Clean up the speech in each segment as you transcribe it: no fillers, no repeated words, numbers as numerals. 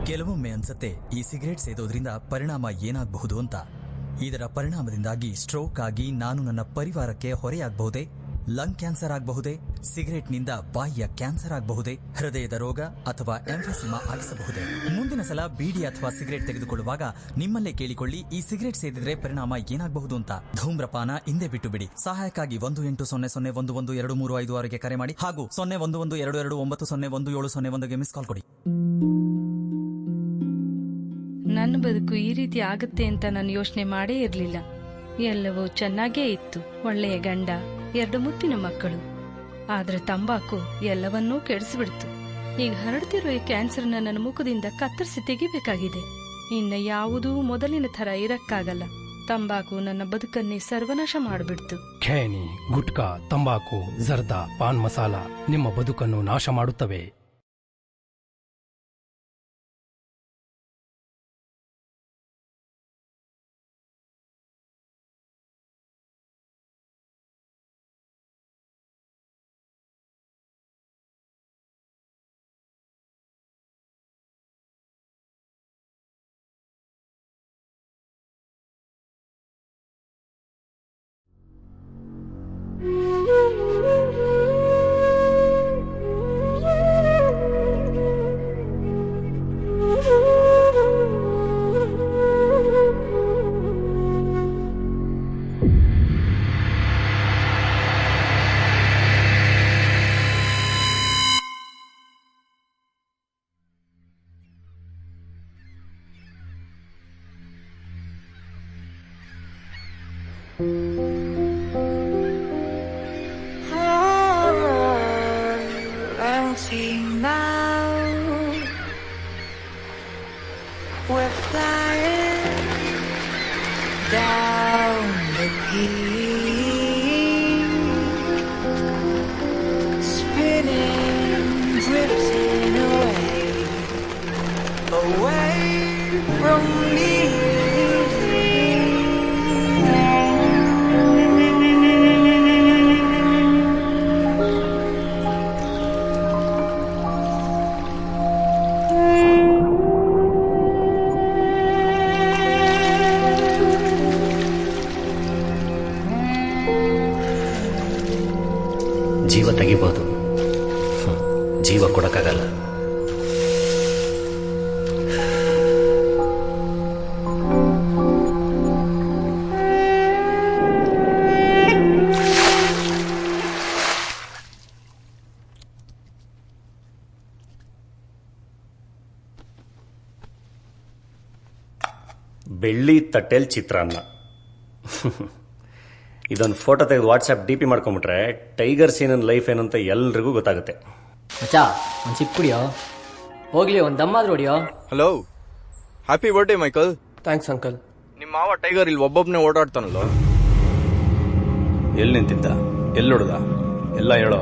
ಕೆಲವೊಮ್ಮೆ ಅನ್ಸತ್ತೆ ಈ ಸಿಗರೇಟ್ ಸೇದೋದ್ರಿಂದ ಪರಿಣಾಮ ಏನಾಗಬಹುದು ಅಂತ. ಇದರ ಪರಿಣಾಮದಿಂದಾಗಿ ಸ್ಟ್ರೋಕ್ ಆಗಿ ನಾನು ನನ್ನ ಪರಿವಾರಕ್ಕೆ ಹೊರೆಯಾಗಬಹುದೇ? ಲಂಗ್ ಕ್ಯಾನ್ಸರ್ ಆಗಬಹುದೇ? ಸಿಗರೇಟ್ನಿಂದ ಬಾಯಿಯ ಕ್ಯಾನ್ಸರ್ ಆಗಬಹುದೇ? ಹೃದಯದ ರೋಗ ಅಥವಾ ಎಂಫೆಸಿಮಾ ಆಗಿಸಬಹುದೇ? ಮುಂದಿನ ಸಲ ಬೀಡಿ ಅಥವಾ ಸಿಗರೇಟ್ ತೆಗೆದುಕೊಳ್ಳುವಾಗ ನಿಮ್ಮಲ್ಲೇ ಕೇಳಿಕೊಳ್ಳಿ, ಈ ಸಿಗರೇಟ್ ಸೇದಿದ್ರೆ ಪರಿಣಾಮ ಏನಾಗಬಹುದು ಅಂತ. ಧೂಮ್ರಪಾನ ಹಿಂದೆ ಬಿಟ್ಟು ಬಿಡಿ. ಸಹಾಯಕ್ಕಾಗಿ 1800112356ಗೆ ಕರೆ ಮಾಡಿ ಹಾಗೂ 011222901701 ಮಿಸ್ ಕಾಲ್ ಕೊಡಿ. ನನ್ನ ಬದುಕು ಈ ರೀತಿ ಆಗುತ್ತೆ ಅಂತ ನಾನು ಯೋಚನೆ ಮಾಡೇ ಇರಲಿಲ್ಲ. ಎಲ್ಲವೂ ಚೆನ್ನಾಗೇ ಇತ್ತು. ಒಳ್ಳೆಯ ಗಂಡ, 2 ಮುತ್ತಿನ ಮಕ್ಕಳು. ಆದ್ರೆ ತಂಬಾಕು ಎಲ್ಲವನ್ನೂ ಕೆಡಿಸಿಬಿಡ್ತು. ಈಗ ಹರಡ್ತಿರೋ ಈ ಕ್ಯಾನ್ಸರ್ನ ನನ್ನ ಮುಖದಿಂದ ಕತ್ತರಿಸಿ ತೆಗಿಬೇಕಾಗಿದೆ. ಇನ್ನ ಯಾವುದೂ ಮೊದಲಿನ ಥರ ಇರಕ್ಕಾಗಲ್ಲ. ತಂಬಾಕು ನನ್ನ ಬದುಕನ್ನೇ ಸರ್ವನಾಶ ಮಾಡಿಬಿಡ್ತು. ಖೇಣಿ, ಗುಟ್ಕಾ, ತಂಬಾಕು, ಜರ್ದಾ, ಪಾನ್ ಮಸಾಲ ನಿಮ್ಮ ಬದುಕನ್ನು ನಾಶ ಮಾಡುತ್ತವೆ. We're flying down the peak, spinning, drifting away, away from me. ಜೀವ ತೆಗಿಬಹುದು, ಜೀವ ಕೊಡಕ್ಕಾಗಲ್ಲ. ಬೆಳ್ಳಿ ತಟ್ಟೆಲ್ ಚಿತ್ರಾನ್ನ. ಇದೊಂದು ಫೋಟೋ ತೆಗೆದು ವಾಟ್ಸ್ಆಪ್ DP ಮಾಡ್ಕೊಂಬಿಟ್ರೆ ಟೈಗರ್ ಸೀನನ್ ಲೈಫ್ ಏನಂತ ಎಲ್ರಿಗೂ ಗೊತ್ತಾಗುತ್ತೆ. ಮಚ್ಚಾ, ಒಂದು ಸಿಪ್ ಕುಡಿಯೋ. ಹೋಗ್ಲಿ, ಒಂದು ದಮ್ಮಾದ್ರೂ ಹೊಡಿಯೋ. Hello, happy birthday Michael. Thanks uncle. ನಿಮ್ಮ ಮಾವ ಟೈಗರ್ ಇಲ್ಲಿ ಒಬ್ಬೊಬ್ಬನೇ ಓಡಾಡ್ತಾನಲ್ಲೋ. ಎಲ್ಲಿ ನಿಂತಿದ್ದ, ಎಲ್ಲಿ ಹೊಡೆದ, ಎಲ್ಲ ಹೇಳೋ.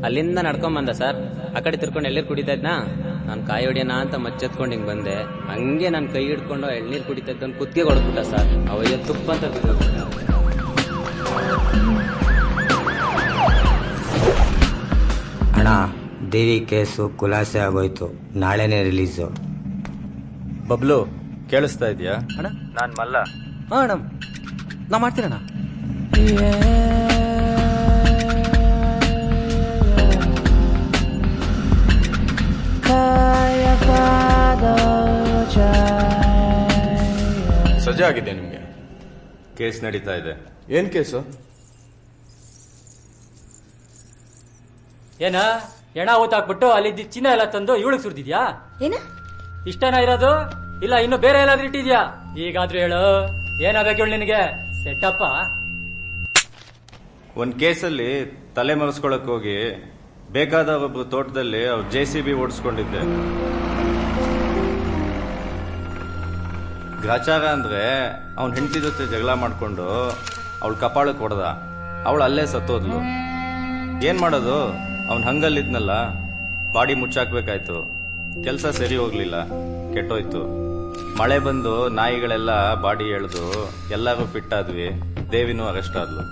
ಅಲ್ಲಿಂದ ನಡ್ಕೊಂಡ್ ಬಂದ ಸರ್. ಆ ಕಡೆ ತಿರ್ಕೊಂಡು ಎಳ್ನೀರು ಕುಡಿತಾ ಇದ್ನಾ, ನಾನು ಕಾಯಿ ಹೊಡಿಯೋಣ ಅಂತ ಮಚ್ಚೆತ್ಕೊಂಡು ಹಿಂಗ್ ಬಂದೆ. ಹಂಗೆ ನಾನು ಕೈ ಹಿಡ್ಕೊಂಡು ಎಳ್ನೀರು ಕುಡಿತಾ ಇದ್ದ ಕುತ್ತಿಗೆ ಹೊಡೆದ್ಬಿಟ್ಟ ಸರ್. ಅವಯ್ಯ ತುಪ್ಪ ಅಂತ ಬಿದ್ದೋಗ್ಬಿಟ್ಟ. ಅಣ್ಣ, ದೇವಿ ಕೇಸು ಖುಲಾಸೆ ಆಗೋಯ್ತು. ನಾಳೆನೇ ರಿಲೀಸು. ಬಬ್ಲು, ಕೇಳಿಸ್ತಾ ಇದೆಯಾ? ಅಣ್ಣ, ನಾನ್ ಮಲ್ಲ. ಹಾ ಅಣ್ಣ, ನಾ ಮಾಡ್ತೀನಣ್ಣ. ಸಜೆ ಆಗಿದೆ ನಿಮ್ಗೆ. ಕೇಸ್ ನಡೀತಾ ಇದೆ. ಏನ್ ಕೇಸು? ಏನ ಎಣ ಊತಾಕ್ಬಿಟ್ಟು ಅಲ್ಲಿದ್ದ ಚಿನ್ನ ಎಲ್ಲ ತಂದು ಇವಳಿಗೆ ಸುರಿದಿದ್ಯಾ? ಏನ ಇಷ್ಟನಾ ಇರೋದು, ಇಲ್ಲ ಇನ್ನು ಬೇರೆ ಎಲ್ಲಾದ್ರೂ ಇಟ್ಟಿದ್ಯಾ? ಈಗಾದ್ರೂ ಹೇಳು, ಏನಾಗಬೇಕು ಹೇಳಿ ನಿನಗೆ? ಸೆಟ್ಟಪ್ಪ. ಒಂದ್ ಕೇಸಲ್ಲಿ ತಲೆ ಮರೆಸ್ಕೊಳಕ್ ಹೋಗಿ ಬೇಕಾದ ಒಬ್ಬ ತೋಟದಲ್ಲಿ ಅವ್ರು JCB ಓಡಿಸ್ಕೊಂಡಿದ್ದೆ. ಗ್ರಾಚಾರ ಅಂದ್ರೆ ಅವನ್ ಹೆಂಡತಿ ಜೊತೆ ಜಗಳ ಮಾಡ್ಕೊಂಡು ಅವಳ ಕಪಾಳಕ್ಕೆ ಹೊಡೆದ. ಅವಳು ಅಲ್ಲೇ ಸತ್ತೋದ್ಲು. ಏನ್ ಮಾಡೋದು, ಅವನ್ ಹಂಗಲ್ಲಿದ್ನಲ್ಲ, ಬಾಡಿ ಮುಚ್ಚಾಕ್ಬೇಕಾಯ್ತು. ಕೆಲಸ ಸರಿ ಹೋಗ್ಲಿಲ್ಲ, ಕೆಟ್ಟೋಯ್ತು. ಮಳೆ ಬಂದು ನಾಯಿಗಳೆಲ್ಲ ಬಾಡಿ ಎಳೆದು ಎಲ್ಲರೂ ಫಿಟ್ ಆದ್ವಿ. ದೇವಿನೂ ಅರೆಸ್ಟ್ ಆದ್ಲು.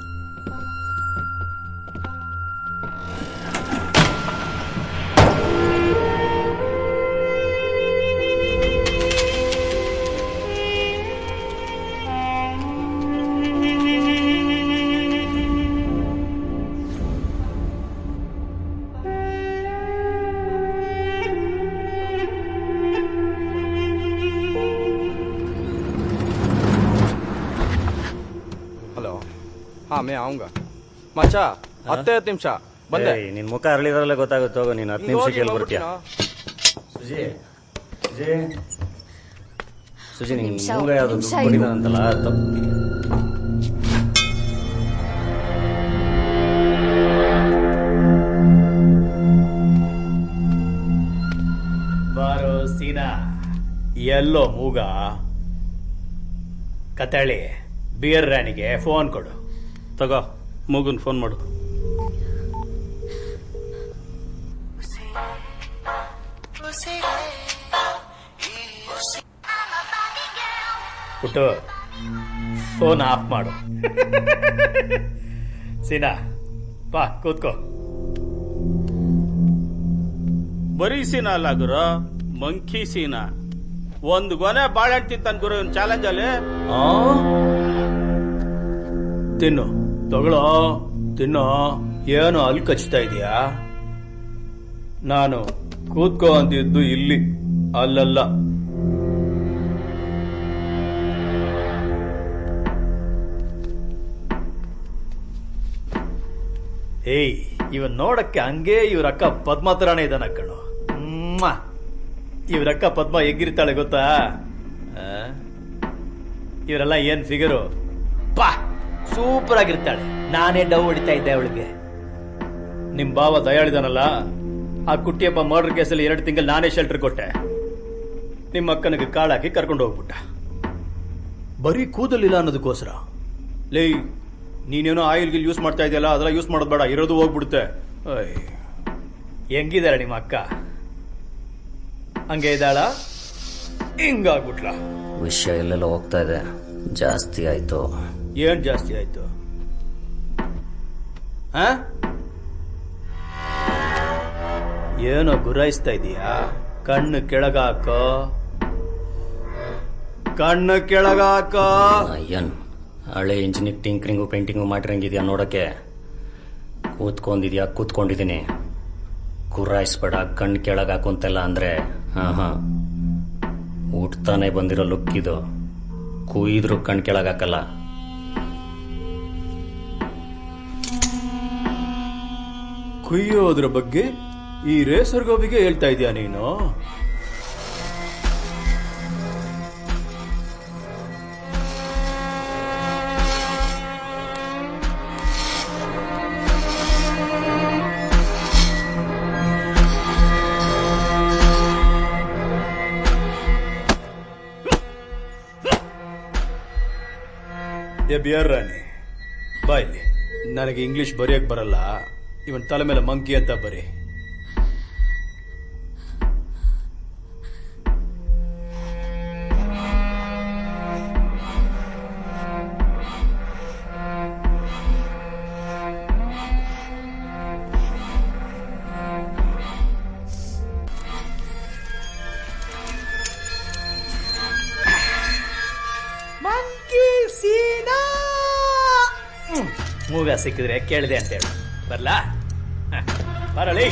ಹಲೋ ಹಾ ಮೇ ಆऊंगा ಮಚ್ಚಾ 10 ನಿಮಿಷ ಬಂದೆ. ನಿನ್ ಮುಖ ಅರಳಿದ್ರಲ್ಲೇ ಗೊತ್ತಾಗುತ್ತೆ. ಹೋಗು, ನೀನ್ 10 ನಿಮಿಷಕ್ಕೆ ಎಲ್ಲಿ ಬರ್ತೀಯ? ಸುಜಿ ಸುಜಿ ಸುಜಿ ನಿಂಗೆ ಮೂಗ ಯಾವ್ದು ಕೊಟ್ಟಿದ್ದಾನಂತಲ್ಲ ಬಾರೋ ಸೀನಾ. ಎಲ್ಲೋ ಮೂಗ ಕತಳಿ ಬಿಯರ್ ರಾಣಿಗೆ ಫೋನ್ ಕೊಡು. ತಗೋ, ಮೂಗನ್ ಫೋನ್ ಮಾಡು. ಪುಟ್ಟು, ಫೋನ್ ಆಫ್ ಮಾಡು. ಸೀನಾ ಬಾ ಕೂತ್ಕೋ. ಬರೀ ಸೀನಾ ಅಲ್ಲ ಗುರು, ಮಂಕಿ ಸೀನಾ. ಒಂದು ಗೊನೆ ಬಾಳೆಹಣ್ಣು ತಿಂತಾನ ಗುರು ಇವ್ನ ಚಾಲೆಂಜ್ ಅಲ್ಲಿ. ತಿನ್ನು, ತಗೊಳ್ಳೋ, ತಿನ್ನೋ. ಏನು ಅಲ್ಲಿ ಕಚ್ತಾ ಇದೀಯಾ? ನಾನು ಕೂತ್ಕೋ ಅಂತಿದ್ದು ಇಲ್ಲಿ, ಅಲ್ಲಲ್ಲ. ಏಯ್, ಇವನ್ ನೋಡಕ್ಕೆ ಹಂಗೆ ಇವ್ರ ಅಕ್ಕ ಪದ್ಮ ತರಾನೇ ಇದ್ದಾನ ಕಣೋ. ಇವ್ರ ಅಕ್ಕ ಪದ್ಮ ಹೆಗ್ಗಿರ್ತಾಳೆ ಗೊತ್ತಾ? ಇವರೆಲ್ಲ ಏನ್ ಫಿಗರು, ಪಾ ಸೂಪರ್ ಆಗಿರ್ತಾಳೆ. ನಾನೇ ಡವ್ ಹೊಡಿತಾ ಇದ್ದೆ ಅವಳಿಗೆ. ನಿಮ್ ಬಾವ ದಯಾಳಿದಾನಲ್ಲ, ಆ ಕುಟ್ಟಿಯಪ್ಪ ಮರ್ಡರ್ ಕೇಸಲ್ಲಿ 2 ತಿಂಗಳು ನಾನೇ ಶೆಲ್ಟರ್ ಕೊಟ್ಟೆ. ನಿಮ್ಮ ಅಕ್ಕನಿಗೆ ಕಾಳಾಕಿ ಕರ್ಕೊಂಡು ಹೋಗ್ಬಿಟ್ಟ. ಬರೀ ಕೂದಲಿಲ್ಲ ಅನ್ನೋದಕ್ಕೋಸ್ಕರ. ಲೇ, ನೀನೇನೋ ಆಯಿಲ್ ಗಿಲ್ ಯೂಸ್ ಮಾಡ್ತಾ ಇದೆಯಲ್ಲ, ಅದೆಲ್ಲ ಯೂಸ್ ಮಾಡೋದು ಬೇಡ, ಇರೋದು ಹೋಗ್ಬಿಡುತ್ತೆ. ಹೆಂಗಿದಾಳೆ ನಿಮ್ಮ ಅಕ್ಕ? ಹಂಗೆ ಇದ್ದಾಳ? ಹಿಂಗಾಗ್ಬಿಟ್ಲ? ವಿಷಯ ಎಲ್ಲೆಲ್ಲ ಹೋಗ್ತಾ ಇದೆ. ಜಾಸ್ತಿ ಆಯ್ತು. ಏನ್ ಜಾಸ್ತಿ ಆಯ್ತು? ಏನೋ ಗುರಾಯಿಸ್ತಾ ಇದೀಯಾ? ಕಣ್ಣು ಕೆಳಗಾಕೋ, ಕಣ್ಣು ಕೆಳಗಾಕೋ. ಅಯ್ಯನ್, ಹಳೆ ಇಂಜಿನಿಯರ್ ಟಿಂಕ್ರಿಂಗು ಪೇಂಟಿಂಗು ಮಾಡಿರಂಗಿದ್ಯಾ ನೋಡಕ್ಕೆ? ಕೂತ್ಕೊಂಡಿದ್ಯಾ? ಕೂತ್ಕೊಂಡಿದ್ದೀನಿ. ಗುರಾಯಿಸ್ಬೇಡ, ಕಣ್ಣು ಕೆಳಗಾಕು ಅಂತೆಲ್ಲ ಅಂದ್ರೆ ಹಾ ಹುಟ್ತಾನೆ ಬಂದಿರೋ ಲುಕ್ ಇದು. ಕುಯ್ದ್ರು ಕಣ್ಣು ಕೆಳಗಾಕಲ್ಲ. ಕುಯ್ಯೋದ್ರ ಬಗ್ಗೆ ಈ ರೇಸರ್ ಗೋಬಿಗೆ ಹೇಳ್ತಾ ಇದೀಯ ನೀನು? ಬಿಯರ್ ರಾಣಿ ಬಾ ಇಲ್ಲಿ. ನನಗೆ ಇಂಗ್ಲಿಷ್ ಬರೆಯಕ್ ಬರಲ್ಲ. ಇವನ್ ತಲೆ ಮೇಲೆ ಮಂಕಿ ಅಂತ ಬರೀ. ಮೂಗ ಸಿಕ್ಕಿದ್ರೆ ಕೇಳಿದೆ ಅಂತ ಹೇಳು. ಬರ್ಲಾ? ಬರಲಿ.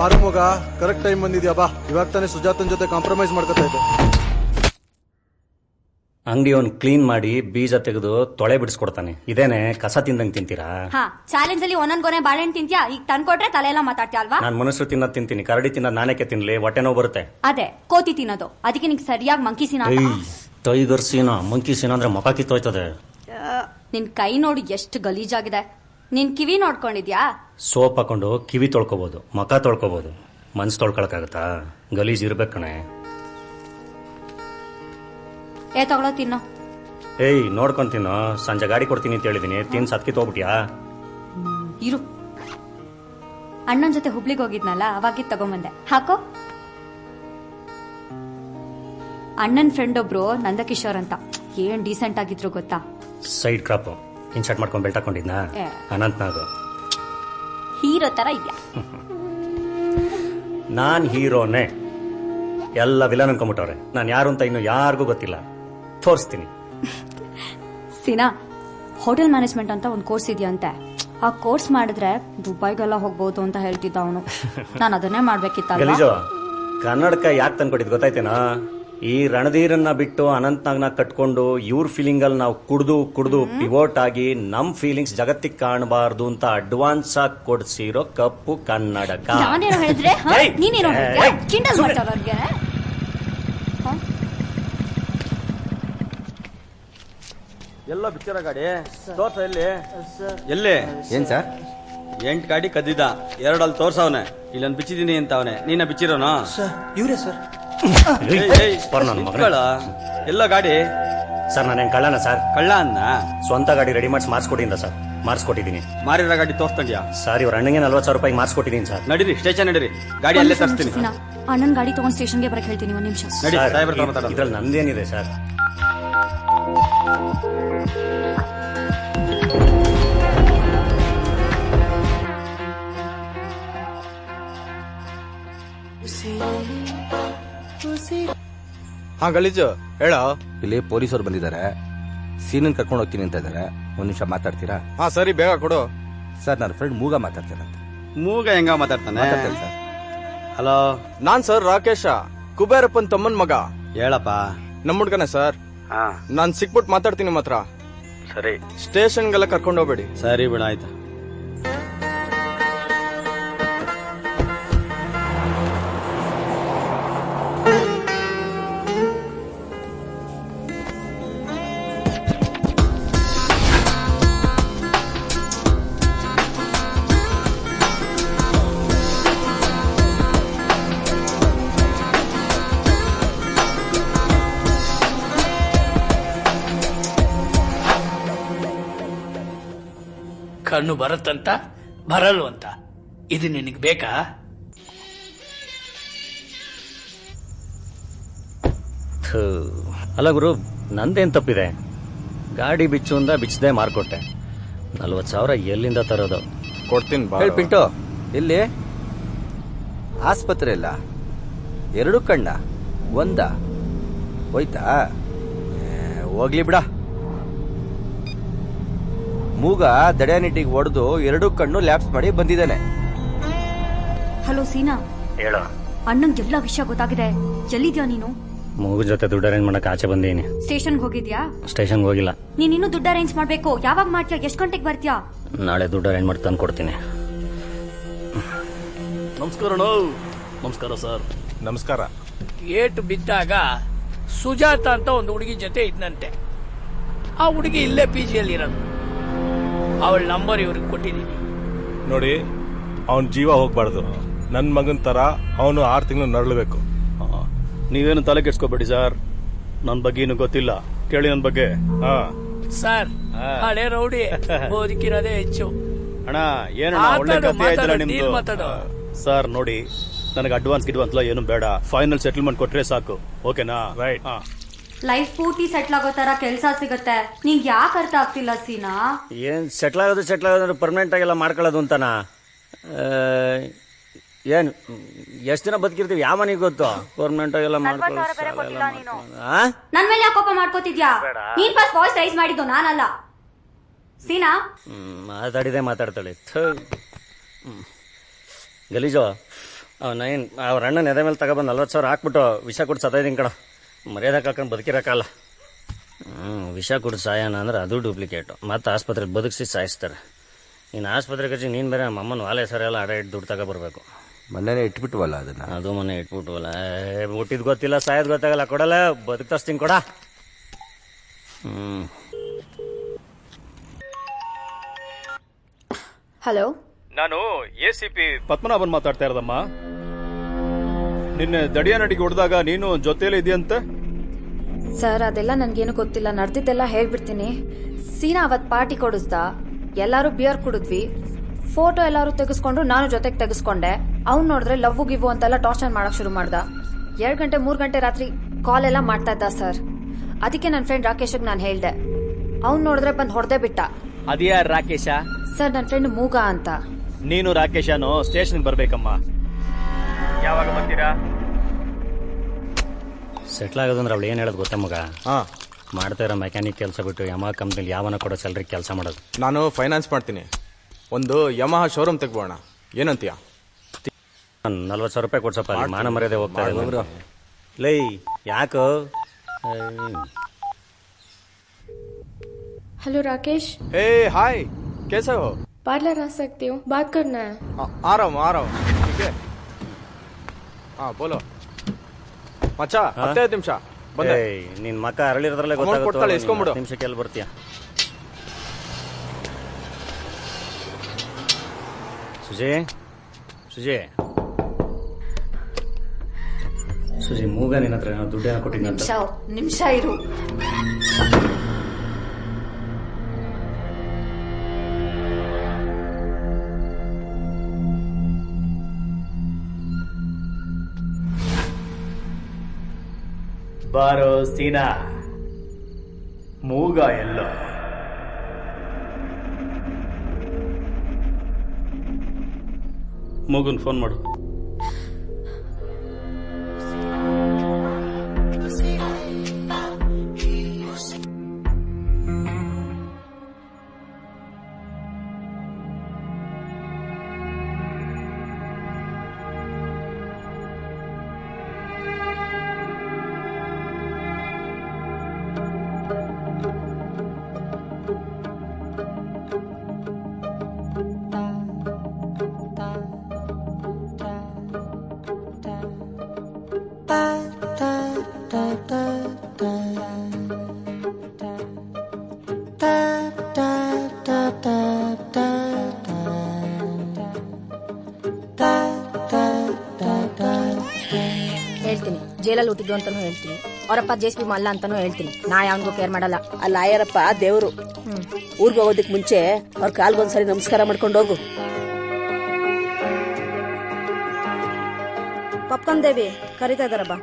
ಬಾರು ಮಗ, ಕರೆಕ್ಟ್ ಟೈಮ್ ಬಂದಿದ್ಯಾ. ಬಾ, ಇವಾಗ ತಾನೇ ಸುಜಾತನ್ ಜೊತೆ ಕಾಂಪ್ರಮೈಸ್ ಮಾಡ್ಕೊತಾ ಇದ್ದೆ. ಅಂಗಡಿಯವನ್ ಕ್ಲೀನ್ ಮಾಡಿ ಬೀಜ ತೆಗೆದು ತೊಳೆ ಬಿಡಿಸ್ಕೊಡ್ತಾನೆ. ಇದೇನೆ ಕಸ ತಿಂದಂಗ್ ತಿಂತೀರಾ? ಹಾ, ಚಾಲೆಂಜ್ ಅಲ್ಲಿ ಒಂದೊಂದ್ ಗೊನೆ ಬಾಳೆಹಣ್ಣು ತಿಂತ್ಯಾ? ಈಗ ತಂದ್ಕೊಟ್ರೆ ತಲೆ ಎಲ್ಲ ಮಾತಾಡ್ತೀಯ ಅಲ್ವಾ? ನಾನ್ ಮನುಷ್ಯರು ತಿನ್ನೋದ್ ತಿಂತೀನಿ, ಕರಡಿ ತಿನ್ನೋದ್ ನಾನೇಕೆ ತಿನ್ಲಿ? ಹೊಟ್ಟೆ ನೋವು ಬರುತ್ತೆ. ಅದೇ ಕೋತಿ ತಿನ್ನೋದು, ಅದಕ್ಕೆ ನಿಂಗೆ ಸರಿಯಾಗಿ ಮಂಕಿ ಸೀನಾ. ಟೈಗರ್ ಸೀನಾ, ಮಂಕಿ ಸೀನಾ ಅಂದ್ರೆ ಮುಖ ಕಿತ್ತೋಯ್ತದೆ. ನಿನ್ ಕೈ ನೋಡಿ ಎಷ್ಟು ಗಲೀಜಾಗಿದೆ. ನಿನ್ ಕಿವಿ ನೋಡ್ಕೊಂಡಿದ್ಯಾ? ಸೋಪ್ ಹಾಕೊಂಡು ಕಿವಿ ತೊಳ್ಕೊಬಹುದು, ಮುಖ ತೊಳ್ಕೊಬಹುದು, ಮನ್ಸು ತೊಳ್ಕೊಳಕಾಗತ್ತಾ? ಗಲೀಜ್ ಇರ್ಬೇಕು ಕಣೆ. ತಗೊಳೋ ತಿನ್ನೋ. ಏಯ್ ನೋಡ್ಕೊಂಡ್ ತಿನ್ನೋ, ಸಂಜೆ ಗಾಡಿ ಕೊಡ್ತೀನಿ ಅಂತ ಹೇಳಿದೀನಿ, ತಿನ್ ಸತ್ಕಿ ತಗೋಬಿಟ್ಯಾ? ಇರು, ಅಣ್ಣನ ಜೊತೆ ಹುಬ್ಳಿಗೆ ಹೋಗಿದ್ನಲ್ಲ ಅವಾಗಿದ್ ತಗೊಂಬಂದೆ, ಹಾಕೋ. ಅಣ್ಣನ್ ಫ್ರೆಂಡ್ ಒಬ್ರು ನಂದಕಿಶೋರ್ ಅಂತ, ಏನ್ ಡೀಸೆಂಟ್ ಆಗಿದ್ರು ಗೊತ್ತಾ? ಸೈಡ್ ಕ್ರಾಪ್ ಇನ್ಶರ್ಟ್ ಮಾಡ್ಕೊಂಡ್ ಬೆಲ್ಟ್ ಹಾಕೊಂಡಿದ್ನಾ? ಅನಂತ್ನಾಗು ಹೀರೋ ತರ ಇದ್ಯಾ? ನಾನ್ ಹೀರೋನೇ. ಎಲ್ಲ ವಿಲನ್ ಅನ್ಕೊಂಡ್ಬಿಟ್ಟವ್ರೆ. ನಾನು ಯಾರು ಅಂತ ಇನ್ನು ಯಾರಿಗೂ ಗೊತ್ತಿಲ್ಲ, ತೋರಿಸ್ತೀನಿ. ಸೀನಾ, ಹೋಟೆಲ್ ಮ್ಯಾನೇಜ್ಮೆಂಟ್ ಅಂತ ಒಂದು ಕೋರ್ಸ್ ಇದೆಯಂತೆ. ಆ ಕೋರ್ಸ್ ಮಾಡಿದ್ರೆ ದುಬೈಗೆಲ್ಲ ಹೋಗ್ಬೋದು ಅಂತ ಹೇಳ್ತಿದ್ದ ಅವನು. ನಾನು ಅದನ್ನೇ ಮಾಡ್ಬೇಕಿತ್ತಲ್ಲ. ಗಲೀಜು ಕನ್ನಡಕ ಯಾಕೆ ತಂದ್ಕೊಟ್ಟಿದ್ ಗೊತ್ತಾಯ್ತೇನಾ? ಈ ರಣಧೀರನ್ನ ಬಿಟ್ಟು ಅನಂತ್ನಾಗ್ನ ಕಟ್ಕೊಂಡು ಇವ್ರ ಫೀಲಿಂಗ್ ಅಲ್ಲಿ ನಾವು ಕುಡ್ದು ಪಿವೋಟ್ ಆಗಿ ನಮ್ ಫೀಲಿಂಗ್ಸ್ ಜಗತ್ತಿಗೆ ಕಾಣಬಾರ್ದು ಅಂತ ಅಡ್ವಾನ್ಸ್ ಆಗಿ ಕೊಡ್ಸಿರೋ ಕಪ್ಪು ಕನ್ನಡಕ. ನಾನೇನೋ ಹೇಳಿದ್ರೆ ನೀನೇನೋ ಕಿಂಡಲ್ ಮಾಡ್ತಾರ ಅವ್ರಿಗೆ. ಎಲ್ಲ ಬಿಚ್ಚಿರ ಗಾಡಿ ತೋರ್ಸ ಎಲ್ಲಿ ಎಲ್ಲಿ? ಏನ್ ಸರ್? 8 ಗಾಡಿ ಕದ್ದಿದ್ದ, 2 ಅಲ್ಲಿ ತೋರ್ಸವನೆ, ಇಲ್ಲೊಂದು ಬಿಚ್ಚಿದೀನಿ ಅಂತ ಅವನೆ. ನೀನ ಬಿಚ್ಚಿರೋನಾ? ಇವ್ರೆ ಸರ್. ಎಲ್ಲ ಗಾಡಿ ಸರ್ ನಾನೇನ್ ಕಳ್ಳನ ಸರ್? ಕಳ್ಳ ಅನ್ನ ಸ್ವಂತ ಗಾಡಿ ರೆಡಿ ಮಾಡಿಸಿ ಮಾರ್ಸ್ಕೊಟ್ಟಿದ್ದ ಸರ್. ಮಾರ್ಸ್ಕೊಟ್ಟಿದ್ದೀನಿ. ಮಾರಿರೋ ಗಾಡಿ ತೋರ್ಸ್ತಂಗ್ಯಾ? ಸರ್ ಇವ್ರ ಅಣ್ಣಗೆ 40,000 ರೂಪಾಯಿ ಮಾರ್ಸ್ಕೊಟ್ಟಿದ್ದೀನಿ ಸರ್. ನಡೀರಿ ಸ್ಟೇಷನ್ ನಡೀರಿ, ಗಾಡಿ ಅಲ್ಲೇ ತರಿಸ್ತೀನಿ. ಅಣ್ಣನ್ ಗಾಡಿ ತಗೊಂಡ್ ಸ್ಟೇಷನ್ಗೆ ಬರಕ್ ಹೇಳ್ತೀನಿ, ಒಂದ್ ನಿಮಿಷ. ಇದ್ರಲ್ಲಿ ನಮ್ದೇನಿದೆ ಸರ್? ಹಾ ಗಲೀಜು ಹೇಳ. ಇಲ್ಲಿ ಪೊಲೀಸರು ಬಂದಿದ್ದಾರೆ, ಸೀನನ್ ಕರ್ಕೊಂಡು ಹೋಗ್ತೀನಿ ಅಂತ ಇದ್ದಾರೆ. ಒಂದ್ ನಿಮಿಷ ಮಾತಾಡ್ತೀರಾ? ಹಾ ಸರಿ, ಬೇಗ ಕೊಡು. ಸರ್ ನನ್ನ ಫ್ರೆಂಡ್ ಮೂಗ ಮಾತಾಡ್ತೇನಂತ. ಮೂಗ ಹೆಂಗ ಮಾತಾಡ್ತಾನೆ? ಸರ್. ಹಲೋ, ನಾನ್ ಸರ್ ರಾಕೇಶ, ಕುಬೇರಪ್ಪನ್ ತಮ್ಮನ್ ಮಗ. ಹೇಳಪ್ಪ. ನಮ್ಮ ಹುಡ್ಗನೆ ಸರ್. ನಾನ್ ಸಿಕ್ಬಿಟ್ಟು ಮಾತಾಡ್ತೀನಿ ಮಾತ್ರ. ಸರಿ, ಸ್ಟೇಷನ್ಗೆಲ್ಲ ಕರ್ಕೊಂಡು ಹೋಗ್ಬೇಡಿ. ಸರಿ ಬಿಡ, ಆಯ್ತಾ. ಕಣ್ಣು ಬರುತ್ತಂತ ಬರಲ್ವಂತ, ಇದು ನಿನಗೆ ಬೇಕಾ? ಅಲ್ಲ ಗುರು, ನಂದೇನ್ ತಪ್ಪಿದೆ? ಗಾಡಿ ಬಿಚ್ಚು ಅಂದ ಬಿಚ್ಚದೆ ಮಾರ್ಕೊಟ್ಟೆ. 40,000 ಎಲ್ಲಿಂದ ತರೋದು? ಕೊಡ್ತೀನಿ. ಹೇಳಿ ಪಿಂಟು, ಇಲ್ಲಿ ಆಸ್ಪತ್ರೆ ಇಲ್ಲ, 2 ಕಣ್ಣ ಒಂದ ಹೋಯ್ತಾ? ಹೋಗ್ಲಿ ಬಿಡ. ಮೂಗ ದಡ್ಯಾನಿಟ್ಟಿಗೆ ಹೊಡೆದು 2 ಕಣ್ಣು ಲ್ಯಾಪ್ಸ್ ಮಾಡಿ ಬಂದಿದ್ದಾನೆ. ಹಲೋ ಸೀನಾ, ಹೇಳೋ. ಅಣ್ಣಂಗ್ ಎಲ್ಲ ವಿಷಯ ಗೊತ್ತಾಗಿದೆ. ಎಲ್ಲಿದ್ಯಾ ನೀನು? ಮೂಗು ಜೊತೆ ದುಡ್ಡು ಅರೇಂಜ್ ಮಾಡಕ್ ಆಚೆ ಬಂದೀನಿ. ಸ್ಟೇಷನ್ಗೆ ಹೋಗಿದ್ಯಾ? ಸ್ಟೇಷನ್ಗೆ ಹೋಗಿಲ್ಲ. ನೀನ್ ಇನ್ನೂ ದುಡ್ಡು ಅರೇಂಜ್ ಮಾಡ್ಬೇಕು. ಯಾವಾಗ ಮಾಡ್ತೀಯಾ? ಎಷ್ಟು ಗಂಟೆಗೆ ಬರ್ತೀಯಾ? ನಾಳೆ ದುಡ್ಡು ಅರೇಂಜ್ ಮಾಡಿ ತಂದು ಕೊಡ್ತೀನಿ. ನಮಸ್ಕಾರ. ನಮಸ್ಕಾರ ಸರ್. ನಮಸ್ಕಾರ. ಏಟು ಬಿದ್ದಾಗ ಸುಜಾತ ಅಂತ ಒಂದು ಹುಡುಗಿ ಜೊತೆ ಇದ್ನಂತೆ. ಆ ಹುಡುಗಿ ಇಲ್ಲೇ PG-ಯಲ್ಲಿ ಇರೋದು. ಅವಳ ನಂಬರ್ ಇವ್ರಿಗೆ ಕೊಟ್ಟಿದ್ದೀನಿ. ನೋಡಿ, ಅವನ್ ಜೀವ ಹೋಗ್ಬಾರ್ದು. ನನ್ ಮಗನ್ ತರ ಅವನು 6 ತಿಂಗಳು ನರಳಬೇಕು. ನೀವೇನು ತಲೆ ಕೆಡ್ಸ್ಕೋಬೇಡಿ ಸರ್, ನನ್ ಬಗ್ಗೆ ಏನು ಗೊತ್ತಿಲ್ಲ, ಕೇಳಿ ನನ್ ಬಗ್ಗೆ. ಸರ್, ಹಳೆ ರೌಡಿ ಬದುಕಿರೋದೇ ಹೆಚ್ಚು. ಅಣ್ಣ ಏನಣ್ಣ ಒಳ್ಳೆ ಕಥೆ ಆಯ್ತಲ್ಲ ನಿಮ್ದು. ಸರ್ ನೋಡಿ, ನನಗೆ ಅಡ್ವಾನ್ಸ್ ಏನು ಬೇಡ, ಫೈನಲ್ ಸೆಟಲ್ಮೆಂಟ್ ಕೊಟ್ರೆ ಸಾಕು. ಓಕೆನಾ? ರೈಟ್. ಲೈಫ್ ಪೂರ್ತಿ ಸೆಟ್ಲ್ ಆಗೋ ತರ ಕೆಲಸ ಸಿಗುತ್ತೆ. ನಿಂಗೆ ಯಾಕೆ ಅರ್ಥ ಆಗ್ತಿಲ್ಲ ಸೀನಾ? ಏನ್ ಸೆಟ್ಲ್ ಆಗೋದು ಪರ್ಮನೆಂಟ್ ಆಗೆಲ್ಲ ಮಾಡ್ಕೊಳ್ಳೋದು ಅಂತನಾ? ಏನ್ ಎಷ್ಟ್ ದಿನ ಬದುಕಿರ್ತೀವಿ ಯಾವ ಮನೆಗೆ ಗೊತ್ತು? ಪರ್ಮನೆಂಟ್ ಆಗೆಲ್ಲ ಮಾಡ್ಕೊಳ್ಳೋದು. ನನ್ ಮೇಲೆ ಯಾಕೆ ಕೋಪ ಮಾಡ್ಕೋತಿದ್ಯಾ? ನೀನ್ ಫಸ್ಟ್ ವಾಯ್ಸ್ ರೈಸ್ ಮಾಡಿದ್ದು ನಾನಲ್ಲ ಸೀನಾ. ಮಾತಾಡ್ತಾಳೆ ಗಲೀಜು. ಅವನೇನ್ ಅವ್ರ ಅಣ್ಣನ ಎದೆ ಮೇಲೆ ತಗೊಬಂದು 40,000 ಹಾಕ್ಬಿಟ್ಟು ವಿಷ ಕೊಟ್ಟು ಸತಾಯಿದ್ದೀನಿ ಕಣ. ಮರ್ಯಾದೆ ಕಾಕೊಂಡು ಬದುಕಿರಕ್ಕಲ್ಲ. ವಿಷ ಕುಡಿದು ಸಾಯೋಣ ಅಂದ್ರೆ ಅದು ಡೂಪ್ಲಿಕೇಟು ಮತ್ತೆ ಆಸ್ಪತ್ರೆಗೆ ಬದುಕಿಸಿ ಸಾಯಿಸ್ತಾರೆ. ನೀನು ಆಸ್ಪತ್ರೆ ಕಚ್ಚಿ ನೀನು ಬೇರೆ ನಮ್ಮಮ್ಮನ ವಾಲೆ ಸರಿ ಎಲ್ಲ ಅಡ ಇಟ್ಟು ದುಡ್ಡು ತಗೊಬರ್ಬೇಕು. ಮೊನ್ನೆನೇ ಇಟ್ಬಿಟ್ವಲ್ಲ ಅದನ್ನ. ಅದು ಮೊನ್ನೆ ಇಟ್ಬಿಟ್ವಲ್ಲ. ಹುಟ್ಟಿದ್ ಗೊತ್ತಿಲ್ಲ ಸಾಯೋದು ಗೊತ್ತಾಗಲ್ಲ. ಕೊಡಲ್ಲ ಬದುಕ್ತಸ್ತೀನಿ ಕೊಡ. ಹಲೋ, ನಾನು ACP ಪದ್ಮನಾಭನ್ ಮಾತಾಡ್ತಾ ಇರೋದಮ್ಮ. ನಿನ್ನೆ ದಡಿಯ ನಡಿಗೆ ಹೊಡೆದಾಗ ನೀನು ಜೊತೆಯಲ್ಲಿ ಇದೆಯಂತೆ. ಸರ್ ಅದೆಲ್ಲ ನನ್ಗೇನು ಗೊತ್ತಿಲ್ಲ, ನಡೆದಿದ್ದೆಲ್ಲ ಹೇಳ್ಬಿಡ್ತೀನಿ. ಸೀನಾ ಅವತ್ ಪಾರ್ಟಿ ಕೊಡಿಸ್ದ, ಎಲ್ಲಾರು ಬಿಯರ್ ಕುಡಿದ್ವಿ, ಫೋಟೋ ಎಲ್ಲಾರು ತೆಗೆಸ್ಕೊಂಡ್ರು, ನಾನು ಜೊತೆಗೆ ತೆಗೆಸ್ಕೊಂಡೆ. ಅವ್ನು ನೋಡಿದ್ರೆ ಲವ್ ಗಿವ್ ಅಂತೆಲ್ಲ ಟಾರ್ಚರ್ ಮಾಡಕ್ ಶುರು ಮಾಡ್ದ. 2 ಗಂಟೆ 3 ಗಂಟೆ ರಾತ್ರಿ ಕಾಲ್ ಎಲ್ಲ ಮಾಡ್ತಾ ಇದ್ದ ಸರ್. ಅದಕ್ಕೆ ನನ್ನ ಫ್ರೆಂಡ್ ರಾಕೇಶ್ ನಾನು ಹೇಳ್ದೆ. ಅವ್ನು ನೋಡಿದ್ರೆ ಬಂದ್ ಹೊಡೆದೇ ಬಿಟ್ಟ. ಅದ್ಯಾರ ರಾಕೇಶ? ಸರ್ ನನ್ನ ಫ್ರೆಂಡ್ ಮೂಗ ಅಂತ. ನೀನು ರಾಕೇಶನು ಸ್ಟೇಷನ್ಗೆ ಬರ್ಬೇಕಮ್ಮ. ಯಾವಾಗ ಬರ್ತೀರಾ? ಸೆಟ್ಲ್ ಆಗೋದಂದ್ರೆ ಅವಳು ಏನು ಹೇಳೋದು ಗೊತ್ತ ಮಗ? ಮಾಡ್ತಾ ಇರೋ ಮೆಕ್ಯಾನಿಕ್ ಕೆಲಸ ಬಿಟ್ಟು ಯಮಹ ಕಂಪ್ನಿಲಿ ಯಾವನ ಕೊಡೋ ಸ್ಯಾಲ್ರಿ ಕೆಲಸ ಮಾಡೋದು. ನಾನು ಫೈನಾನ್ಸ್ ಮಾಡ್ತೀನಿ. ಒಂದು ಯಮಹ ಶೋರೂಮ್ ತೆಗ್ಬೋಣ, ಏನಂತೀಯ? 40,000 ರೂಪಾಯಿ ಕೊಡ್ಸಪ್ಪ. ಮಾನ ಮರ್ಯಾದೆ ಹೋಗ್ತಾ ಇದೆ. ಲೈ ಯಾಕೋ? हेलो राकेश। हे हाय, कैसे हो? पार्लर आ सकते हो, बात करना है। आ रहा हूँ ठीक है। हाँ बोलो ಮಚ್ಚ. 15 ನಿಮಿಷ ಬಂದೆ. ನಿನ್ ಮಕ್ಕ ಅರಳಿರೋದ್ರಲ್ಲೇ ಗೊತ್ತಾಗುತ್ತೆ. ಇಸ್ಕೊಂಡ್ಬಿಡು. ನಿಮಿಷಕ್ಕೆ ಎಲ್ಲಿ ಬರ್ತೀಯ? ಸುಜಿ ಮೂಗ ನಿನ್ನ ಹತ್ರ ದುಡ್ಡೇನ ಕೊಟ್ಟಿದ್ದಂತ. ನಿಮಿಷ ಇರು. ಬಾರೋ ಸೀನಾ, ಮೂಗ ಎಲ್ಲೋ? ಮೂಗನ್ ಫೋನ್ ಮಾಡು. ಹೇಳ್ತೀನಿ, ಜೈಲಲ್ಲಿ ಹುಟ್ಟಿದ್ದು ಅಂತಾನು ಹೇಳ್ತೀನಿ, ಅವರಪ್ಪ JCB ಅಲ್ಲ ಅಂತಾನು ಹೇಳ್ತೀನಿ. ನಾ ಯಾವನಿಗೂ ಕೇರ್ ಮಾಡಲ್ಲ. ಆ ಲಾಯರಪ್ಪ ದೇವ್ರು. ಊರ್ಗ್ ಹೋಗೋದಕ್ ಮುಂಚೆ ಅವ್ರ ಕಾಲ್ಗೊಂದ್ಸರಿ ನಮಸ್ಕಾರ ಮಾಡ್ಕೊಂಡು ಹೋಗು. ಪಪ್ಕನ್ ದೇವಿ ಕರಿತಾ ಇದಾರ ಬಾ.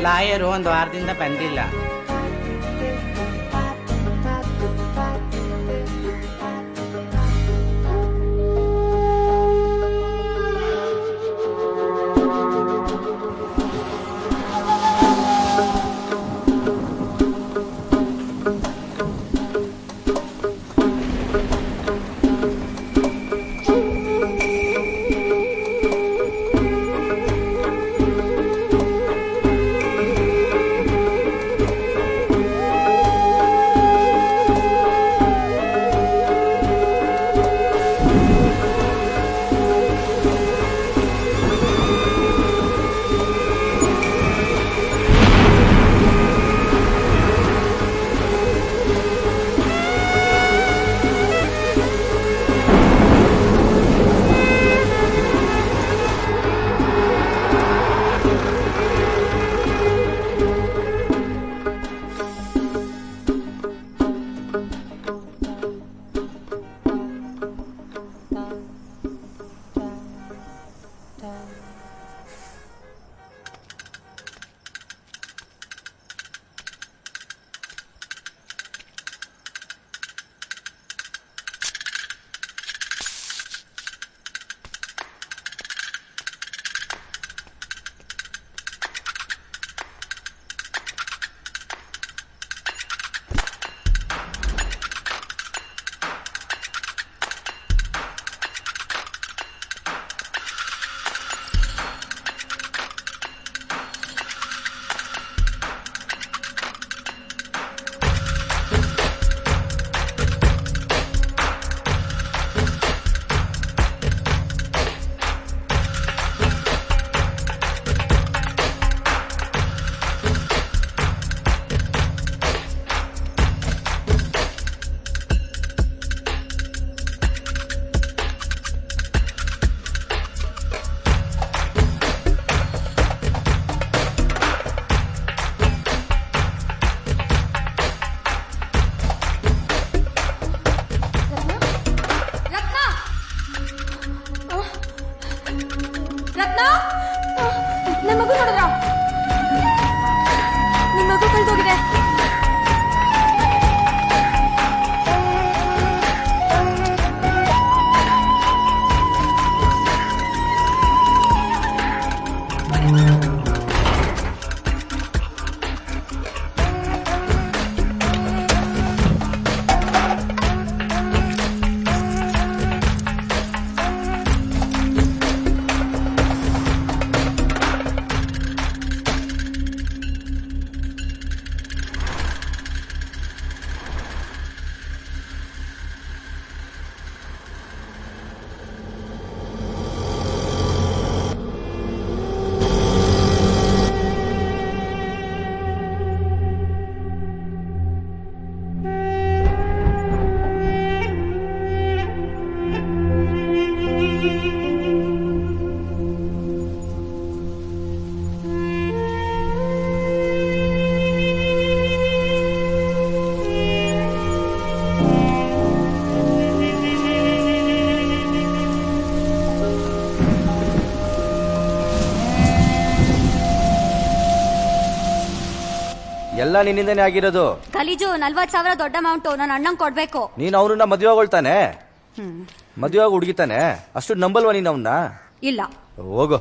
ಲಾಯರು 1 ವಾರದಿಂದ ಬಂದಿಲ್ಲ. ಎಲ್ಲ ನಿನ್ನಿಂದನೇ ಆಗಿರೋದು. ಗಲೀಜು 40,000 ದೊಡ್ಡ ಅಮೌಂಟು ನನ್ನ ಅಣ್ಣಂಗ್ ಕೊಡ್ಬೇಕು. ನೀನ್ ಅವನನ್ನ ಮದುವೆ ಆಗೋಳ್ತಾನೆ, ಮದುವೆ ಆಗಿ ಹುಡುಗಿತಾನೆ, ಅಷ್ಟು ನಂಬಲ್ವಾ ನೀನ್ ಅವನ್ನ? ಇಲ್ಲ. ಹೋಗು.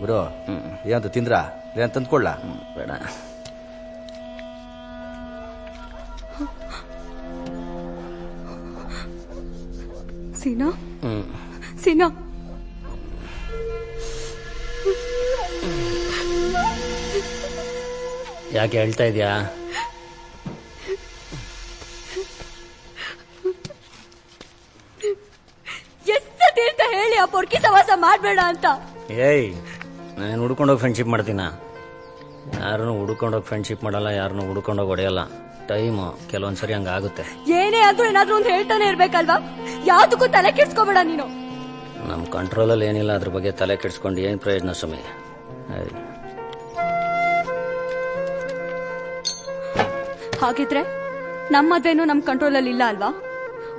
ಗುರು ಏನಂತ ತಿಂದ್ರ? ಏನ್ ತಂದ್ಕೊಳ್ಳ? ಬೇಡ. ಸೀನಾ, ಸೀನಾ, ಯಾಕೆ ಹೇಳ್ತಾ ಇದೀಯಾ? ಎಷ್ಟೇ ಅಂತ ಹೇಳಿ ಆ ಪೊರ್ಕಿ ಸವಾಸ ಮಾಡ್ಬೇಡ ಅಂತ. ಏಯ್, ನಾನು ಹುಡ್ಕೊಂಡೋಗಿ ಫ್ರೆಂಡ್ಶಿಪ್ ಮಾಡ್ತೀನ? ಯಾರನ್ನು ಹುಡ್ಕೊಂಡೋಗಿ ಫ್ರೆಂಡ್ಶಿಪ್ ಮಾಡಲ್ಲ, ಯಾರನ್ನು ಹುಡ್ಕೊಂಡೋಗಿ ಹೊಡೆಯಲ್ಲ. ಟೈಮು ಕೆಲವೊಂದ್ಸರಿ ಹಂಗಾಗುತ್ತೆ. ಏನೇ ಆದ್ರೂ ಏನಾದ್ರೂ ಒಂದು ಹೇಳ್ತಾನೆ ಇರ್ಬೇಕಲ್ವಾ? ಯಾವ್ದಕ್ಕೂ ತಲೆ ಕೆಡ್ಸ್ಕೋಬೇಡ ನೀನು. ನಮ್ಮ ಕಂಟ್ರೋಲಲ್ಲಿ ಏನಿಲ್ಲ, ಅದ್ರ ಬಗ್ಗೆ ತಲೆ ಕೆಡ್ಸ್ಕೊಂಡು ಏನ್ ಪ್ರಯೋಜನ ಸ್ವಾಮಿ? ಹಾಗಿದ್ರೆ ನಮ್ಮ ಮದ್ವೆನೂ ನಮ್ ಕಂಟ್ರೋಲ್ ಅಲ್ಲಿ ಇಲ್ಲ ಅಲ್ವಾ?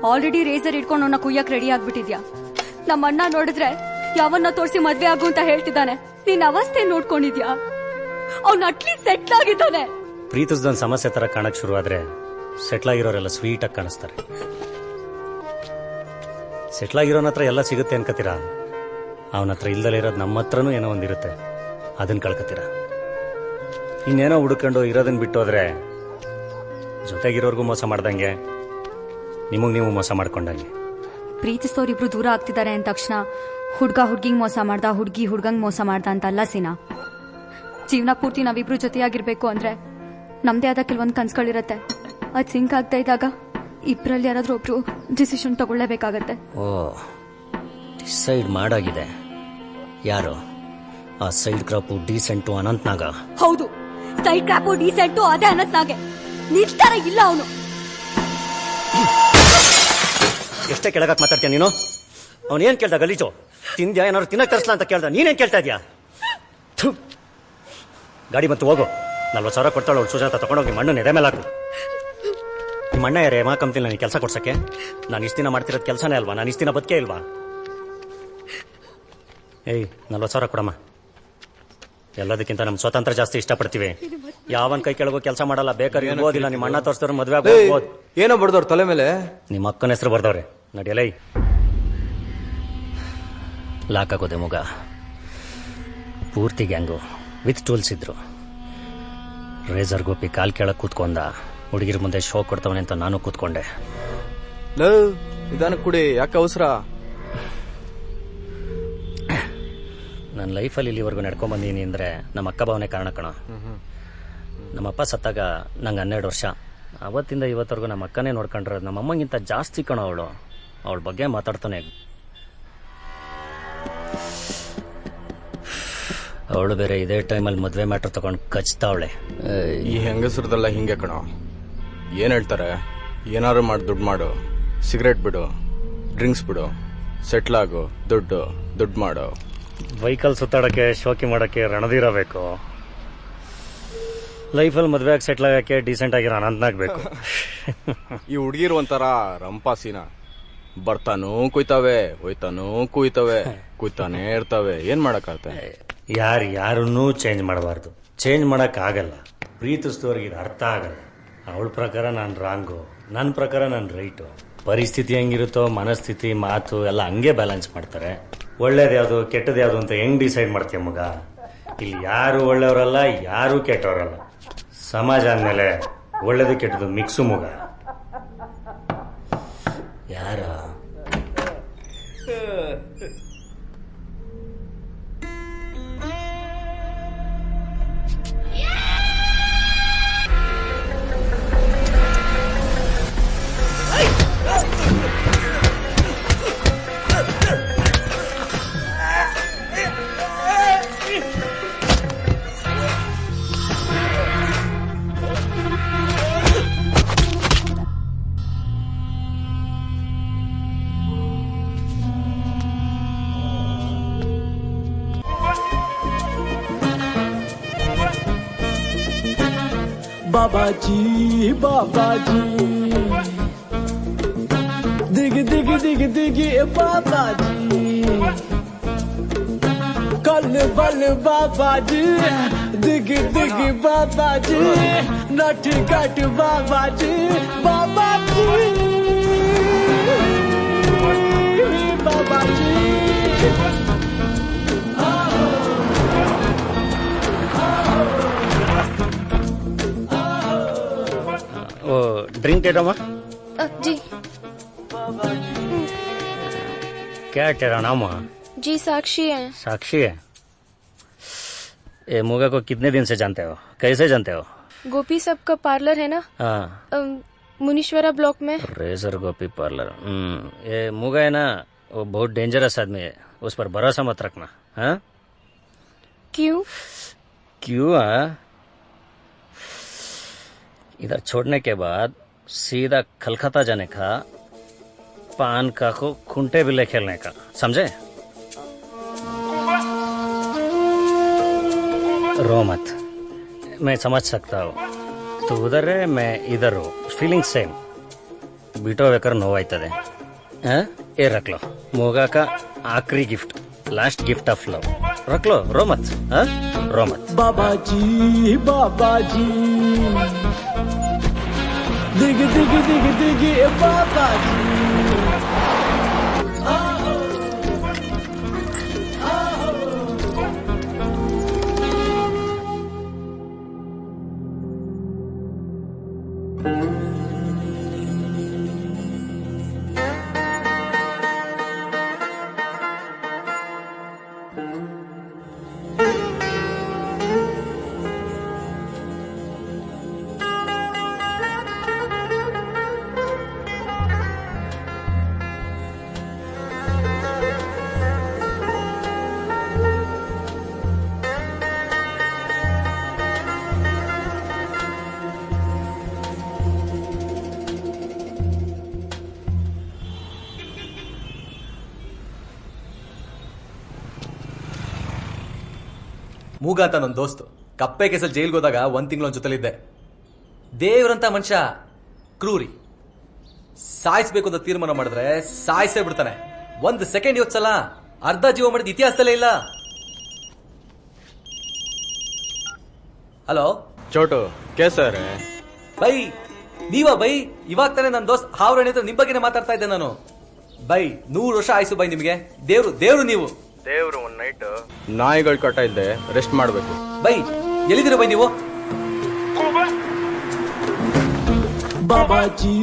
ಆಲ್ರೆಡಿ ರೇಸರ್ ಇಟ್ಕೊಂಡು ಅವನ್ನ ಕುಯ್ಯಕ್ ರೆಡಿ ಆಗ್ಬಿಟ್ಟಿದ್ಯಾ. ನಮ್ಮ ಅಣ್ಣ ನೋಡಿದ್ರೆ ಯಾವನ್ನ ತೋರಿಸಿ ಮದ್ವೆ ಆಗು ಅಂತ ಹೇಳ್ತಿದ್ದಾನೆ. ನಿನ್ ಅವಸ್ಥೆ ನೋಡ್ಕೊಂಡಿದ್ಯಾ? ಅವ್ನ ಅಟ್ಲೀಸ್ಟ್ ಸೆಟ್ಲ್ ಆಗಿದ್ದಾನೆ. ಪ್ರೀತಿಸ್ದೊಂದು ಸಮಸ್ಯೆ ತರ ಕಾಣಕ್ ಶುರು ಆದ್ರೆ ಸೆಟ್ಲ್ ಆಗಿರೋರೆಲ್ಲ ಸ್ವೀಟ್ ಆಗಿ ಕಾಣಿಸ್ತಾರೆ. ಸೆಟ್ಲ್ ಆಗಿರೋನ ಹತ್ರ ಎಲ್ಲ ಸಿಗುತ್ತೆ ಅನ್ಕತೀರಾ? ಅವನ ಹತ್ರ ಇಲ್ದಲೇ ಇರೋದು ನಮ್ಮ ಹತ್ರನೂ ಏನೋ ಒಂದಿರುತ್ತೆ, ಅದನ್ನ ಕಳ್ಕತೀರ. ಇನ್ನೇನೋ ಹುಡ್ಕೊಂಡು ಇರೋದನ್ನ ಬಿಟ್ಟೋದ್ರೆ ಜೊತೆಗಿರೋರ್ಗೂ ಮೋಸ ಮಾಡ್ದಂಗೆ, ನಿಮಗ್ ನೀವು ಮೋಸ ಮಾಡ್ಕೊಂಡಂಗೆ. ಪ್ರೀತಿಸೋರಿಬ್ರು ದೂರ ಆಗ್ತಿದ್ದಾರೆ ಅಂದ ತಕ್ಷಣ ಹುಡ್ಗ ಹುಡ್ಗಿಂಗ್ ಮೋಸ ಮಾಡ್ದ, ಹುಡ್ಗಿ ಹುಡ್ಗಂಗ್ ಮೋಸ ಮಾಡ್ದ ಅಂತ ಅಲ್ಲ ಸೀನಾ. ಜೀವನ ಪೂರ್ತಿ ನಾವಿಬ್ರು ಜೊತೆಯಾಗಿರ್ಬೇಕು ಅಂದ್ರೆ ನಮ್ದೇ ಆದ ಕೆಲವೊಂದು ಕನ್ಸುಗಳಿರತ್ತೆ. ಅದ್ ಸಿಂಕ್ ಆಗ್ತಾ ಇದ್ದಾಗ ಇಬ್ರಲ್ಲಿ ಯಾರಾದ್ರೂ ಒಬ್ರು ಡಿಸಿಷನ್ ತಗೊಳ್ಳೇಬೇಕಾಗತ್ತೆ. ಓ, ಡಿಸೈಡ್ ಮಾಡಾಗಿದೆ. ಯಾರು? ಆ ಸೈಡ್ ಕ್ರಾಪು ಡೀಸೆಂಟು ಅನಂತ್ನಾಗ? ಹೌದು, ಸೈಡ್ ಕ್ರಾಪು ಡೀಸೆಂಟು ಅದೇ ಅನಂತ್ನಾಗೆ. ನಿಲ್ತಾರ ಇಲ್ಲ ಅವನು. ಎಷ್ಟೇ ಕೆಳಗಾಕ್ ಮಾತಾಡ್ತೀಯ ನೀನು? ಅವನ್ ಏನ್ ಕೇಳ್ದ? ಗಲೀಜು ತಿಂದ್ಯಾ? ಏನಾದ್ರು ತಿನ್ನಕ್ ತರಿಸ್ಲಾ ಅಂತ ಕೇಳ್ದ. ನೀನೇನ್ ಕೇಳ್ತಾ ಇದ್ಯಾ? ಗಾಡಿ ಮತ್ತು ಹೋಗು. 40,000 ಕೊಡ್ತಾಳು ಅವಳು ಸುಜಾತ. ತಗೊಂಡೋಗಿ ನಿಮ್ಮ ಅಣ್ಣನ ಎದೆ ಮೇಲೆ ಹಾಕು. ನಿಮ್ಮ ಅಣ್ಣ ಯಾರೇ ಮಾ ಕಂಪ್ನಿಲಿ ನನಗೆ ಕೆಲಸ ಕೊಡ್ಸಕ್ಕೆ? ನಾನು ಇಷ್ಟು ದಿನ ಮಾಡ್ತಿರೋದು ಕೆಲಸನೇ ಅಲ್ವಾ? ನಾನು ಇಷ್ಟು ದಿನ ಬದುಕೇ ಇಲ್ವಾ? ಏಯ್, 40,000 ಕೊಡಮ್ಮ. ಎಲ್ಲದಕ್ಕಿಂತ ನಮ್ಮ ಸ್ವಾತಂತ್ರ್ಯ ಜಾಸ್ತಿ ಇಷ್ಟಪಡ್ತೀವಿ. ಯಾವನ್ ಕೈ ಕೆಳಗೋ ಕೆಲಸ ಮಾಡಲ್ಲ. ಬೇಕಾದ್ರೆ ಇರ್ಬೋದಿಲ್ಲ. ನಿಮ್ಮ ಅಣ್ಣ ತೋರಿಸಿದ್ರು ಮದುವೆ ಆಗ್ಬೋದು. ಏನೋ ಬರ್ದವ್ರ ತಲೆ ಮೇಲೆ? ನಿಮ್ಮ ಅಕ್ಕನ ಹೆಸರು ಬರ್ದವ್ರೆ. ನಡಿಯಲೈ. ಲಾಕ್ ಆಗೋದೆ ಮುಗ. ಪೂರ್ತಿ ಗ್ಯಾಂಗು ವಿತ್ ಟೂಲ್ಸ್ ಇದ್ರು. ರೇಸರ್ ಗೋಪಿ ಕಾಲ್ ಕೆಳಗೆ ಕೂತ್ಕೊಂಡ. ಹುಡುಗಿರ ಮುಂದೆ ಶೋ ಕೊಡ್ತವನೆ ಅಂತ ನಾನು ಕೂತ್ಕೊಂಡೆ. ನಿಧಾನಕ್ಕೆ ಕುಡಿ, ಯಾಕೆ ಅವಸರ? ನನ್ನ ಲೈಫಲ್ಲಿ ಇಲ್ಲಿವರೆಗೂ ನಡ್ಕೊಂಡ್ ಬಂದೀನಿ ಅಂದ್ರೆ ನಮ್ಮ ಅಕ್ಕ ಭಾವನೆ ಕಾರಣ ಕಣ. ನಮ್ಮಪ್ಪ ಸತ್ತಾಗ ನಂಗೆ 12 ವರ್ಷ. ಅವತ್ತಿಂದ ಇವತ್ತವರೆಗೂ ನಮ್ಮ ಅಕ್ಕನೇ ನೋಡ್ಕೊಂಡ್ರೆ ನಮ್ಮ ಅಮ್ಮಗಿಂತ ಜಾಸ್ತಿ ಕಣ ಅವಳು. ಅವಳ ಬಗ್ಗೆ ಮಾತಾಡ್ತಾನೆ. ಅವಳು ಬೇರೆ ಇದೇ ಟೈಮಲ್ಲಿ ಮದುವೆ ಮ್ಯಾಟ್ರ್ ತಗೊಂಡು ಕಚ್ತಾವಳೆ. ಈ ಹೆಂಗಸರದೆಲ್ಲ ಹಿಂಗೆ ಕಣ. ಏನ್ ಹೇಳ್ತಾರೆ? ಏನಾದ್ರು ಮಾಡಿ ದುಡ್ಡು ಮಾಡು, ಸಿಗರೇಟ್ ಬಿಡು, ಡ್ರಿಂಕ್ಸ್ ಬಿಡು, ಸೆಟ್ಲ್ ಆಗು, ದುಡ್ಡು ಮಾಡು. ವೆಹಿಕಲ್ ಸುತ್ತಾಡಕ್ಕೆ, ಶೋಕಿ ಮಾಡಕ್ಕೆ ರಣದಿರಬೇಕು. ಲೈಫಲ್ಲಿ ಮದುವೆ ಆಗಿ ಸೆಟ್ಲ್ ಆಗಕ್ಕೆ ಡೀಸೆಂಟ್ ಆಗಿರೋ ಅನಂತನಾಗಬೇಕು. ಈ ಹುಡುಗಿರು ಒಂಥರ ರಂಪಾಸಿನ. ಬರ್ತಾನೂ ಕುಯ್ತಾವೆ, ಹೋಯ್ತಾನೂ ಕುಯ್ತಾವೆ, ಕುಯ್ತಾನೆ ಇರ್ತಾವೆ. ಏನ್ ಮಾಡಕ್ಕಾಗತ್ತೆ? ಯಾರನ್ನೂ ಚೇಂಜ್ ಮಾಡಬಾರ್ದು. ಚೇಂಜ್ ಮಾಡಕ್ ಆಗಲ್ಲ. ಪ್ರೀತಿಸಿದವ್ರಿಗೆ ಇದು ಅರ್ಥ ಆಗಲ್ಲ. ಅವಳ ಪ್ರಕಾರ ನಾನು ರಾಂಗು, ನನ್ನ ಪ್ರಕಾರ ನಾನು ರೈಟು. ಪರಿಸ್ಥಿತಿ ಹೆಂಗಿರುತ್ತೋ ಮನಸ್ಥಿತಿ, ಮಾತು ಎಲ್ಲ ಹಂಗೆ ಬ್ಯಾಲೆನ್ಸ್ ಮಾಡ್ತಾರೆ. ಒಳ್ಳೇದು ಯಾವುದು ಕೆಟ್ಟದ್ದು ಯಾವುದು ಅಂತ ಹೆಂಗ್ ಡಿಸೈಡ್ ಮಾಡ್ತೀಯ ಮಗ? ಇಲ್ಲಿ ಯಾರು ಒಳ್ಳೆಯವರಲ್ಲ, ಯಾರು ಕೆಟ್ಟವರಲ್ಲ. ಸಮಾಜ ಅಂದಮೇಲೆ ಒಳ್ಳೇದು ಕೆಟ್ಟದ್ದು ಮಿಕ್ಸು ಮಗ. ಯಾರ बाबाजी बाबाजी दिग दिग दिग दिग बाबाजी बल बल बाबा जी दिग दिग बाबा जी नट कट बाबा जी बाबा जी बाबा जी वो ड्रिंक टेरमा जी क्या तेरा नाम? जी साक्षी है। साक्षी है। ये मुगा को कितने दिन से जानते हो, कैसे जानते हो? गोपी सब का पार्लर है ना, हाँ मुनीश्वरा ब्लॉक में। रेजर गोपी पार्लर। ये मुगा है ना, वो बहुत डेंजरस आदमी है, उस पर भरोसा मत रखना। हाँ क्यों? क्यों? इधर छोड़ने के बाद सीधा कलकत्ता जाने का, पान का को खुंटे बिल्ले खेलने का, समझे? रो मत, मैं समझ सकता हूँ। तो उधर है, मैं इधर हूँ, फीलिंग सेम। बीटो बेकर ನೋವಾಯ್ತದೆ। ये रख लो, मोगा का आखिरी gift, last gift of love. रख लो, रो मत। रो मत। बाबा जी दिग दिग दिग दिग बाबा जी। ಮೂಗ ಅಂತ ನನ್ನ ದೋಸ್ತು ಕಪ್ಪೆ ಕೇಸಲ್ಲಿ ಜೈಲ್ಗೆ ಹೋದಾಗ 1 ತಿಂಗಳು ಜೊತೆಲಿದ್ದೆ. ದೇವ್ರಂತ ಮನುಷ್ಯ, ಕ್ರೂರಿ. ಸಾಯಿಸ್ಬೇಕು ಅಂತ ತೀರ್ಮಾನ ಮಾಡಿದ್ರೆ ಸಾಯಿಸೇ ಬಿಡ್ತಾನೆ. 1 ಸೆಕೆಂಡ್ ಯೋಚಿಸಲ್ಲ, ಅರ್ಧ ಜೀವ ಮಾಡಿದ ಇತಿಹಾಸದಲ್ಲೇ ಇಲ್ಲ. ಹಲೋ ಚೋಟು ಕೇಸರ್ ಬೈ, ನೀವಾ ಬೈ? ಇವಾಗ ತಾನೇ ನನ್ನ ದೋಸ್ತ್ ಹಾವ್ರಾಣಿ ಹತ್ರ ನಿಮ್ ಬಗ್ಗೆನೇ ಮಾತಾಡ್ತಾ ಇದ್ದೆ ನಾನು. ಬೈ 100 ವರ್ಷ ಆಯ್ಸು ಬೈ ನಿಮ್ಗೆ. ದೇವ್ರು ನೀವು. ದೇವ್ರು ಒಂದ್ ನೈಟ್ ನಾಯಿಗಳು ಕಟ್ಟ ಇದ್ದೆ, ರೆಸ್ಟ್ ಮಾಡ್ಬೇಕು. ಬೈ ಎಲ್ಲಿದ್ದೀರ ಬೈ ನೀವು? बाबा जी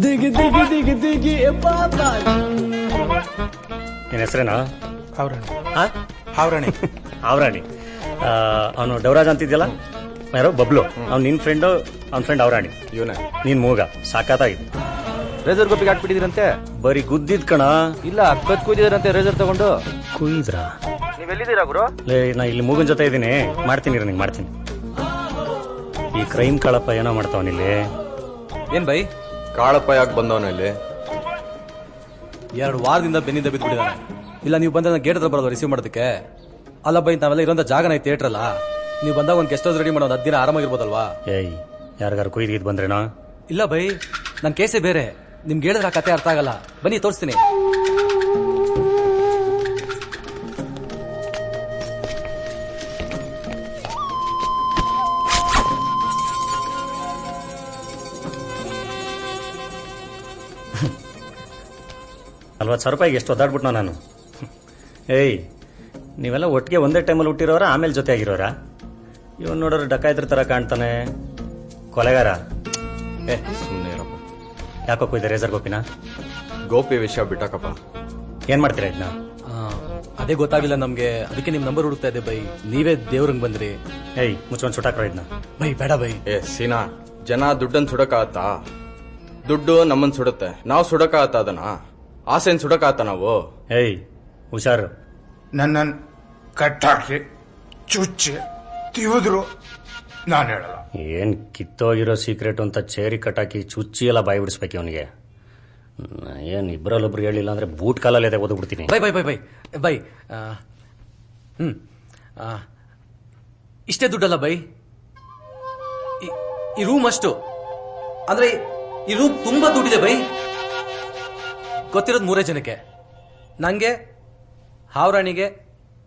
दिग दिग दिग दिग बाबा जी। ನಿನ್ನ ಹೆಸರೇನಾ? ಹಾವ್ರಾಣಿ. ಅವರಾಣಿ. ಅವನು ಡವರಾಜ್ ಅಂತಿದ್ಯಲ್ಲ, ಯಾರೋ ಬಬ್ಲು, ಅವ್ನು ನಿನ್ ಫ್ರೆಂಡು, ಅವ್ನ ಫ್ರೆಂಡ್ ಅವರಾಣಿ. ಇವನೇ ನೀನ್ ಮೂಗ. ಸಾಕಾತಾಗಿ ರೇಜರ್ ಗೋಪಿಗೆ ಹಾಕ್ಬಿಟ್ಟಿದ್ರಂತೆ. ಬರೀ ಗುದ್ದಿದ್ ಕಣ. ಇಲ್ಲ, ಕತ್ ಕುಯ್ದಿದ್ರಂತೆ ರೇಜರ್ ತಗೊಂಡು. ಕುಯ್ದ್ರಾ? ನೀವೆಲ್ಲಿದ್ದೀರಾ ಗುರು? ನಾ ಇಲ್ಲಿ ಮೂಗನ್ ಜೊತೆ ಇದ್ದೀನಿ, ಮಾಡ್ತೀನಿ ನಿಂಗೆ ಮಾಡ್ತೀನಿ. ಈ ಕ್ರೈಮ್ ಕಾಳಪ್ಪ ಏನೋ ಮಾಡ್ತಾವನಿಲ್ಲಿ. ಏನ್ ಬೈ? ಕಾಳಪ್ಪ ಯಾಕೆ ಬಂದವನ ಇಲ್ಲಿ? 2 ವಾರದಿಂದ ಬೆನ್ನಿಂದ ಬಿದ್ದುಬಿಟ್ಟಿದ್ದಾನೆ. ಇಲ್ಲ ನೀವು ಬಂದ ಗೇಟ್ ಹತ್ರ ಬರೋದು ರಿಸೀವ್ ಮಾಡೋದಕ್ಕೆ. ಅಲ್ಲ ಬೈ, ನಾವೆಲ್ಲ ಇರೋಂಥ ಜಾಗನ ಐತೆ ಥಿಯೇಟರ್ ಅಲ್ಲ. ನೀವು ಬಂದಾಗ ಒಂದು ಗೆಸ್ಟ್ ಹೌಸ್ ರೆಡಿ ಮಾಡೋ 10 ದಿನ ಆರಾಮಾಗಿರ್ಬೋದಲ್ವಾ? ಏಯ್, ಯಾರಿಗಾರು ಕುಯ್ದು ಬಂದ್ರೇನೋ? ಇಲ್ಲ ಬೈ, ನನ್ನ ಕೇಸೇ ಬೇರೆ. ನಿಮ್ಗೆ ಹೇಳಿದ್ರೆ ಆ ಕತೆ ಅರ್ಥ ಆಗಲ್ಲ. ಬನ್ನಿ ತೋರಿಸ್ತೀನಿ. ₹40,000 ಎಷ್ಟು ಒದ್ದಾಡ್ಬಿಟ್ನೋ ನಾನು. ಏಯ್, ನೀವೆಲ್ಲ ಒಟ್ಟಿಗೆ ಒಂದೇ ಟೈಮಲ್ಲಿ ಹುಟ್ಟಿರೋರ, ಆಮೇಲೆ ಜೊತೆ ಆಗಿರೋರ? ಇವನ್ ನೋಡೋರು ಡಕಾಯ್ತರ ತರ ಕಾಣ್ತಾನೆ. ಕೊಲೆಗಾರ? ಸುಮ್ಮನೆ ಇರಪ್ಪ. ಯಾಕೋ ಕೊಯ್ದೆ ರೇಜರ್ ಗೋಪಿನ? ಗೋಪಿ ವಿಷಯ ಬಿಟ್ಟಕಪ್ಪ. ಏನ್ ಮಾಡ್ತೀರಾ ಇದನ್ನ? ಅದೇ ಗೊತ್ತಾಗಿಲ್ಲ ನಮ್ಗೆ, ಅದಕ್ಕೆ ನಿಮ್ ನಂಬರ್ ಹುಡುಕ್ತಾ ಇದ್ದೆ ಬೈ. ನೀವೇ ದೇವ್ರಂಗ್ ಬಂದ್ರಿ. ಏಯ್, ಮುಚ್ಕೊಂಡ್ ಸುಟ್ಟಾಕ್ರೋ ಇದನ್ನ. ಬೈ ಬೇಡ ಬೈ. ಸೀನಾ, ಜನ ದುಡ್ಡನ್ ಸುಡಕಾಗತ್ತಾ? ದುಡ್ಡು ನಮ್ಮನ್ ಸುಡುತ್ತೆ, ನಾವು ಸುಡಕಾಗತ್ತ ಅದನ್ನ? ಆಸೆನ್ ಸುಡಕಾಗತ್ತ ನಾವು? ಏಯ್ ಹುಷಾರು. ನನ್ನ ಕಟ್ಟಾಕಿ ಚುಚ್ಚಿ ತಿವಿದ್ರು ನಾನು ಹೇಳಲ್ಲ. ಏನ್ ಕಿತ್ತೋಗಿರೋ ಸೀಕ್ರೆಟ್ ಅಂತ ಚೇರಿ ಕಟ್ಟಾಕಿ ಚುಚ್ಚಿ ಎಲ್ಲ ಬಾಯಿ ಬಿಡಿಸ್ಬೇಕು ಅವನಿಗೆ. ಏನ್ ಇಬ್ಬರಲ್ಲೊಬ್ರು ಹೇಳಿಲ್ಲ ಅಂದ್ರೆ ಬೂಟ್ ಕಾಲಲ್ಲಿ ಎದೆ ಓದ್ಬಿಡ್ತೀನಿ. Bye bye bye bye bye. ಇಷ್ಟೇ ದುಡ್ಡಲ್ಲ ಬೈ, ಈ ರೂಮ್ ಅಷ್ಟು. ಅಂದ್ರೆ ಈ ರೂಮ್ ತುಂಬಾ ದುಡ್ಡಿದೆ ಬೈ. ಗೊತ್ತಿರೋದು 3 ಜನಕ್ಕೆ. ನಂಗೆ ಹಾವ್ರಾಣಿಗೆ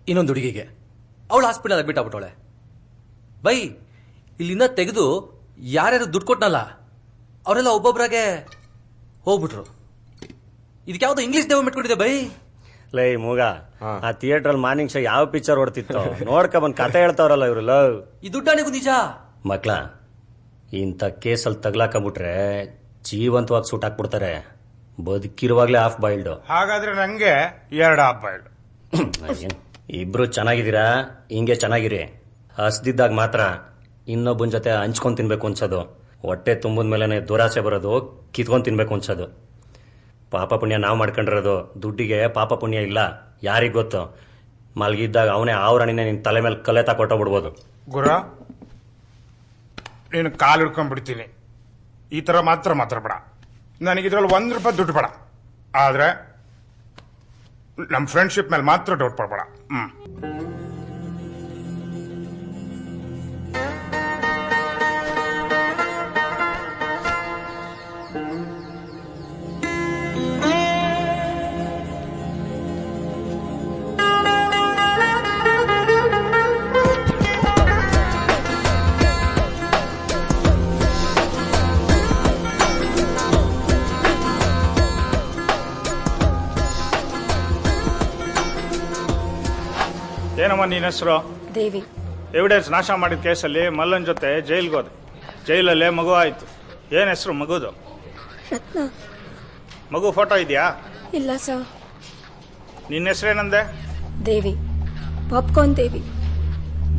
ಇನ್ನೊಂದು ಹುಡುಗಿಗೆ ಅವಳು ಹಾಸ್ಪಿಟಲ್ ಅಡ್ಮಿಟ್ ಆಗ್ಬಿಟ್ಟವಳೆ. ಬೈ ಇಲ್ಲಿಂದ ತೆಗೆದು ಯಾರ್ಯಾರು ದುಡ್ಡು ಕೊಟ್ನಲ್ಲ ಅವರೆಲ್ಲ ಒಬ್ಬೊಬ್ರಾಗೆ ಹೋಗ್ಬಿಟ್ರು. ಇದಕ್ಕೆ ಯಾವ್ದೋ ಇಂಗ್ಲಿಷ್ ದೇವ ಮೆಟ್ಕೊಂಡಿದೆ ಬೈ. ಲೈ ಮೂಗ, ಆ ಥಿಯೇಟರ್ ಮಾರ್ನಿಂಗ್ ಶೋ ಯಾವ ಪಿಕ್ಚರ್ ಓಡ್ತಿತ್ತು ನೋಡ್ಕ ಬಂದ್ ಕತೆ ಹೇಳ್ತಾವ್ರಲ್ಲ ಇವ್ರು. ಲವ್ ಈ ದುಡ್ಡಾಣಿಗೂ ನಿಜ ಮಕ್ಳ, ಇಂಥ ಕೇಸಲ್ಲಿ ತಗ್ಲಾಕಬಿಟ್ರೆ ಜೀವಂತವಾಗಿ ಸೂಟ್ ಹಾಕ್ಬಿಡ್ತಾರೆ. ಬದುಕಿರುವಾಗ್ಲೇ ಹಾಫ್ ಬಾಯ್ಲ್ಡ್. ಹಾಗಾದ್ರೆ ನಂಗೆ 2 ಹಾಫ್ ಬಾಯ್ಲ್ಡ್. ಇಬ್ರು ಚೆನ್ನಾಗಿದ್ದೀರಾ, ಹಿಂಗೆ ಚೆನ್ನಾಗಿರಿ. ಹಸ್ದಿದ್ದಾಗ ಮಾತ್ರ ಇನ್ನೊಬ್ಬನ ಜೊತೆ ಹಂಚ್ಕೊಂಡ್ ತಿನ್ಬೇಕು ಅನ್ಸೋದು. ಹೊಟ್ಟೆ ತುಂಬಿದ ಮೇಲೆನೆ ದುರಾಸೆ ಬರೋದು, ಕಿತ್ಕೊಂಡ್ ತಿನ್ಬೇಕು ಅನ್ಸೋದು. ಪಾಪ ಪುಣ್ಯ ನಾವು ಮಾಡ್ಕೊಂಡಿರೋದು, ದುಡ್ಡಿಗೆ ಪಾಪ ಪುಣ್ಯ ಇಲ್ಲ. ಯಾರಿಗ್ ಗೊತ್ತು, ಮಲ್ಗಿದ್ದಾಗ ಅವನೇ ಆವರಣೆನೇ ನಿನ್ ತಲೆ ಮೇಲೆ ಕಲೆ ತಕೊಟ್ಟೋಗ್ಬಿಡ್ಬೋದು. ಗುರ, ನೀನು ಕಾಲು ಹಿಡ್ಕೊಂಡ್ಬಿಡ್ತೀನಿ. ಈ ತರ ಮಾತ್ರ ಮಾತಾಡ್ಬೇಡ. ನನಗಿದ್ರಲ್ಲಿ 1 ರೂಪಾಯಿ ದುಡ್ಡು ಬೇಡ. ಆದ್ರೆ ನಮ್ಮ ಫ್ರೆಂಡ್ಶಿಪ್ ಮೇಲೆ ಮಾತ್ರ ಡೌಟ್ ಪಡ್ಬೇಡ. ಏನಮ್ಮ ನಿನ್ನ ಹೆಸರು? ದೇವಿ. ಎವಿಡೆನ್ಸ್ ನಾಶ ಮಾಡಿದ ಕೇಸಲ್ಲಿ ಮಲ್ಲನ್ ಜೊತೆ ಜೈಲ್ಗೆ ಹೋದೆ. ಜೈಲಲ್ಲೇ ಮಗು ಆಯ್ತು. ಏನ್ ಹೆಸರು ಮಗುದು? ರತ್ನ. ಮಗು ಫೋಟೋ ಇದೆಯಾ? ಇಲ್ಲ ಸರ್. ನಿನ್ನ ಹೆಸರೇನಂದೆ? ದೇವಿ. ಪಾಪ್ಕಾರ್ನ್ ದೇವಿ.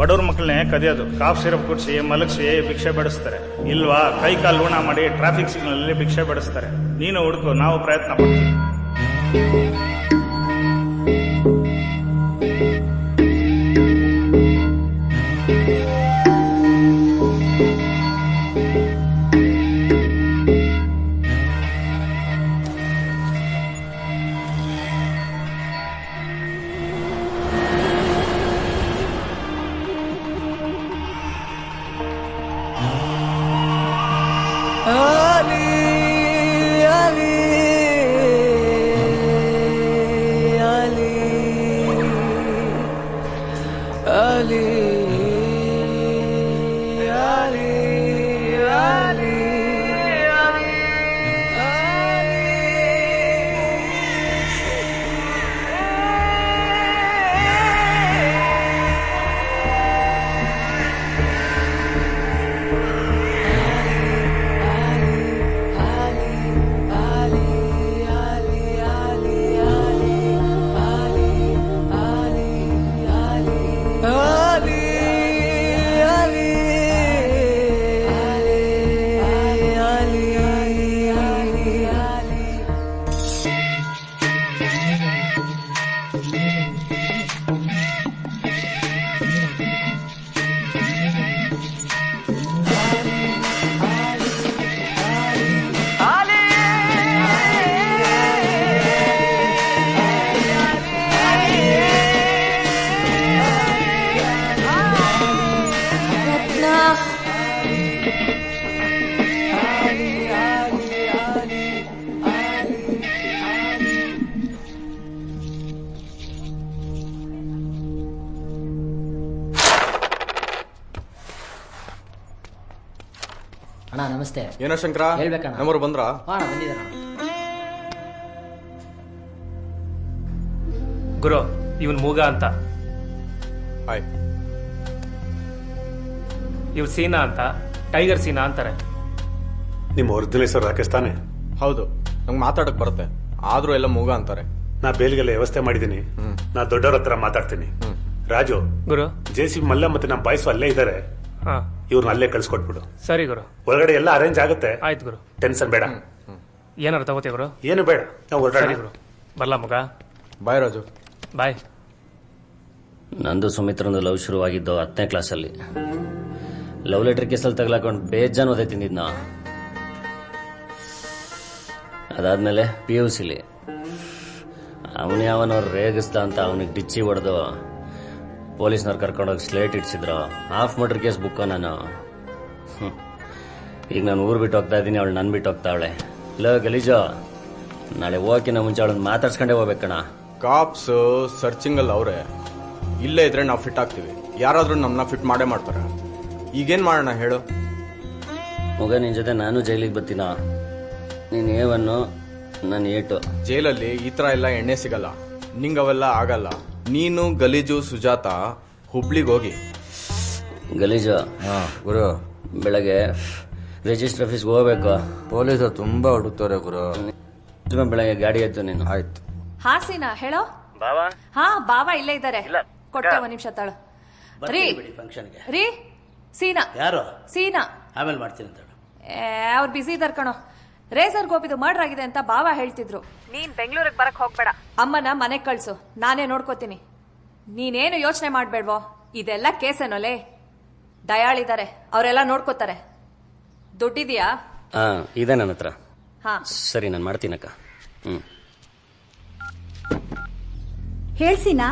ಬಡವ್ರ ಮಕ್ಕಳನ್ನೇ ಕದಿಯೋದು, ಕಾಫ್ ಸಿರಪ್ ಕುಡಿಸಿ ಮಲಗಿಸಿ ಭಿಕ್ಷೆ ಬಡಿಸ್ತಾರೆ. ಇಲ್ವಾ ಕೈ ಕಾಲು ಲೂಣ ಮಾಡಿ ಟ್ರಾಫಿಕ್ ಸಿಗ್ನಲ್ ಅಲ್ಲಿ ಭಿಕ್ಷೆ ಬಡಿಸ್ತಾರೆ. ನೀನು ಹುಡುಕು, ನಾವು ಪ್ರಯತ್ನ ಪಡ್ತೀವಿ. ಅಣ್ಣ ನಮಸ್ತೆ. ಏನೋ ಶಂಕರ, ಹೇಳ್ಬೇಕಣ್ಣ. ನಮ್ಮರು ಬಂದ್ರ? ಬಂದಿದ್ದಾರ. ಗುರು, ಇವನ್ ಮೂಗ ಅಂತ, ಇವ್ ಸೀನಾ ಅಂತ, ಟೈಗರ್ ಸೀನಾ ಅಂತಾರೆ. ನಿಮ್ಮ ಒರಿಜಿನಲ್ ಹೆಸರು ರಾಕೇಶ್ ತಾನೆ? ಹೌದು, ನಂಗೆ ಮಾತಾಡಕ್ ಬರುತ್ತೆ, ಆದ್ರೂ ಎಲ್ಲ ಮೂಗ ಅಂತಾರೆ. ನಾ ಬೇಲ್ಗೆಲ್ಲ ವ್ಯವಸ್ಥೆ ಮಾಡಿದ್ದೀನಿ. ನಾ ದೊಡ್ಡವ್ರ ಹತ್ರ ಮಾತಾಡ್ತೀನಿ. ರಾಜು, ಗುರು, ಜೆಸಿ ಮಲ್ಲ ಮತ್ತೆ ನಮ್ಮ ಬಾಯ್ಸು ಅಲ್ಲೇ ಇದ್ದಾರೆ. ಇವ್ರನ್ನ ಅಲ್ಲೇ ಕಳ್ಸಿಕೊಟ್ಬಿಡು. ಸರಿ ಗುರು. ಒಳಗಡೆ ಎಲ್ಲ ಅರೇಂಜ್ ಆಗುತ್ತೆ. ಆಯ್ತು ಗುರು. ಟೆನ್ಷನ್ ಬೇಡ. ಏನಾರು ತಗೋತೀಯ ಗುರು? ಏನು ಬೇಡ, ನಾವು ಹೊರಡೋಣ. ಗುರು, ಬರ್ಲಾ ಮಗ? ಬಾಯ್ ರಾಜು. ಬಾಯ್. ನಂದು ಸುಮಿತ್ರಂದು ಲವ್ ಶುರುವಾಗಿದ್ದು 10ನೇ ಕ್ಲಾಸಲ್ಲಿ. ಲವ್ ಲೆಟರ್ ಕೇಸಲ್ಲಿ ತಗ್ಲಾಕೊಂಡು ಬೇಜಾನ್ ಓದೇ ತಿಂದಿದ್ನ. ಅದಾದ್ಮೇಲೆ PUCಲಿ ಅವನು ಯಾವನವ್ರು ರೇಗಿಸ್ದ ಅಂತ ಅವನಿಗೆ ಡಿಚ್ಚಿ ಹೊಡೆದು ಪೊಲೀಸ್ನವ್ರು ಕರ್ಕೊಂಡೋಗಿ ಸ್ಲೇಟ್ ಇಡ್ಸಿದ್ರು. ಹಾಫ್ ಮರ್ಡರ್ ಕೇಸ್ ಬುಕ್ ನಾನು. ಈಗ ನಾನು ಊರು ಬಿಟ್ಟು ಹೋಗ್ತಾ ಇದ್ದೀನಿ, ಅವಳು ನನ್ ಬಿಟ್ಟು ಹೋಗ್ತಾವಳೆ. ಇಲ್ಲ ಗಲೀಜೋ, ನಾಳೆ ಹೋಗಿನ ಮುಂಚೆ ಅವಳನ್ನ ಮಾತಾಡ್ಸ್ಕೊಂಡೇ ಹೋಗ್ಬೇಕಣ್ಣ. ಕಾಪ್ಸ್ ಸರ್ಚಿಂಗ್ ಅಲ್ಲಿ ಅವ್ರೆ. ಇಲ್ಲೇ ಇದ್ರೆ ನಾವು ಫಿಟ್ ಆಗ್ತೀವಿ, ಯಾರಾದ್ರೂ ನಮ್ಮನ್ನ ಫಿಟ್ ಮಾಡೇ ಮಾಡ್ತಾರೆ. ಈಗೇನ್ ಮಾಡೋಣ ಹೇಳು? ಮಗ ನಿನ್ ಜೊತೆ ನಾನು ಜೈಲಿಗೆ ಬರ್ತೀನ. ನೀನ್ ಏವನ್ನು ನಾನು ಏಟು. ಜೈಲಲ್ಲಿ ಈ ತರ ಎಲ್ಲ ಎಣ್ಣೆ ಸಿಗಲ್ಲ, ನಿಂಗವೆಲ್ಲ ಆಗಲ್ಲ. ನೀನು ಗಲೀಜು ಸುಜಾತ ಹುಬ್ಳಿಗೆ ಹೋಗಿ. ಗಲೀಜು ಗುರು ಬೆಳಗ್ಗೆ ರಿಜಿಸ್ಟರ್ ಆಫೀಸ್ಗೆ ಹೋಗ್ಬೇಕು. ಪೊಲೀಸರು ತುಂಬಾ ಹುಡುಕ್ತವ್ರೆ ಗುರು. ಬೆಳಗ್ಗೆ ಗಾಡಿ ಆಯ್ತು ನೀನು. ಆಯ್ತು. ಹಾ ಸೀನಾ ಹೇಳೋ. ಬಾವಾ ಹಾ ಬಾವಾ ಇಲ್ಲೇ ಇದ್ದಾರೆ. ಕೊಟ್ಟೆ ಒಂದ್ ನಿಮಿಷ ತಾಳು. ರೀ ಫಂಕ್ಷನ್ಗೆ ರೀ ಸೀನಾ ಯಾರು? ಸೀನಾ ಆಮೇಲೆ ಮಾಡ್ತೀನಿ ಅಂತ. ಅವ್ರು ಬಿಸಿ ಇದಾರ್ ಕಣೋ. ರೇಸರ್ ಗೋಪಿದು ಮರ್ಡರ್ ಆಗಿದೆ ಅಂತ ಬಾವಾ ಹೇಳ್ತಿದ್ರು. ನೀನ್ ಬೆಂಗಳೂರಿಗೆ ಬರಕ್ ಹೋಗ್ಬೇಡ, ಅಮ್ಮನ ಮನೆಗ್ ಕಳ್ಸು, ನಾನೇ ನೋಡ್ಕೋತೀನಿ. ನೀನೇನು ಯೋಚನೆ ಮಾಡ್ಬೇಡ್ವೋ, ಇದೆಲ್ಲ ಕೇಸೇನೋಲೆ. ದಯಾಳಿದ್ದಾರೆ, ಅವರೆಲ್ಲ ನೋಡ್ಕೋತಾರೆ. ದುಡ್ಡಿದ್ಯಾ? ಹಾ ಇದೆ ನನ್ನ ಹತ್ರ. ಹಾ ಸರಿ ನಾನು ಮಾಡ್ತೀನಕ್ಕ. ಹೇಳ್ಸಿನಾ?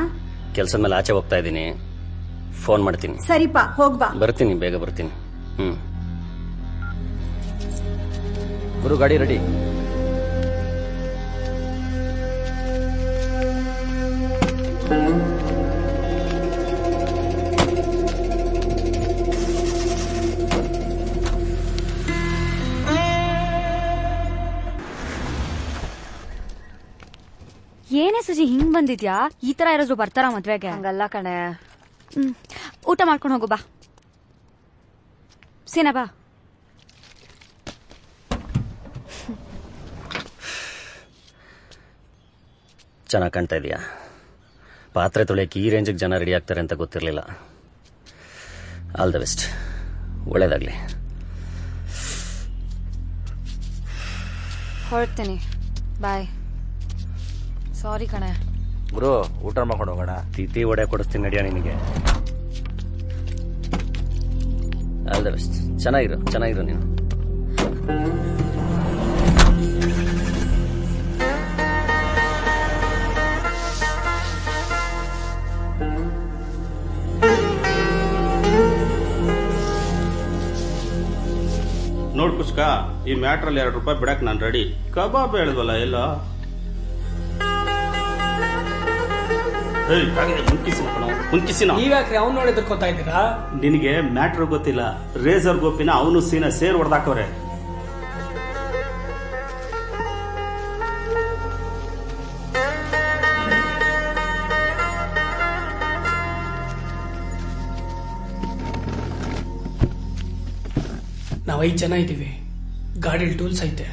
ಕೆಲಸದ ಮೇಲೆ ಆಚೆ ಹೋಗ್ತಾ ಇದ್ದೀನಿ, ಫೋನ್ ಮಾಡ್ತೀನಿ. ಸರಿಪಾ ಹೋಗ್ಬಾ. ಬರ್ತೀನಿ, ಬೇಗ ಬರ್ತೀನಿ. ಗುರು ಗಾಡಿ ರೆಡಿ. ಏನೇ ಸುಜಿ ಹಿಂಗ್ ಬಂದಿದ್ಯಾ? ಈ ತರ ಯಾರಾದ್ರೂ ಬರ್ತಾರ ಮದ್ವೆಗೆ? ಹಂಗಲ್ಲ ಕಣೆ. ಊಟ ಮಾಡ್ಕೊಂಡು ಹೋಗು ಬಾ. ಸೀನಾ ಬಾ. ಚೆನ್ನಾಗಿ ಕಾಣ್ತಾ ಇದೆಯಾ? ಪಾತ್ರೆ ತೊಳೆಯಕ್ಕೆ ಈ ರೇಂಜಿಗೆ ಜನ ರೆಡಿ ಆಗ್ತಾರೆ ಅಂತ ಗೊತ್ತಿರಲಿಲ್ಲ. ಆಲ್ ದ ಬೆಸ್ಟ್, ಒಳ್ಳೇದಾಗ್ಲಿ. ಹೊರಡ್ತೀನಿ, ಬಾಯ್. ಸಾರಿ ಕಣೆ. ಗುರು ಊಟ ಮಾಡ್ಕೊಂಡು ಹೋಗೋಣ. ತಿಥಿ ಒಡೆ ಕೊಡಿಸ್ತೀನಿ ನಡಿಯ ನಿನಗೆ. All the best. ಚೆನ್ನಾಗಿರು ನೀನು. ನೋಡ್ ಕುಸ್ಕ, ಈ ಮ್ಯಾಟ್ರಲ್ಲಿ ₹2 ಬಿಡಕ್ ನಾನು ರೆಡಿ. ಕಬಾಬ್ ಹೇಳಿದ್ವಲ್ಲ ಎಲ್ಲ. ಮುಂಕಿಸಿನ ನೀವ್ಯಾಕ್ರಿ ಅವ್ನು ನೋಡಿ ಎದುರ್ಕೊತಾ ಇದ್ದೀರಾ? ನಿನಗೆ ಮ್ಯಾಟ್ರ್ ಗೊತ್ತಿಲ್ಲ. ರೇಸರ್ ಗೋಪಿನ ಅವನು ಸೀನಾ ಸೇರ್ ಹೊಡೆದಾಕವ್ರೆ. ನಾವ್ 5 ಜನ ಇದ್ದೀವಿ, ಗಾಡಿಲಿ ಟೂಲ್ಸ್ ಐತೆ.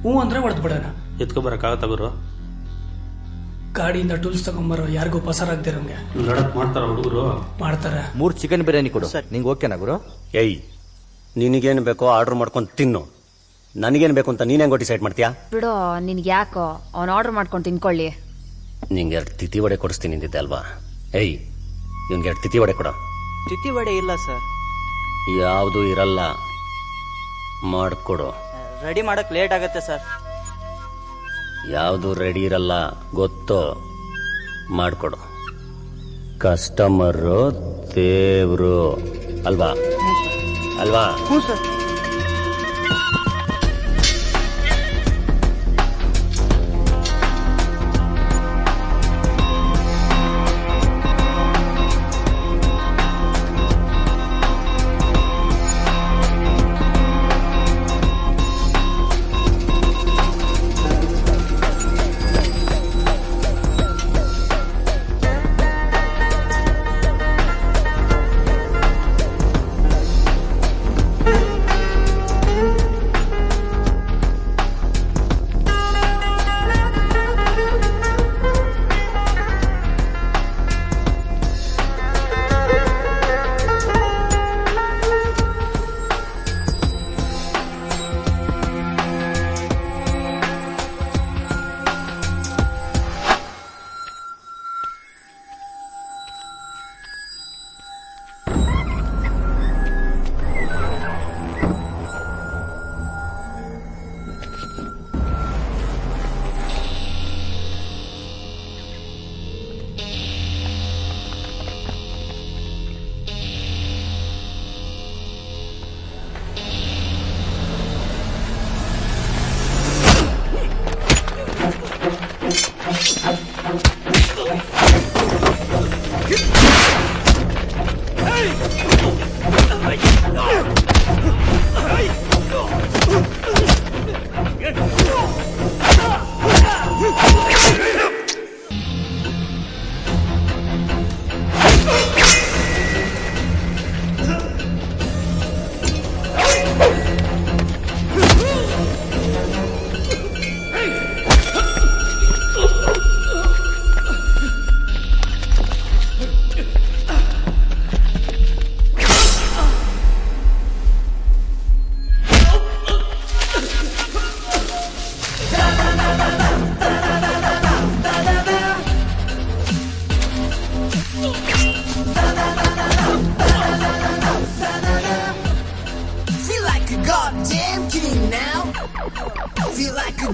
ಹ್ಞೂ ಅಂದ್ರೆ ಹೊಡೆದ್ ಬಿಡೋಣ. ಎತ್ಕೊ ಬರಕ್ಕಾಗತ್ತ ಗುರು? ಗಾಡಿಯಿಂದ ಟೂಲ್ಸ್ ತಗೊಂಬರೋ ಯಾರಿಗೂ ಪಸರಾಗ್ದಿರಂಗೆ ಲಡಕ್ ಮಾಡ್ತಾರ ಹುಡುಗರು. ಮಾಡ್ತಾರೆ. 3 ಚಿಕನ್ ಬಿರಿಯಾನಿ ಕೊಡು. ನಿಂಗೆ ಓಕೆನಾ ಗುರು? ಏಯ್, ನಿನಗೇನು ಬೇಕೋ ಆರ್ಡರ್ ಮಾಡ್ಕೊಂಡು ತಿನ್ನು. ನನಗೇನು ಬೇಕು ಅಂತ ನೀನ್ ಹೆಂಗೋ ಡಿಸೈಡ್ ಮಾಡ್ತೀಯಾ? ಬಿಡೋ, ನಿನ್ಗೆ ಯಾಕೋ ಅವ್ನು ಆರ್ಡರ್ ಮಾಡ್ಕೊಂಡು ತಿನ್ಕೊಳ್ಳಿ. ನಿಂಗೆ 2 ತಿಥಿ ವಡೆ ಕೊಡಿಸ್ತೀನಿ ಅಂದಿದ್ದೆ ಅಲ್ವಾ? ಏಯ್, ಇವ್ನಿಗೆ 2 ತಿಥಿ ವಡೆ ಕೊಡ. ತಿಥಿ ವಡೆ ಇಲ್ಲ ಸರ್. ಯಾವುದು ಇರಲ್ಲ, ಮಾಡ್ಕೊಡು. ರೆಡಿ ಮಾಡಕ್ ಲೇಟ್ ಆಗತ್ತೆ ಸರ್. ಯಾವುದು ರೆಡಿ ಇರಲ್ಲ ಗೊತ್ತು, ಮಾಡ್ಕೊಡು. ಕಸ್ಟಮರು ದೇವ್ರು ಅಲ್ವಾ? ಅಲ್ವಾ? ಹ್ಞೂ ಸರ್.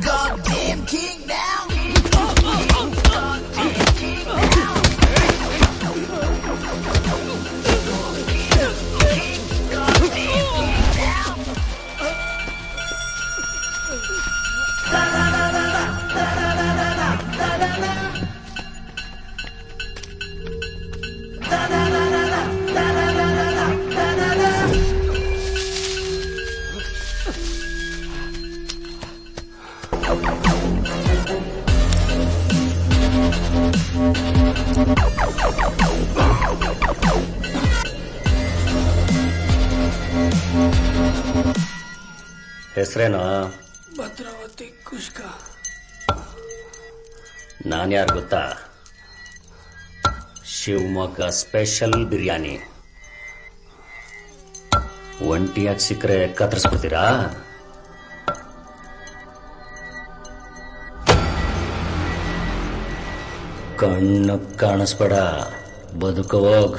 goddamn king now. ಹೆಸರೇನೋ? ಭದ್ರಾವತಿ ಕುಷ್ಕ. ನಾನ್ಯಾರು ಗೊತ್ತಾ? ಶಿವಮೊಗ್ಗ ಸ್ಪೆಷಲ್ ಬಿರಿಯಾನಿ. ಒಂಟಿಯಾಗಿ ಸಿಕ್ಕರೆ ಕತ್ತರಿಸ್ಬಿಡ್ತೀರಾ? ಕಣ್ಣು ಕಾಣಿಸ್ಬೇಡ, ಬದುಕೋಗ್.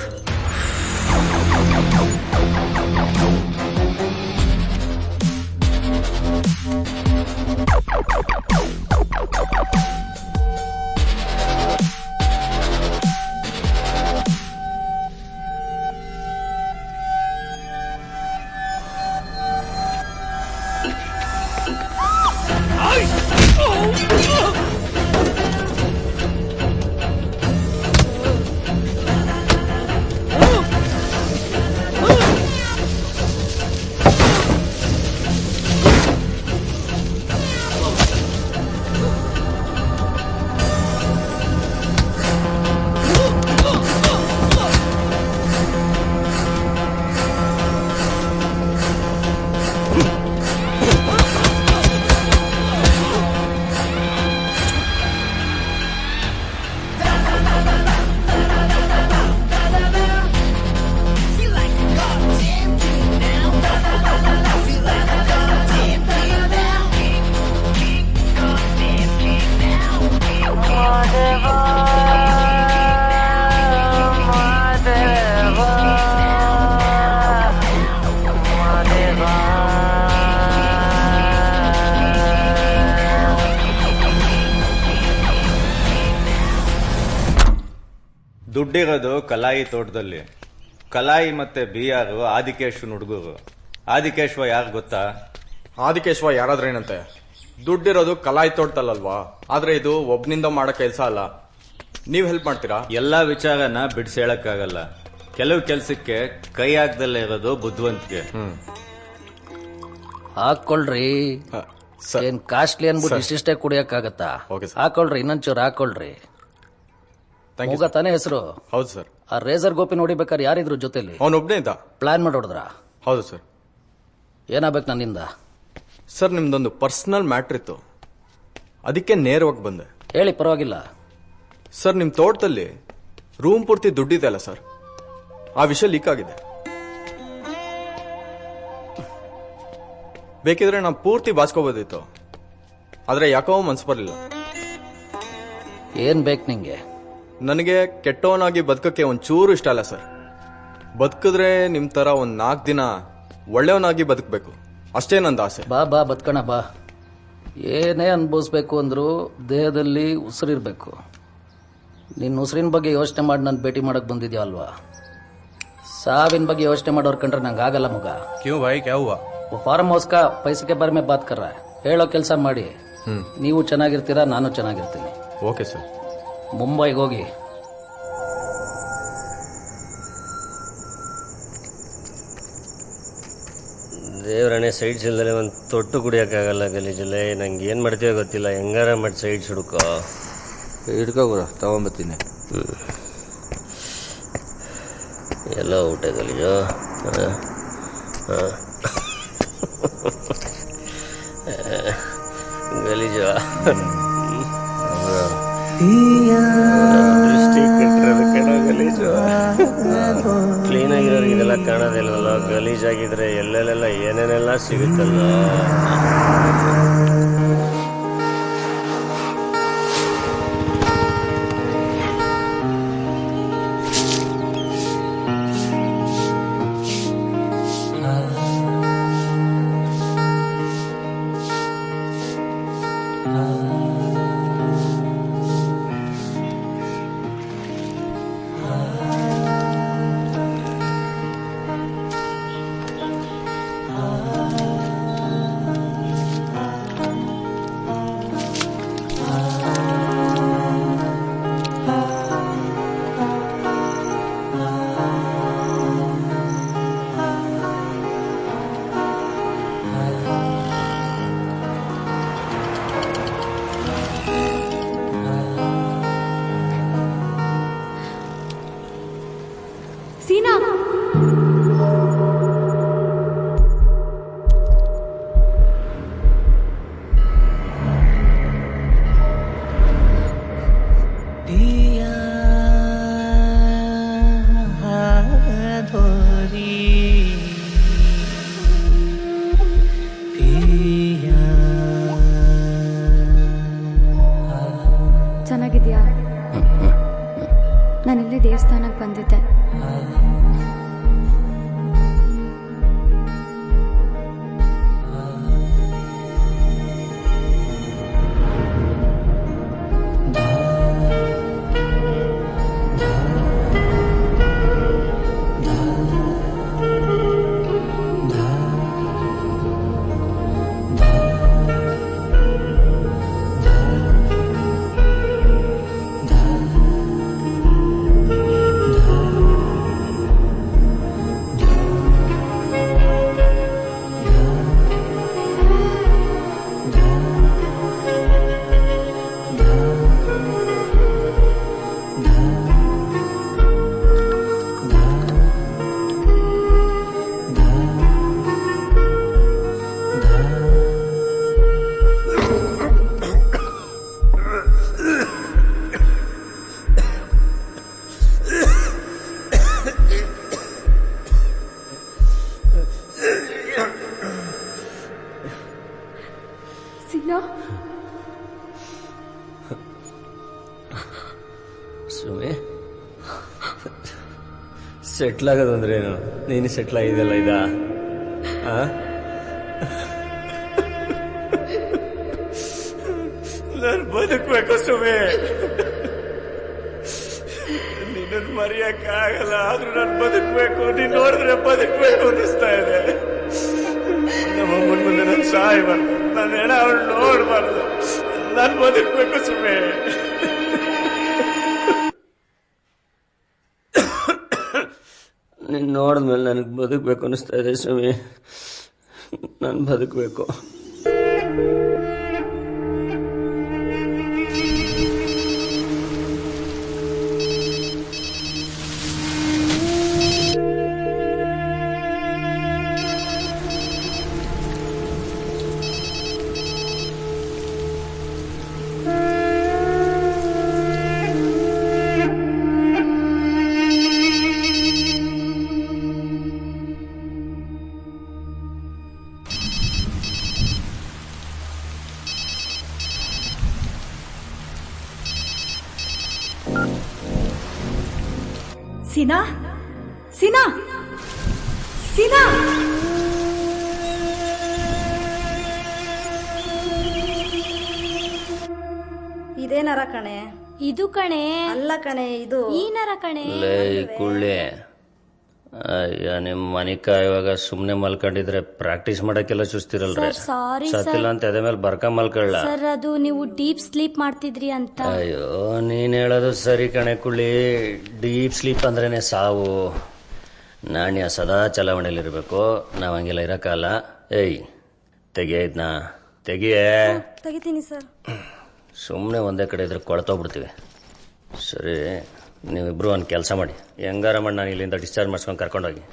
ದುಡ್ಡಿರೋದು ಕಲಾಯಿ ತೋಟದಲ್ಲಿ. ಕಲಾಯಿ ಮತ್ತೆ ಬಿಆರ್ ಆದಿಕೇಶ್ವನ್ ಹುಡುಗರು. ಆದಿಕೇಶ್ವ ಯಾರು ಗೊತ್ತಾ? ಆದಿಕೇಶ್ವ ಯಾರಾದ್ರೇನಂತೆ, ದುಡ್ಡಿರೋದು ಕಲಾಯಿ ತೋಟದಲ್ಲಲ್ವಾ? ಆದ್ರೆ ಇದು ಒಬ್ನಿಂದ ಮಾಡೋ ಕೆಲಸ ಅಲ್ಲ. ನೀವ್ ಹೆಲ್ಪ್ ಮಾಡ್ತೀರಾ? ಎಲ್ಲಾ ವಿಚಾರನ ಬಿಡಿಸಿ ಹೇಳಕ್ಕಾಗಲ್ಲ. ಕೆಲವು ಕೆಲ್ಸಕ್ಕೆ ಕೈ ಹಾಕ್ದಲ್ಲೇ ಇರೋದು ಬುದ್ಧಿವಂತಿಕೆ. ಹಾಕೊಳ್ರಿ. ಏನ್ ಕಾಸ್ಟ್ಲಿ ಅನ್ಬಿಟ್ಟು ಇಷ್ಟಿಷ್ಟೇ ಕುಡಿಯಕ್ಕಾಗತ್ತಾ? ಹಾಕೊಳ್ರಿ, ಇನ್ನೊಂಚೂರು ಹಾಕೊಳ್ರಿ. ಮೂಗ ತಾನೇ ಹೆಸರು? ಹೌದು ಸರ್. ಆ ರೇಸರ್ ಗೋಪಿ ನೋಡಿಬೇಕಾದ್ರೆ ಯಾರಿದ್ರು ಜೊತೆಲಿ? ಅವನೊಬ್ನೇ ಇದ್ದ. ಪ್ಲಾನ್ ಮಾಡಿ ಹೊಡೆದ್ರ? ಹೌದು ಸರ್. ಏನಾಗ್ಬೇಕು ನನ್ನಿಂದ? ಸರ್, ನಿಮ್ದೊಂದು ಪರ್ಸನಲ್ ಮ್ಯಾಟ್ರ್ ಇತ್ತು, ಅದಕ್ಕೆ ನೇರವಾಗಿ ಬಂದೆ. ಹೇಳಿ, ಪರವಾಗಿಲ್ಲ. ಸರ್, ನಿಮ್ ತೋಟದಲ್ಲಿ ರೂಮ್ ಪೂರ್ತಿ ದುಡ್ಡಿದೆ ಅಲ್ಲ ಸರ್, ಆ ವಿಷಯ ಲೀಕ್ ಆಗಿದೆ. ಬೇಕಿದ್ರೆ ನಾವು ಪೂರ್ತಿ ಬಾಚ್ಕೋಬೋದಿತ್ತು, ಆದ್ರೆ ಯಾಕೋ ಮನ್ಸು ಬರ್ಲಿಲ್ಲ. ಏನ್ ಬೇಕು ನಿಂಗೆ? ನನಗೆ ಕೆಟ್ಟವನಾಗಿ ಬದುಕಕ್ಕೆ ಒಂಚೂರು ಇಷ್ಟ ಅಲ್ಲ ಸರ್. ಬದುಕಿದ್ರೆ ನಿಮ್ ತರ ಒಂದ್ 4 ದಿನ ಒಳ್ಳೆಯವನಾಗಿ ಬದುಕಬೇಕು, ಅಷ್ಟೇ ನಂದು ಆಸೆ. ಬಾ ಬಾ ಬದುಕಣ ಬಾ. ಏನೇ ಅನ್ಭವಿಸ್ಬೇಕು ಅಂದ್ರೂ ದೇಹದಲ್ಲಿ ಉಸಿರಿರ್ಬೇಕು. ನಿನ್ನ ಉಸಿರಿನ ಬಗ್ಗೆ ಯೋಚನೆ ಮಾಡಿ ನಾನು ಭೇಟಿ ಮಾಡಕ್ ಬಂದಿದ್ಯಾ ಅಲ್ವಾ? ಸಾವಿನ ಬಗ್ಗೆ ಯೋಚನೆ ಮಾಡೋರ್ ಕಂಡ್ರೆ ನಂಗೆ ಆಗಲ್ಲ ಮಗ. ಕ್ಯೂ ಭಾಯ್, ಕ್ಯಾ ಹುವಾ? ಫಾರ್ಮ್ ಹೌಸ್ ಕಾ ಪೈಸೆ ಬಾರ್ ಮೇ ಬಾತ್ ಕರ್ ರಹಾ ಹೈ. ಹೇಳೋ ಕೆಲಸ ಮಾಡಿ. ನೀವು ಚೆನ್ನಾಗಿರ್ತೀರಾ, ನಾನು ಚೆನ್ನಾಗಿರ್ತೀನಿ. Okay sir. ಮುಂಬೈಗೆ ಹೋಗಿ ದೇವ್ರಣೆ ಸೈಡ್ಸ್ ಇಲ್ದಲೆ ಒಂದು ತೊಟ್ಟು ಕುಡಿಯೋಕ್ಕಾಗಲ್ಲ ಗಲೀಜಲ್ಲೇ. ನಂಗೆ ಏನು ಮಾಡ್ತೀವೋ ಗೊತ್ತಿಲ್ಲ, ಹೆಂಗಾರ ಮಾಡಿ ಸೈಡ್ಸ್ ಹುಡುಕೋ. ಹಿಡ್ಕೋ ಗುರು, ತಗೊಂಬತ್ತೀನಿ. ಎಲ್ಲ ಊಟ ಗಲೀಜು. ಗಲೀಜು ದೃಷ್ಟಿ ಕೆಟ್ಟಿರೋದು ಕಣ ಗಲೀಜು. ಕ್ಲೀನ್ ಆಗಿರೋರಿಗೆ ಇದೆಲ್ಲ ಕಾಣೋದಿಲ್ಲಲ್ಲ, ಗಲೀಜಾಗಿದ್ರೆ ಎಲ್ಲೆಲ್ಲೆಲ್ಲ ಏನೇನೆಲ್ಲ ಸಿಗುತ್ತಲ್ಲ. ಸೀನಾ ಚೆನ್ನಾಗಿದ್ಯಾ? ನಾನಿಲ್ಲೇ ದೇವಸ್ಥಾನಕ್ಕೆ ಬಂದಿದ್ದೆ. ಸುಮ್ಮನೆ ಸೆಟ್ಲ್ ಆಗೋದಂದ್ರೇನು? ನೀನು ಸೆಟ್ಲ್ ಆಗಿದೆಯಲ್ಲ ಇದಾ? ನಾನು ಬದುಕಬೇಕು ಸುಮೆ. ನಿನ್ನನ್ನು ಮರೆಯಕ್ಕಾಗಲ್ಲ, ಆದ್ರೂ ನಾನು ಬದುಕಬೇಕು. ನೀನ್ ನೋಡಿದ್ರೆ ಬದುಕಬೇಕು ಅನ್ನಿಸ್ತಾ ಇದೆ. ನಮ್ಮಮ್ಮನ ಮುಂದೆ ನಾನು ಸಾಯಬಾರ್ದು, ನನ್ನ ಹೆಣ ಅವಳು ನೋಡ್ಬಾರ್ದು. ನಾನು ಬದುಕಬೇಕು ಸುಮೆ. ನೀನು ನೋಡಿದ್ಮೇಲೆ ನನಗೆ ಬದುಕಬೇಕು ಅನ್ನಿಸ್ತಾ ಇದೆ ಸ್ವಾಮಿ. ನಾನು ಬದುಕಬೇಕು. ಸೀನಾ, ಸೀನಾ, ಸೀನಾ, ಇದೇ ನರ ಕಣೆ. ಇದು ಕಣೆ ಅಲ್ಲ ಕಣೆ, ಇದು ಈ ನರ ಕಣೆ. ಲೇ ಕುಳ್ಳಿ, ಅಯ್ಯ ನಿಮ್ಮ ಮನೆ ಕಾಯುವಾಗ ಸುಮ್ಮನೆ ಮಲ್ಕೊಂಡಿದ್ರೆ ಪ್ರಾಕ್ಟೀಸ್ ಮಾಡಕ್ಕೆಲ್ಲ ಸುಸ್ತಿರಲ್ರಿ. ಸರ್, ಸಾರಿ ಸತ್ತಿಲ್ಲ ಅಂತ ಎದೆ ಮೇಲೆ ಬರ್ಕ ಮಲ್ಕೊಳ್ಳ. ಸರ್, ಅದು ನೀವು ಡೀಪ್ ಸ್ಲೀಪ್ ಮಾಡ್ತಿದ್ರಿ ಅಂತ. ಅಯ್ಯೋ ನೀನ್ ಹೇಳೋದು ಸರಿ ಕಣೆ ಕುಳ್ಳಿ. ಡೀಪ್ ಸ್ಲೀಪ್ ಅಂದ್ರೇನೆ ಸಾವು. ನಾಣ್ಯ ಸದಾ ಚಲಾವಣೆಯಲ್ಲಿರ್ಬೇಕು. ನಾವ್ ಹಂಗೆಲ್ಲ ಇರಕ್ಕಲ್ಲ. ಏಯ್ ತೆಗಿಯ ಇದ್ನ ತೆಗಿಯೇ. ತೆಗಿತೀನಿ ಸರ್. ಸುಮ್ಮನೆ ಒಂದೇ ಕಡೆ ಇದ್ರೆ ಕೊಳ್ತೋಗ್ಬಿಡ್ತೀವಿ. ಸರಿ, ನೀವಿಬ್ರು ಒಂದು ಕೆಲಸ ಮಾಡಿ, ಹೆಂಗಾರ ಮಾಡಿ ನಾನು ಇಲ್ಲಿಂದ ಡಿಸ್ಚಾರ್ಜ್ ಮಾಡ್ಸ್ಕೊಂಡು ಕರ್ಕೊಂಡೋಗಿ.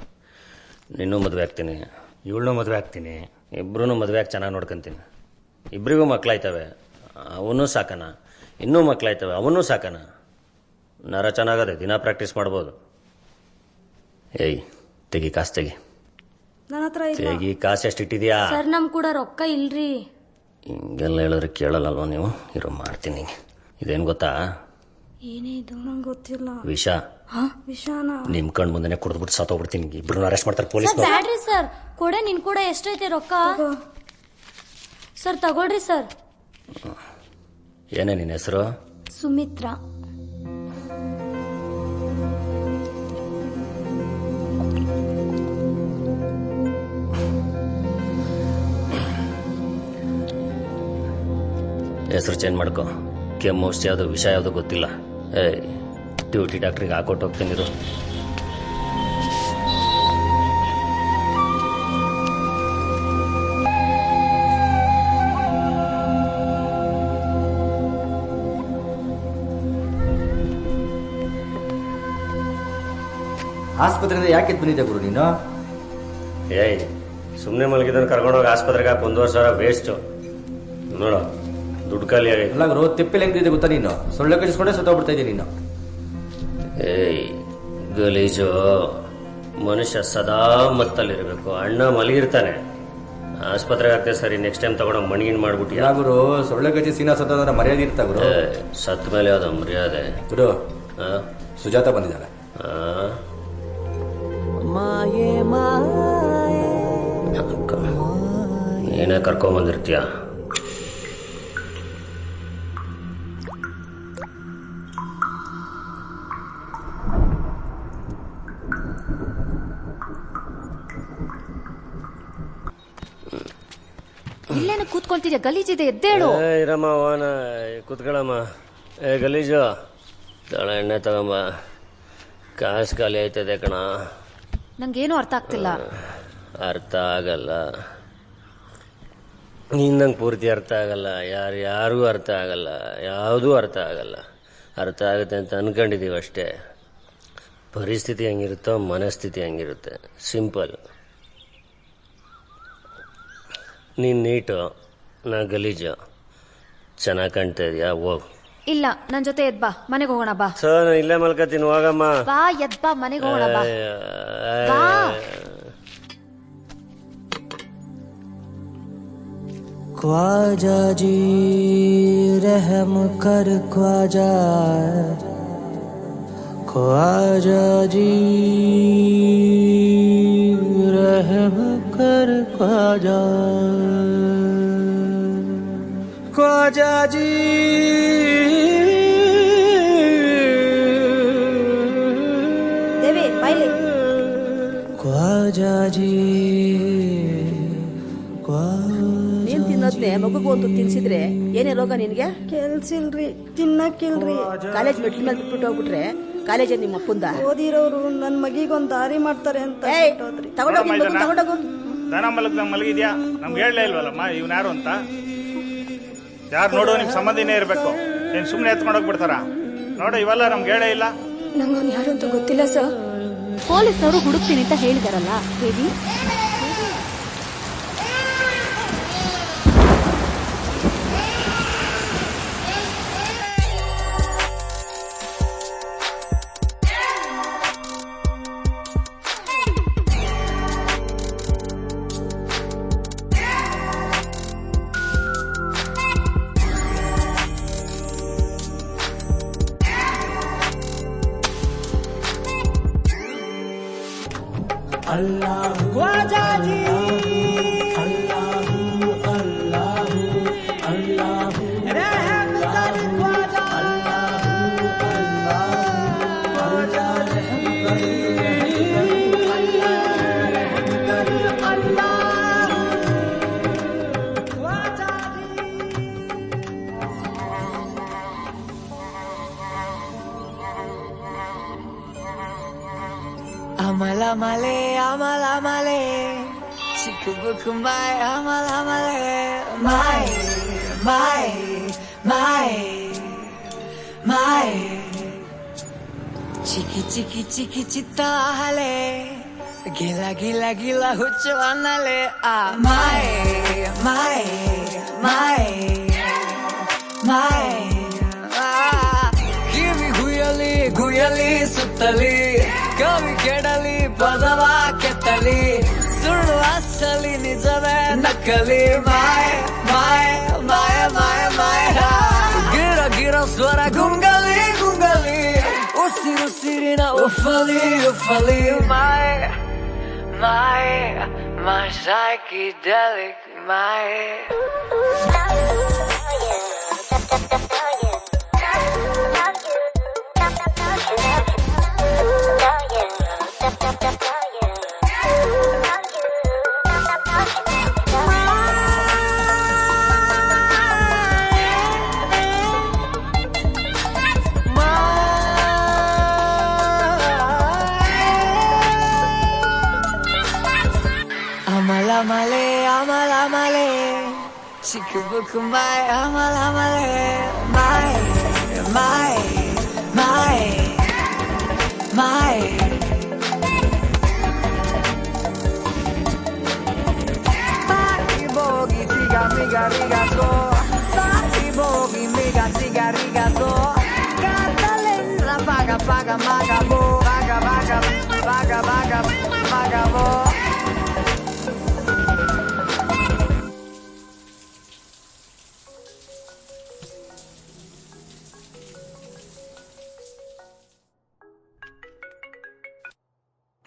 ನಿನ್ನೂ ಮದುವೆ ಆಗ್ತೀನಿ, ಇವಳನ್ನೂ ಮದುವೆ ಆಗ್ತೀನಿ, ಇಬ್ರು ಮದುವೆ ಆಗಿ ಚೆನ್ನಾಗಿ ನೋಡ್ಕೊಂತೀನಿ. ಇಬ್ಬರಿಗೂ ಮಕ್ಕಳಾಯ್ತವೆ, ಅವನ್ನೂ ಸಾಕನ. ಇನ್ನೂ ಮಕ್ಕಳಾಯ್ತವೆ, ಅವನ್ನೂ ಸಾಕನ. ನರ ಚೆನ್ನಾಗದೆ, ದಿನ ಪ್ರಾಕ್ಟೀಸ್ ಮಾಡ್ಬೋದು. ಏಯ್ ತೆಗಿ, ಕಾಸು ತೆಗಿ. ನನ್ನ ಹತ್ರ ತೆಗಿ, ಕಾಸು ಎಷ್ಟು ಇಟ್ಟಿದ್ಯಾ? ಸರ್, ನಮ್ ಕೂಡ ರೊಕ್ಕ ಇಲ್ರಿ. ಹಿಂಗೆಲ್ಲ ಹೇಳಿದ್ರೆ ಕೇಳಲ್ಲಲ್ವ ನೀವು? ಇರೋ ಮಾಡ್ತೀನಿ. ಇದೇನು ಗೊತ್ತಾ? ಏನೇ ಇದು? ನಂಗೆ ಗೊತ್ತಿಲ್ಲ. ವಿಷ. ವಿಷಾನ ನಿಮ್ ಕಣ್ ಮುಂದೆ ಕುಡಿದ್ಬಿಟ್ಟು ಸತ್ತೋಗ್ಬಿಡ್ತೀನಿ. ಇಬ್ರು ಅರೆಸ್ಟ್ ಮಾಡ್ತಾರೆ ಪೊಲೀಸ್. ಬ್ಯಾಡ್ರಿ ಸರ್, ಕೊಡೆ ನಿನ್ ಕೂಡ ಎಷ್ಟೈತೆ ರೊಕ್ಕ? ಸರ್ ತಗೊಳ್ರಿ ಸರ್. ಏನೇ ನಿನ್ನ ಹೆಸರು? ಸುಮಿತ್ರಾ. ಹೆಸರು ಚೇಂಜ್ ಮಾಡ್ಕೊ. ಕೆಮ್ಮು ಔಷಧಿ ಯಾವುದು ವಿಷಯ ಯಾವುದು ಗೊತ್ತಿಲ್ಲ. ಡ್ಯೂಟಿ ಡಾಕ್ಟ್ರಿಗೆ ಹಾಕೊಟ್ಟು ಹೋಗ್ತೀನಿರು. ಆಸ್ಪತ್ರೆಯಿಂದ ಯಾಕೆ ಬಂದಿದ್ದೆ ಗುರು ನೀನು? ಸುಮ್ಮನೆ ಮಲಗಿದ್ದನ್ನು ಕರ್ಕೊಂಡೋಗಿ ಆಸ್ಪತ್ರೆಗೆ ಹಾಕಿ 1,500,000 ವೇಸ್ಟು. ನೋಡು ದುಡ್ಡು ಖಾಲಿ ಆಗೈತೆ. ಅಲ್ಲ ಗುರು, ತಿಪ್ಪೆಲಿ ಹೆಂಗಿದೆ ಗೊತ್ತಾ ನೀನು? ಸೊಳ್ಳೆ ಕಡಿಸ್ಕೊಂಡೆ ಸತ್ತೋಗ್ಬಿಡ್ತಾ ಇದ್ದೀನಿ ನೀನು. ಗಲೀಜು. ಮನುಷ್ಯ ಸದಾ ಮತ್ತಲ್ಲಿರಬೇಕು. ಅಣ್ಣ ಮಲಗಿರ್ತಾನೆ, ಆಸ್ಪತ್ರೆಗೆ ಹಾಕ್ತೇವೆ ಸರಿ, ನೆಕ್ಸ್ಟ್ ಟೈಮ್ ತಗೊಂಡೋಗಿ ಮಣಿಗಿನ್ ಮಾಡ್ಬಿಟ್ಟು. ಗುರು ಸೊಳ್ಳೆ ಕಚ್ಚಿ ಸೀನಾ ಸತ್ತೋದ್ರೆ ಮರ್ಯಾದೆ ಇರ್ತಾ ಗುರು? ಸತ್ತ ಮೇಲೆ ಯಾವ್ದು ಮರ್ಯಾದೆ ಗುರು? ಸುಜಾತ ಬಂದಿದ್ದಾಳೆ. ನೀನೇ ಕರ್ಕೊಂಬಂದಿರ್ತೀಯ. ಇಲ್ಲೇನು ಕೂತ್ಕೊಂತಿದ್ಯಾ? ಗಲೀಜಿದೆ, ಎದ್ದೇಳು. ಇರಮ್ಮ, ಓನ ಕೂತ್ಕೊಳ್ಳಮ್ಮ. ಗಲೀಜು ತಳ ಎಣ್ಣೆ ತಗೊಂಬ. ಕಾಸು ಖಾಲಿ ಆಯ್ತದೆ ಕಣ. ನಂಗೇನು ಅರ್ಥ ಆಗ್ತಿಲ್ಲ. ಅರ್ಥ ಆಗಲ್ಲ, ನಿನ್ನಂಗೆ ಪೂರ್ತಿ ಅರ್ಥ ಆಗಲ್ಲ. ಯಾರಿಗೂ ಅರ್ಥ ಆಗಲ್ಲ, ಯಾವುದೂ ಅರ್ಥ ಆಗಲ್ಲ. ಅರ್ಥ ಆಗುತ್ತೆ ಅಂತ ಅನ್ಕೊಂಡಿದೀವಿ ಅಷ್ಟೇ. ಪರಿಸ್ಥಿತಿ ಹೆಂಗಿರುತ್ತೋ ಮನಸ್ಥಿತಿ ಹೆಂಗಿರುತ್ತೆ, ಸಿಂಪಲ್. ನೀನು ನೀಟು, ನಾ ಗಲೀಜು. ಚೆನ್ನಾಗಿ ಕಾಣ್ತಾ ಇದೆಯಾ? ಹೋಗು. ಇಲ್ಲ, ನನ್ ಜೊತೆ ಎದ್ ಬಾ, ಮನೆಗೆ ಹೋಗೋಣ ಬಾ. ಸರ್ ಇಲ್ಲೇ ಮಲ್ಕತೀನಿ, ಹೋಗಮ್ಮ. ಬಾ, ಎದ್ ಬಾ, ಮನೆಗೆ ಹೋಗೋಣ ಬಾ. ख्वाजा जी रहम कर ख्वाजा, ख्वाजा जी रहम कर ख्वाजा, ख्वाजा जी ದೇವಿ ಬಾಯ್ಲಿ. ख्वाजा जी ನೀನ್ ತಿನ್ನೋದ್ನೆ ಮಗುಗೂ ಒಂದು ತಿನ್ಸಿದ್ರೆ ಏನೇ ರೋಗ ನಿನ್ಗೆ? ಕೆಲ್ಸಿಲ್ರಿ, ತಿನ್ನಕ್ಕಿಲ್ರಿ. ಕಾಲೇಜ್ ಮೆಟ್ಲ ಮೇಲೆ ಬಿಟ್ಬಿಟ್ಟು ಹೋಗ್ಬಿಟ್ರೆ ಕಾಲೇಜ್ ನಿಮ್ಮ ಅಪ್ಪಂದ? ಓದಿರೋರು ನನ್ ಮಗಿಗೊಂದ್ ದಾರಿ ಮಾಡ್ತಾರೆ ಅಂತ ತಗೊಂಡೋಗು. ದನ ಮಲಗ್ದಂಗ್ ಮಲಗಿದ್ಯಾ? ನಮ್ಗೆ ಹೇಳಲೇ ಇಲ್ವಲ್ಲಮ್ಮ ಇವ್ನ ಯಾರು ಅಂತ. ಯಾರು ನೋಡು ನಿಮ್ ಸಂಬಂಧಿನೇ ಇರ್ಬೇಕು. ಏನ್ ಸುಮ್ನೆ ಎತ್ಕೊಂಡೋಗ್ಬಿಡ್ತಾರ? ನೋಡು, ಇವೆಲ್ಲ ನಮ್ಗೆ ಹೇಳೇ ಇಲ್ಲ. ನಂಗೆ ಯಾರು ಅಂತ ಗೊತ್ತಿಲ್ಲ ಸರ್. ಪೊಲೀಸ್ನವರು ಹುಡುಕ್ತೀನಿ ಅಂತ ಹೇಳಿದಾರಲ್ಲ ದೇವಿ. अल्लाह ख्वाजा जी, अल्लाह अल्लाह अल्लाह रहम कर ख्वाजा, अल्लाह अल्लाह ख्वाजा रहम कर, अल्लाह Khwaja Amala male, amala male, chikubuku mai, amala male, mai, mai, mai, mai, chiki chiki chiki chita hale, gila gila gila huchu anale, ah, mai, mai, mai, mai, ah, kivi guyali guyali suttali. ಕವಿ ಕೆಡಲಿ ಪದವ ಕೆತ್ತಲಿ, ಸುಳ್ಳು ಅಸಲಿ ನಿಜವೇ ನಕಲಿ. ಮಾಯ ಮಾಯ ಮಾಯ ಮಾಯ ಮಾಯ, ಗಿರ ಗಿರ ಸ್ವರ ಗುಂಗಲಿ ಗುಂಗಲಿ, ಉಸಿರುಸಿರಿನ ಉಫಲಿ ಉಫಲಿ. ಮಾಯ ಮಾಯ ಮೈ ಸೈಕಿಡೆಲಿಕ್ ಮಾಯ. Amale, shikubukumai, amale, my. Baki bogi, siga, miga, rigazo. Baki bogi, miga, siga, rigazo. Catalenra, paga, magabo. Magabo.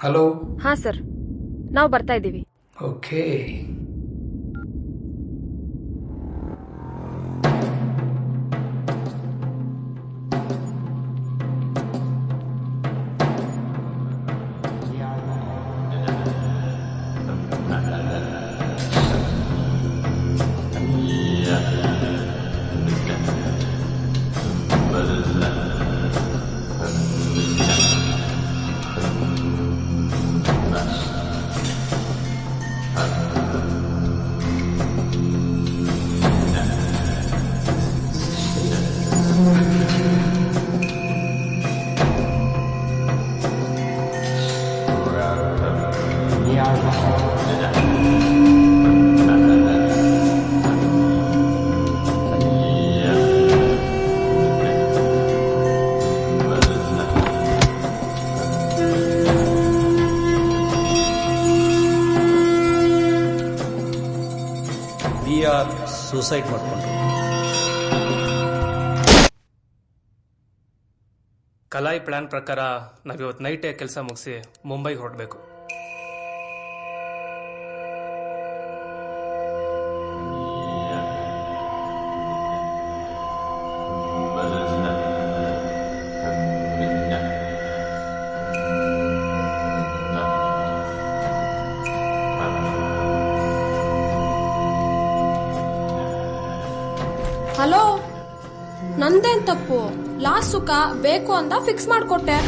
Hello. ಹಾ sir, ನಾವು ಬರ್ತಾ ಇದ್ದೀವಿ. ಓಕೆ. ಸೂಸೈಡ್ ಮಾಡ್ಕೊಂಡ್ರು. ಕಲಾಯಿ ಪ್ಲಾನ್ ಪ್ರಕಾರ ನಾವಿವತ್ತು ನೈಟೇ ಕೆಲಸ ಮುಗಿಸಿ ಮುಂಬೈಗೆ ಹೊರಡಬೇಕು. ಹಲೋ, ನಂದೇನ್ ತಪ್ಪು? ಲಾಸ್ಟ್ ಸುಖ ಬೇಕು ಅಂತ ಫಿಕ್ಸ್ ಮಾಡ್ಕೊಟ್ಟೆ.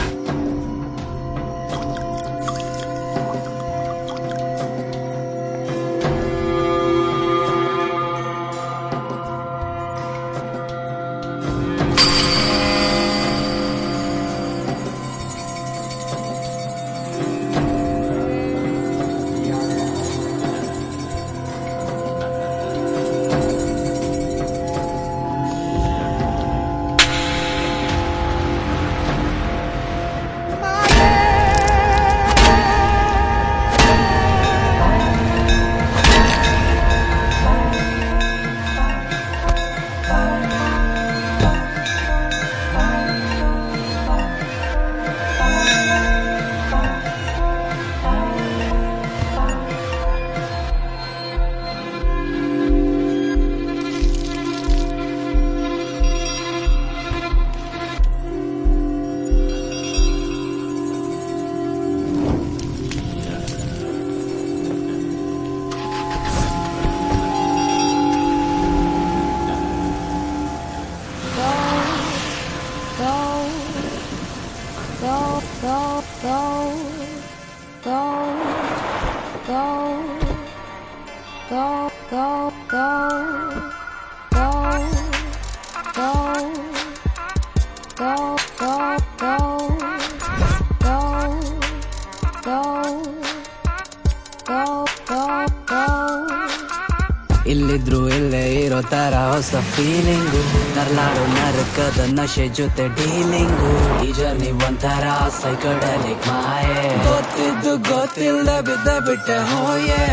ಇಲ್ಲಿದ್ರು ಇಲ್ಲೇ ಇರೋ ತರ ಹೊಸ ಫೀಲಿಂಗು, ನರ್ಲಾಡೋ ನರಕದ ನಶೆ ಜೊತೆ ಡೀಲಿಂಗು. ಈ ಜರ್ನಿ ಒಂಥರ ಸೈಕಡೆಲಿಕ್ ಮಾಯೆ, ಗೊತ್ತಿದ್ದು ಗೊತ್ತಿಲ್ಲದ ಬಿದ್ದ ಬಿಟ್ಟೆ ಹೋಯೆ.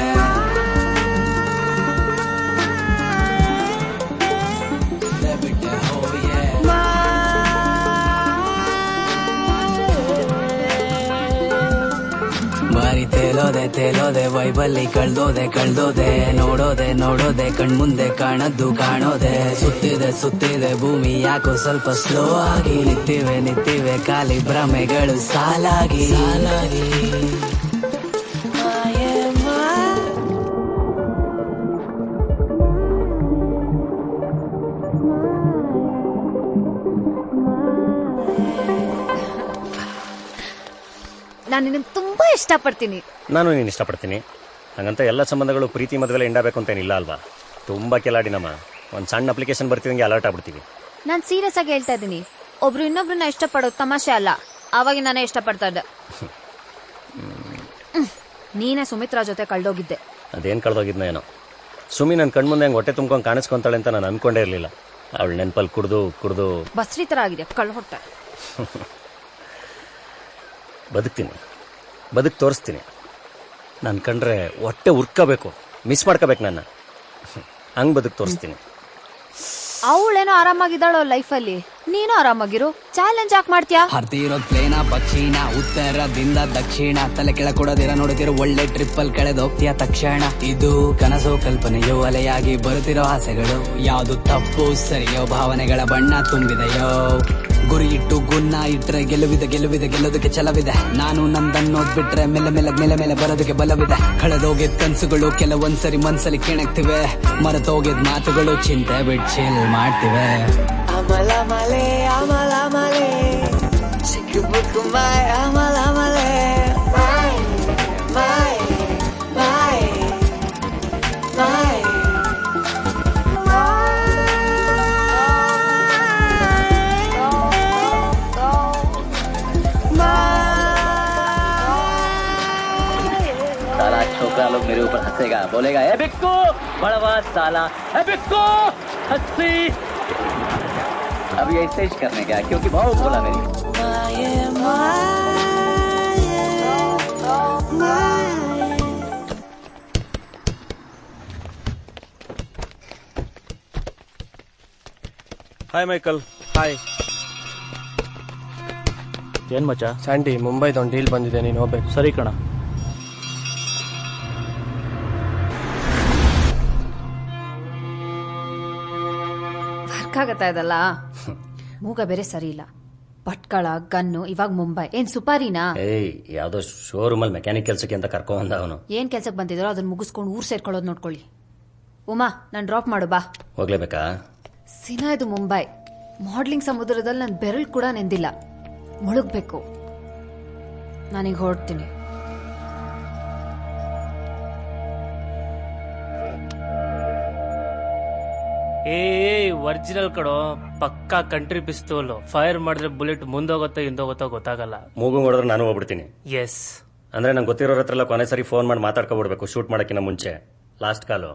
ಮರಿತೇರ ತೇಲೋದೆ ವೈಬಲ್ಲಿ ಕಳ್ದೋದೆ ನೋಡೋದೆ ಕಣ್ಮುಂದೆ ಕಾಣೋದೆ ಸುತ್ತಿದೆ ಭೂಮಿ ಯಾಕೋ ಸ್ವಲ್ಪ ಸ್ಲೋ ಆಗಿ ನಿಂತಿವೆ ಖಾಲಿ ಭ್ರಮೆಗಳು ಸಾಲಾಗಿ ನಾನು ನಿನ್ನ ತುಂಬಾ ಇಷ್ಟಪಡ್ತೀನಿ. ನಾನು ನೀನು ಇಷ್ಟಪಡ್ತೀನಿ. ಹಾಗಂತ ಎಲ್ಲ ಸಂಬಂಧಗಳು ಪ್ರೀತಿ ಮದುವೆಲ್ಲ ಎಂಡಾಗಬೇಕು ಅಂತೇನಿಲ್ಲ ಅಲ್ವಾ. ತುಂಬಾ ಕೆಲಾಡಿನಮ್ಮ. ಒಂದು ಸಣ್ಣ ಅಪ್ಲಿಕೇಶನ್ ಬರ್ತಿದಂಗೆ ಅಲರ್ಟ್ ಆಗ್ಬಿಡ್ತೀವಿ. ನಾನು ಸೀರಿಯಸ್ ಆಗಿ ಹೇಳ್ತಾ ಇದ್ದೀನಿ. ಒಬ್ರು ಇನ್ನೊಬ್ರನ್ನ ಇಷ್ಟಪಡೋದು ತಮಾಷೆ ಅಲ್ಲ. ಆವಾಗ ನಾನೇ ಇಷ್ಟಪಡ್ತಾ ಇದ್ದೆ. ನೀನೇ ಸುಮಿತ್ರಾ ಜೊತೆ ಕಳ್ದೋಗಿದ್ದೆ. ಅದೇನು ಕಳ್ದೋಗಿದ್ನ ಏನೋ. ಸುಮ್ಮಿ ನನ್ನ ಕಣ್ಮುಂದೆ ಹೆಂಗೆ ಹೊಟ್ಟೆ ತುಂಬ್ಕೊಂಡು ಕಾಣಿಸ್ಕೊಂತಾಳೆ ಅಂತ ನಾನು ಅನ್ಕೊಂಡೇ ಇರಲಿಲ್ಲ. ಅವಳು ನೆನಪಲ್ಲಿ ಕುಡ್ದು ಬಸ್ರಿ ತರ ಆಗಿದೆ ಕಳ್ಳ ಹೊಟ್ಟೆ. ಬದುಕು ತೋರಿಸ್ತೀನಿ. ನಾನು ಕಂಡ್ರೆ ಹೊಟ್ಟೆ ಉರ್ಕೋಬೇಕು, ಮಿಸ್ ಮಾಡ್ಕೋಬೇಕು ನನ್ನ. ಹಂಗೆ ಬದುಕು ತೋರಿಸ್ತೀನಿ. ಅವಳೇನೋ ಆರಾಮಾಗಿದ್ದಾಳೋ ಲೈಫಲ್ಲಿ, ನೀನು ಆರಾಮಾಗಿರು. ಚಾಲೆಂಜ್ ಯಾಕೆ ಮಾಡ್ತೀಯಾ? ಹರ್ತಿರೋದ್ ಪ್ಲೇನ ಪಕ್ಷಿನ ಉತ್ತರದಿಂದ ದಕ್ಷಿಣ ತಲೆ ಕೆಳ ಕೊಡದಿರ ನೋಡುತ್ತಿರೋ ಒಳ್ಳೆ ಟ್ರಿಪ್ಪಲ್ ಕಳೆದೋಗ್ತೀಯ ತಕ್ಷಣ. ಇದು ಕನಸೋ ಕಲ್ಪನೆಯೋ ಅಲೆಯಾಗಿ ಬರುತ್ತಿರೋ ಆಸೆಗಳು. ಯಾವುದು ತಪ್ಪು ಸರಿಯೋ ಭಾವನೆಗಳ ಬಣ್ಣ ತುಂಬಿದೆಯೋ. ಗುರಿ ಇಟ್ಟು ಗುನ್ನ ಇಟ್ರೆ ಗೆಲ್ಲೋದಕ್ಕೆ ಛಲವಿದೆ. ನಾನು ನಂದನ್ನೋದ್ ಬಿಟ್ರೆ ಮೇಲೆ ಬರೋದಕ್ಕೆ ಬಲವಿದೆ. ಕಳೆದೋಗಿದ್ ಕನ್ಸುಗಳು ಕೆಲವೊಂದ್ಸರಿ ಮನ್ಸಲ್ಲಿ ಕೆಣಕ್ತಿವೆ. ಮರೆತೋಗಿದ್ ಮಾತುಗಳು ಚಿಂತೆ ಬಿಟ್ಟು ಚಿಲ್ ಮಾಡ್ತಿವೆ. ಅಮಲ ಮಲೆ ಸಿಕ್ಕಿಬಿಟ್ಟು ಮಾಯ ಅಮಲ ಮಲೆ छोकरा लोग मेरे ऊपर हंसेगा, बोलेगा ए बिक्कू बड़वा साला, ए बिक्कू हंसी. अभी ऐसे ही करने का क्योंकि बहुत बोला मेरी. Hi Michael. ಹಾಯ್. ಏನ್ ಮಚ್ಚ? ಸ್ಯಾಂಡಿ, ಮುಂಬೈದೊಂದು ಡೀಲ್ ಬಂದಿದೆ, ನೀನು ಹೋಗ್ಬೇಕು. ಸರಿ ಕಣ. ಆಗತ್ತಾ ಇದಲ್ಲ. ಮೂಗ ಬೇರೆ ಸರಿ ಇಲ್ಲ. ಪಟ್ಕಳ ಗನ್ನು ಇವಾಗ ಮುಂಬೈ. ಏನ್ ಸುಪಾರಿನಾ? ಯಾವ್ದೋ ಶೋರೂಮಲ್ಲಿ ಮೆಕ್ಯಾನಿಕ್ ಕೆಲ್ಸಕ್ಕೆ ಅಂತ ಕರ್ಕೊಂಡ ಅವನು. ಏನ್ ಕೆಲ್ಸಕ್ಕೆ ಬಂದಿದ್ರೋ ಅದನ್ನ ಮುಗಿಸ್ಕೊಂಡು ಊರ್ ಸೇರ್ಕೊಳ್ಳೋದು ನೋಡ್ಕೊಳ್ಳಿ. ಉಮಾ, ನಾನ್ ಡ್ರಾಪ್ ಮಾಡು ಬಾ. ಹೋಗ್ಲೇಬೇಕಾ? ಸಿನಾ, ಇದು ಮುಂಬೈ. ಮಾಡ್ಲಿಂಗ್ ಸಮುದ್ರದಲ್ಲಿ ನನ್ ಬೆರಳು ಕೂಡ ನೆಂದಿಲ್ಲ. ಮುಳುಗ್ಬೇಕು. ನಾನೀಗ ಹೊರಡ್ತೀನಿ. ಒರಿಜಿನಲ್ ಕಡೋ, ಪಕ್ಕಾ ಕಂಟ್ರಿ ಪಿಸ್ತೂಲ್. ಫೈರ್ ಮಾಡಿದ್ರೆ ಬುಲೆಟ್ ಮುಂದೋಗುತ್ತೋ ಹಿಂದೋಗುತ್ತೋ ಗೊತ್ತಾಗಲ್ಲ. ಮೂಗು ನೋಡಿದ್ರೆ ನಾನು ಹೋಗ್ಬಿಡ್ತೀನಿ. ಎಸ್. ಅಂದ್ರೆ ನಂಗೆ ಗೊತ್ತಿರೋರ ಹತ್ರ ಎಲ್ಲ ಕೊನೆ ಸರಿ ಫೋನ್ ಮಾಡಿ ಮಾತಾಡ್ಕೊಬಿಡ್ಬೇಕು ಶೂಟ್ ಮಾಡಕ್ಕಿಂತ ಮುಂಚೆ. ಲಾಸ್ಟ್ ಕಾಲು.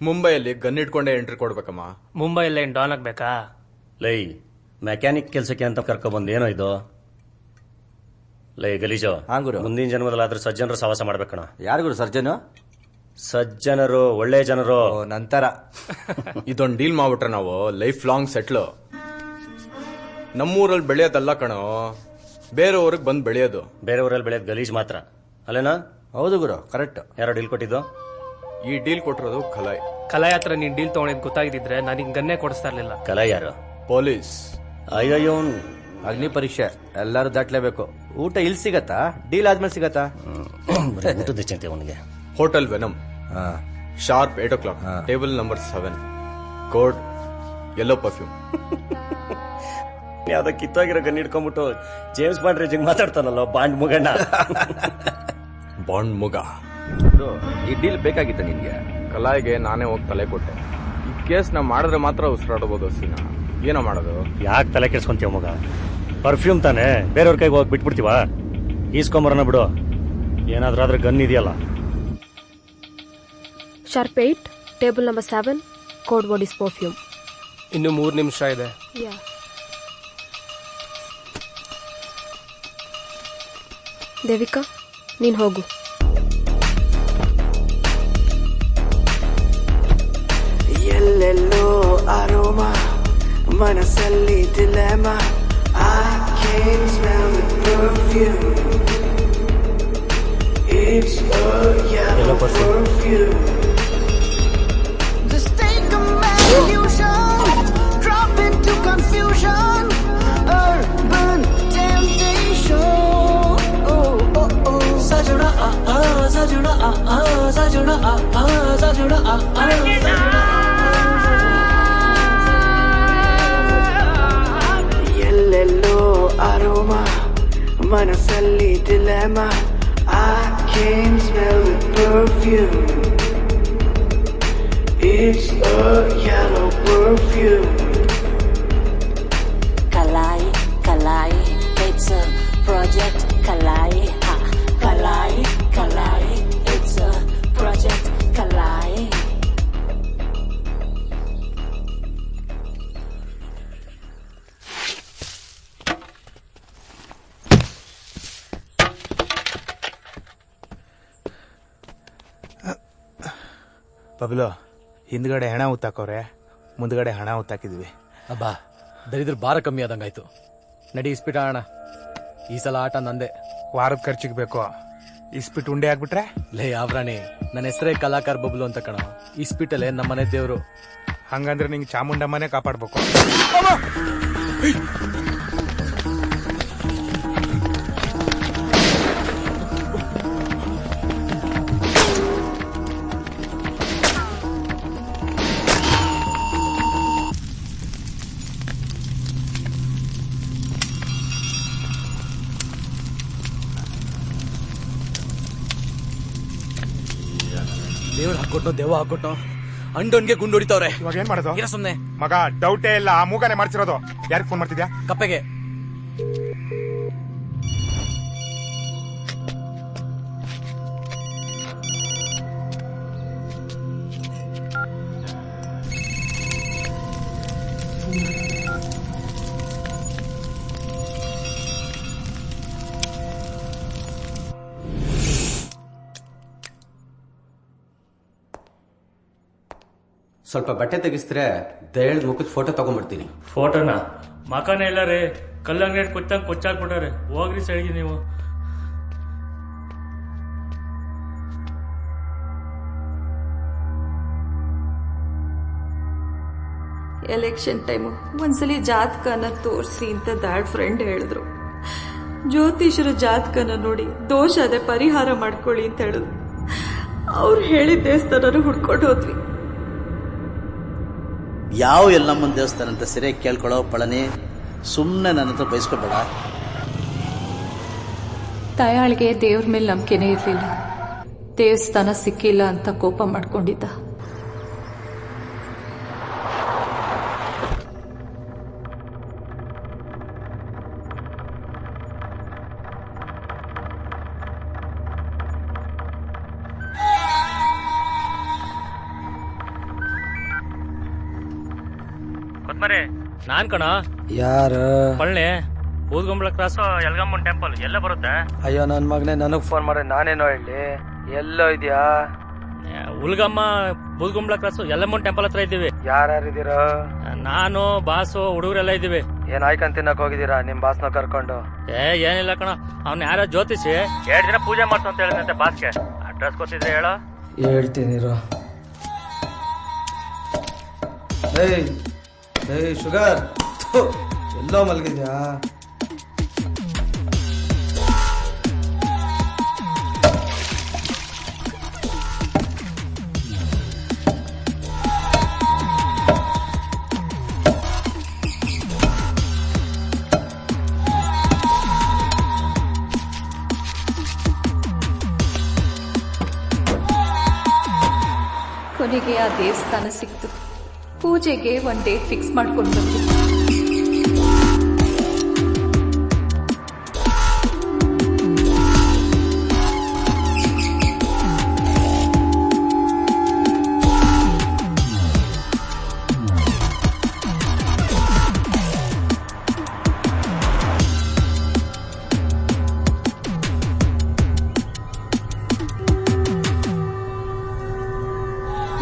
ಮುಂಬೈಯಲ್ಲಿ ಗನ್ ಇಟ್ಕೊಂಡೆ ಎಂಟ್ರಿ ಕೊಡ್ಬೇಕಮ್ಮ. ಮುಂಬೈಯಲ್ಲಿ ಏನ್ ಡಾನ್ ಆಗ್ಬೇಕಾ? ಲೈ, ಮೆಕ್ಯಾನಿಕ್ ಕೆಲ್ಸಕ್ಕೆ ಅಂತ ಕರ್ಕೊಬಂದು ಏನೋ ಇದು? ಲೈ ಗಲೀಜು, ಮುಂದಿನ ಜನ್ಮದಲ್ಲಾದ್ರೂ ಸಜ್ಜನರು ಸವಾಸ ಮಾಡ್ಬೇಕಣ. ಯಾರಿಗೂ ಸರ್ಜನು? ಸಜ್ಜನರು, ಒಳ್ಳೆ ಜನರು. ನಂತರ ಇದೊಂದು ಡೀಲ್ ಮಾಡ್ಬಿಟ್ರೆ ನಾವು ಲೈಫ್ ಲಾಂಗ್ ಸೆಟ್ಲು. ನಮ್ಮೂರಲ್ಲಿ ಬೆಳೆಯೋದಲ್ಲ ಕಣೋ, ಬೇರೆ ಊರಿಗೆ ಬಂದು ಬೆಳೆಯೋದು. ಬೇರೆ ಊರಲ್ಲಿ ಬೆಳೆಯೋದು ಗಲೀಜ್ ಮಾತ್ರ ಅಲ್ಲೇನಾ? ಹೌದು ಗುರು, ಕರೆಕ್ಟ್. ಯಾರೋ ಡೀಲ್ ಕೊಟ್ಟಿದ್ದು? ಈ ಡೀಲ್ ಕೊಟ್ಟಿರೋದು ಕಲಾಯ್ ಹತ್ರ ನೀನ್ ಡೀಲ್ ತಗೊಂಡಿದ್ ಗೊತ್ತಾಗಿದ್ರೆ ನಾನು ಗನ್ನೇ ಕೊಡಿಸ್ತಾ ಇರ್ಲಿಲ್ಲ. ಕಲಾಯ್ ಯಾರು? ಪೊಲೀಸ್. ಅಯ್ಯೋ, ಅಗ್ನಿ ಪರೀಕ್ಷೆ ಎಲ್ಲರೂ ದಾಟ್ಲೇಬೇಕು. ಊಟ ಇಲ್ಲಿ ಸಿಗತ್ತಾ? ಡೀಲ್ ಆದ್ಮೇಲೆ ಸಿಗತ್ತಾ? ಊಟದ ಚಿಂತೆ ಅವನಿಗೆ. Hotel Venom, sharp 8 o'clock, table number 7, code yellow perfume. ಯಾವ್ದ ಕಿತ್ತೋಗಿರೋ ಗನ್ ಇಟ್ಕೊಂಡ್ಬಿಟ್ಟು ಜೇಮ್ಸ್ ಬಾಂಡ್ ರೇಂಜಿಂಗ್ ಮಾತಾಡ್ತಾನಲ್ಲ ಬಾಂಡ್ ಮುಗಣ್ಣ. ಬಾಂಡ್ ಮುಗ. ಈ ಡೀಲ್ ಬೇಕಾಗಿತ್ತ ನಿನ್ಗೆ? ಕಲಾಯಿಗೆ ನಾನೇ ಹೋಗಿ ತಲೆ ಕೊಟ್ಟೆ. ಈ ಕೇಸ್ ನ ಮಾಡಿದ್ರೆ ಮಾತ್ರ ಉಸಿರಾಡಬಹುದು. ಸೀನಾ, ಏನೋ ಮಾಡೋದು? ಯಾಕೆ ತಲೆ ಕೆಡ್ಸ್ಕೊಂತೀವ ಮಗ? ಪರ್ಫ್ಯೂಮ್ ತಾನೆ, ಬೇರೆಯವ್ರ ಕೈಗೆ ಹೋಗಿ ಬಿಟ್ಬಿಡ್ತೀವ? ಈಸ್ಕೊಂಬರೋಣ ಬಿಡು. ಏನಾದ್ರೂ ಆದ್ರೆ ಗನ್ ಇದೆಯಲ್ಲ. Sharp 8, table number 7, code word is perfume. ಇನ್ನು 3 ನಿಮಿಷ ಇದೆ. ದೇವಿಕಾ, ನೀನ್ ಹೋಗು. ಎಲ್ಲೆಲ್ಲೋ ಅರೋಮ, ಮನಸ್ಸಲ್ಲಿ ಡಿಲೆಮ. I can't smell the perfume. It's a yellow perfume. Just take a mad illusion, drop into confusion, urban temptation. Oh, oh, oh. Sajuna, sajuna, sajuna, sajuna, sajuna. Yellow aroma, manasalli dilemma. I can smell the perfume. It's a yellow perfume. Kalai, Kalai, it's a project. Kalai, ha, Kalai, Kalai, it's a project. Kalai. Bablu, ಹಿಂದ್ಗಡೆ ಹೆಣ ಉತ್ತಾಕವ್ರೆ, ಮುಂದ್ಗಡೆ ಹಣ ಉತ್ತಾಕಿದ್ವಿ. ಅಬ್ಬಾ, ದರಿದ್ರ ಭಾರ ಕಮ್ಮಿ ಆದಂಗಾಯ್ತು. ನಡಿ ಇಸ್ಪಿಟ ಅಣ್ಣ, ಈ ಸಲ ಆಟ ನಂದೆ. ವಾರದ ಖರ್ಚಿಗೆ ಬೇಕು, ಇಸ್ಪಿಟ್ ಉಂಡೆ ಆಗ್ಬಿಟ್ರೆ? ಲೇ ಯಾವ್ರಾಣಿ, ನನ್ನ ಹೆಸರೇ ಕಲಾಕಾರ ಬಬ್ಲು ಅಂತ ಕಣ. ಇಸ್ಪಿಟಲ್ಲೇ ನಮ್ಮನೆ ದೇವ್ರು. ಹಂಗಂದ್ರೆ ನಿಂಗೆ ಚಾಮುಂಡಮ್ಮನೇ ಕಾಪಾಡ್ಬೇಕು. ದೇವ್ರು ಹಾಕೊಟ್ಟು ದೇವ ಹಾಕೊಟ್ಟು ಅಂಡೋನ್ಗೆ ಗುಂಡು ಹೊಡಿತಾವ್ರೆ. ಇವಾಗ ಏನ್ ಮಾಡೋದು? ಇರ ಸುಮ್ನೆ ಮಗ, ಡೌಟೇ ಇಲ್ಲ, ಆ ಮೂಗನೆ ಮಾಡ್ತಿರೋದು. ಯಾರಿಗೆ ಫೋನ್ ಮಾಡ್ತಿದ್ಯಾ? ಕಪ್ಪೆಗೆ. ಸ್ವಲ್ಪ ಬಟ್ಟೆ ತೆಗಿಸಿದ್ರೆ ದಯಳ್ದ ಮುಖದ ಫೋಟೋ ತಗೊಂಡ್ಬಿಡ್ತೀನಿ. ಫೋಟೋನಾ? ಮಕಾನೇ ಇಲ್ಲ ರೀ, ಕಲ್ಲಂಗಡಿ ಕೊಚ್ಚಂಗ್ ಕೊಚ್ಚಾಕ್ಬಿಟ್ಟಾರೆ. ಹೋಗ್ರಿ ಸೈಡ್ಗೆ ನೀವು. ಎಲೆಕ್ಷನ್ ಟೈಮು ಒಂದ್ಸಲಿ ಜಾತಕನ ತೋರಿಸಿ ಅಂತ ದಾಡ್ ಫ್ರೆಂಡ್ ಹೇಳಿದ್ರು. ಜ್ಯೋತಿಷರು ಜಾತಕನ ನೋಡಿ ದೋಷ ಅದೇ ಪರಿಹಾರ ಮಾಡ್ಕೊಳ್ಳಿ ಅಂತ ಹೇಳಿದ್ರು. ಅವ್ರು ಹೇಳಿದ ದೇವಸ್ಥಾನ ಹುಡ್ಕೊಂಡು ಹೋದ್ವಿ. ಯಾವ ಎಲ್ಲಮ್ಮನ ದೇವಸ್ಥಾನ ಅಂತ ಸರಿಯಾಗಿ ಕೇಳ್ಕೊಳ್ಳೋ ಪಳನಿ, ಸುಮ್ಮನೆ ನನ್ನ ಹತ್ರ ಬಯಸ್ಕೋಬೇಡ. ದಯಾಳಿಗೆ ದೇವ್ರ ಮೇಲೆ ನಂಬಿಕೆನೇ ಇರಲಿಲ್ಲ. ದೇವಸ್ಥಾನ ಸಿಕ್ಕಿಲ್ಲ ಅಂತ ಕೋಪ ಮಾಡ್ಕೊಂಡಿದ್ದ. ನಾನ್ ಕಣ. ಯಾರು? ಪಳ್ಳಿ ಊದ್ಗೊಂಬಳ ಕ್ರಾಸ್ ಯಲ್ಗಮ್ಮನ್ ಟೆಂಪಲ್ ಎಲ್ಲ ಬರುತ್ತೆ. ಅಯ್ಯೋ ನನ್ ಮಗನೇ, ನನಗ್ ಫೋನ್ ಮಾಡಿ ನಾನೇನೋ ಹೇಳಿ. ಎಲ್ಲೋ ಇದೆಯಾ? ಉಲ್ಗಮ್ಮ ಬೂದ್ಗುಂಬಳ ಕ್ರಾಸ್ ಯಲ್ಲಮ್ಮನ್ ಟೆಂಪಲ್ ಹತ್ರ ಇದ್ದೀವಿ. ಯಾರ್ಯಾರಿದ್ದೀರಾ? ನಾನು ಬಾಸು ಹುಡುಗರೆಲ್ಲ ಇದ್ದೀವಿ. ಏನ್ ಆಯ್ಕಂತ ತಿನ್ನಕ್ ಹೋಗಿದ್ದೀರಾ ನಿಮ್ ಬಾಸ್ನ ಕರ್ಕೊಂಡು? ಏನಿಲ್ಲ ಕಣ, ಅವ್ನ ಯಾರೋ ಜ್ಯೋತಿಷಿ 2 ದಿನ ಪೂಜೆ ಮಾಡ್ತು ಅಂತ ಹೇಳಿದಂತೆ ಬಾಸ್ಗೆ. ಅಡ್ರೆಸ್ ಗೊತ್ತಿದ್ರೆ ಹೇಳೋ. ಹೇಳ್ತೀನಿ. ಏಯ್ ಶುಗರ್, ಎಲ್ಲೋ ಮಲಗಿದ್ಯಾ? ಕೊನೆಗೆ ಆ ದೇವಸ್ಥಾನ ಸಿಕ್ತು. ಪೂಜೆಗೆ ಒಂದ್ ಡೇಟ್ ಫಿಕ್ಸ್ ಮಾಡ್ಕೊಂಡು ಬಂದ್ವಿ.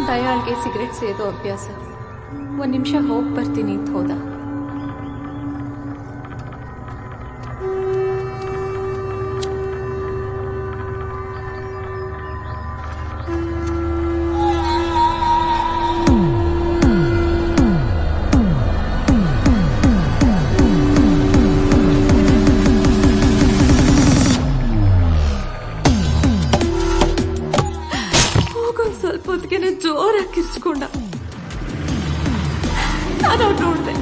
ದಯಾಳ್ಗೆ ಸಿಗರೆಟ್ ಸೇದೋ ಅಭ್ಯಾಸ. 1 ನಿಮಿಷ ಹೋಗಿ ಬರ್ತೀನಿ ಅಂತ ಹೋದ. ನಾನು ನೋಡ್ದೆ.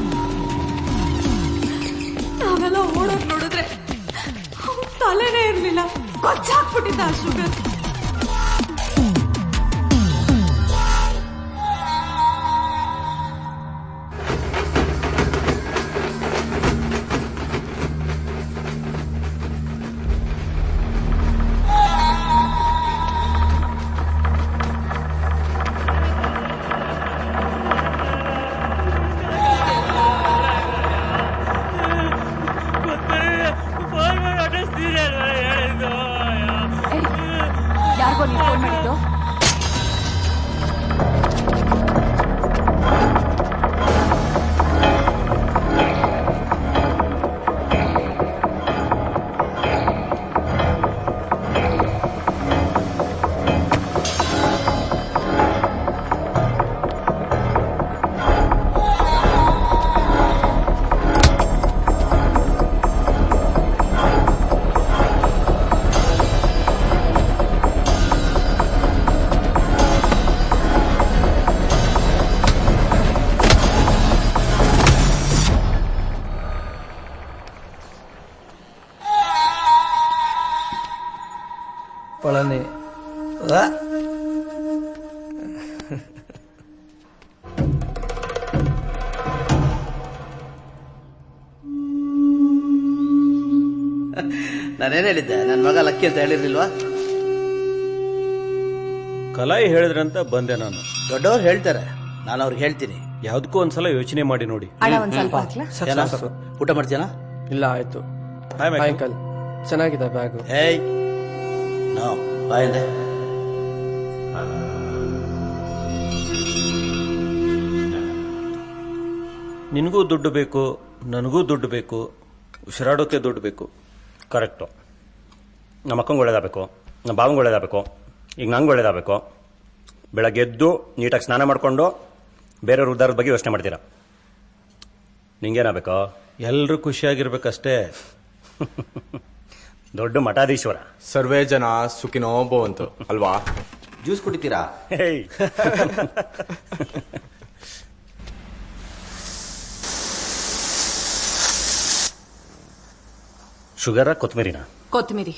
ನಾವೆಲ್ಲ ಓಡೋಕ್ ನೋಡಿದ್ರೆ ತಲೆನೇ ಇರ್ಲಿಲ್ಲ, ಕೊಚ್ಚಾಕ್ಬಿಟ್ಟಿದ್ದ ಆ ಶುಗರ್. ಯಾರಿಗೋ ನೀವು ಫೋನ್ ಮಾಡಿದ್ದು? ಪಳನಿ ನಾನೇನ್ ಹೇಳಿದ್ದೆ, ನನ್ನ ಮಗ ಲಕ್ಕಿ ಅಂತ ಹೇಳಿರ್ಲಿಲ್ವಾ? ಕಲಾಯಿ ಹೇಳಿದ್ರಂತ ಬಂದೆ ನಾನು. ದೊಡ್ಡವ್ರು ಹೇಳ್ತಾರೆ, ನಾನು ಅವ್ರಿಗೆ ಹೇಳ್ತೀನಿ. ಯಾವ್ದಕ್ಕೂ ಒಂದ್ಸಲ ಯೋಚನೆ ಮಾಡಿ ನೋಡಿ. ಊಟ ಮಾಡ್ತೀಯನ? ಇಲ್ಲ, ಆಯ್ತು. ಅಂಕಲ್ ಚೆನ್ನಾಗಿದೆ ಬ್ಯಾಗು. ಏಯ್ ನೋ ಬಾಯಂದೆ. ನಿನಗೂ ದುಡ್ಡು ಬೇಕು, ನನಗೂ ದುಡ್ಡು ಬೇಕು, ಉಸಿರಾಡೋಕೆ ದುಡ್ಡು ಬೇಕು. ಕರೆಕ್ಟು. ನಮ್ಮ ಅಕ್ಕಂಗೆ ಒಳ್ಳೇದಾಗಬೇಕು, ನಮ್ಮ ಬಾವಂಗೆ ಒಳ್ಳೇದಾಗಬೇಕು, ಈಗ ನಂಗೆ ಒಳ್ಳೇದಾಗಬೇಕು. ಬೆಳಗ್ಗೆ ಎದ್ದು ನೀಟಾಗಿ ಸ್ನಾನ ಮಾಡಿಕೊಂಡು ಬೇರೆಯವ್ರ ಉದ್ದಾರದ ಬಗ್ಗೆ ಯೋಚನೆ ಮಾಡ್ತೀರಾ. ನಿಂಗೇನಾಗಬೇಕು? ಎಲ್ಲರೂ ಖುಷಿಯಾಗಿರ್ಬೇಕಷ್ಟೇ. ದೊಡ್ಡ ಮಠಾಧೀಶ್ವರ. ಸರ್ವೇ ಜನ ಸುಖಿನೋ ಭವಂತು ಅಲ್ವಾ? ಜ್ಯೂಸ್ ಕುಡಿತೀರಾ? ಶುಗರ ಕೊತ್ತಂಬರಿನಾ? ಕೊತ್ತಂಬರಿ.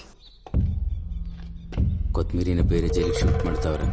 ಕೊತ್ತಂಬರಿನ ಬೇರೆ ಜೈಲಿಗೆ ಶೂಟ್ ಮಾಡ್ತಾವ್ರೆ.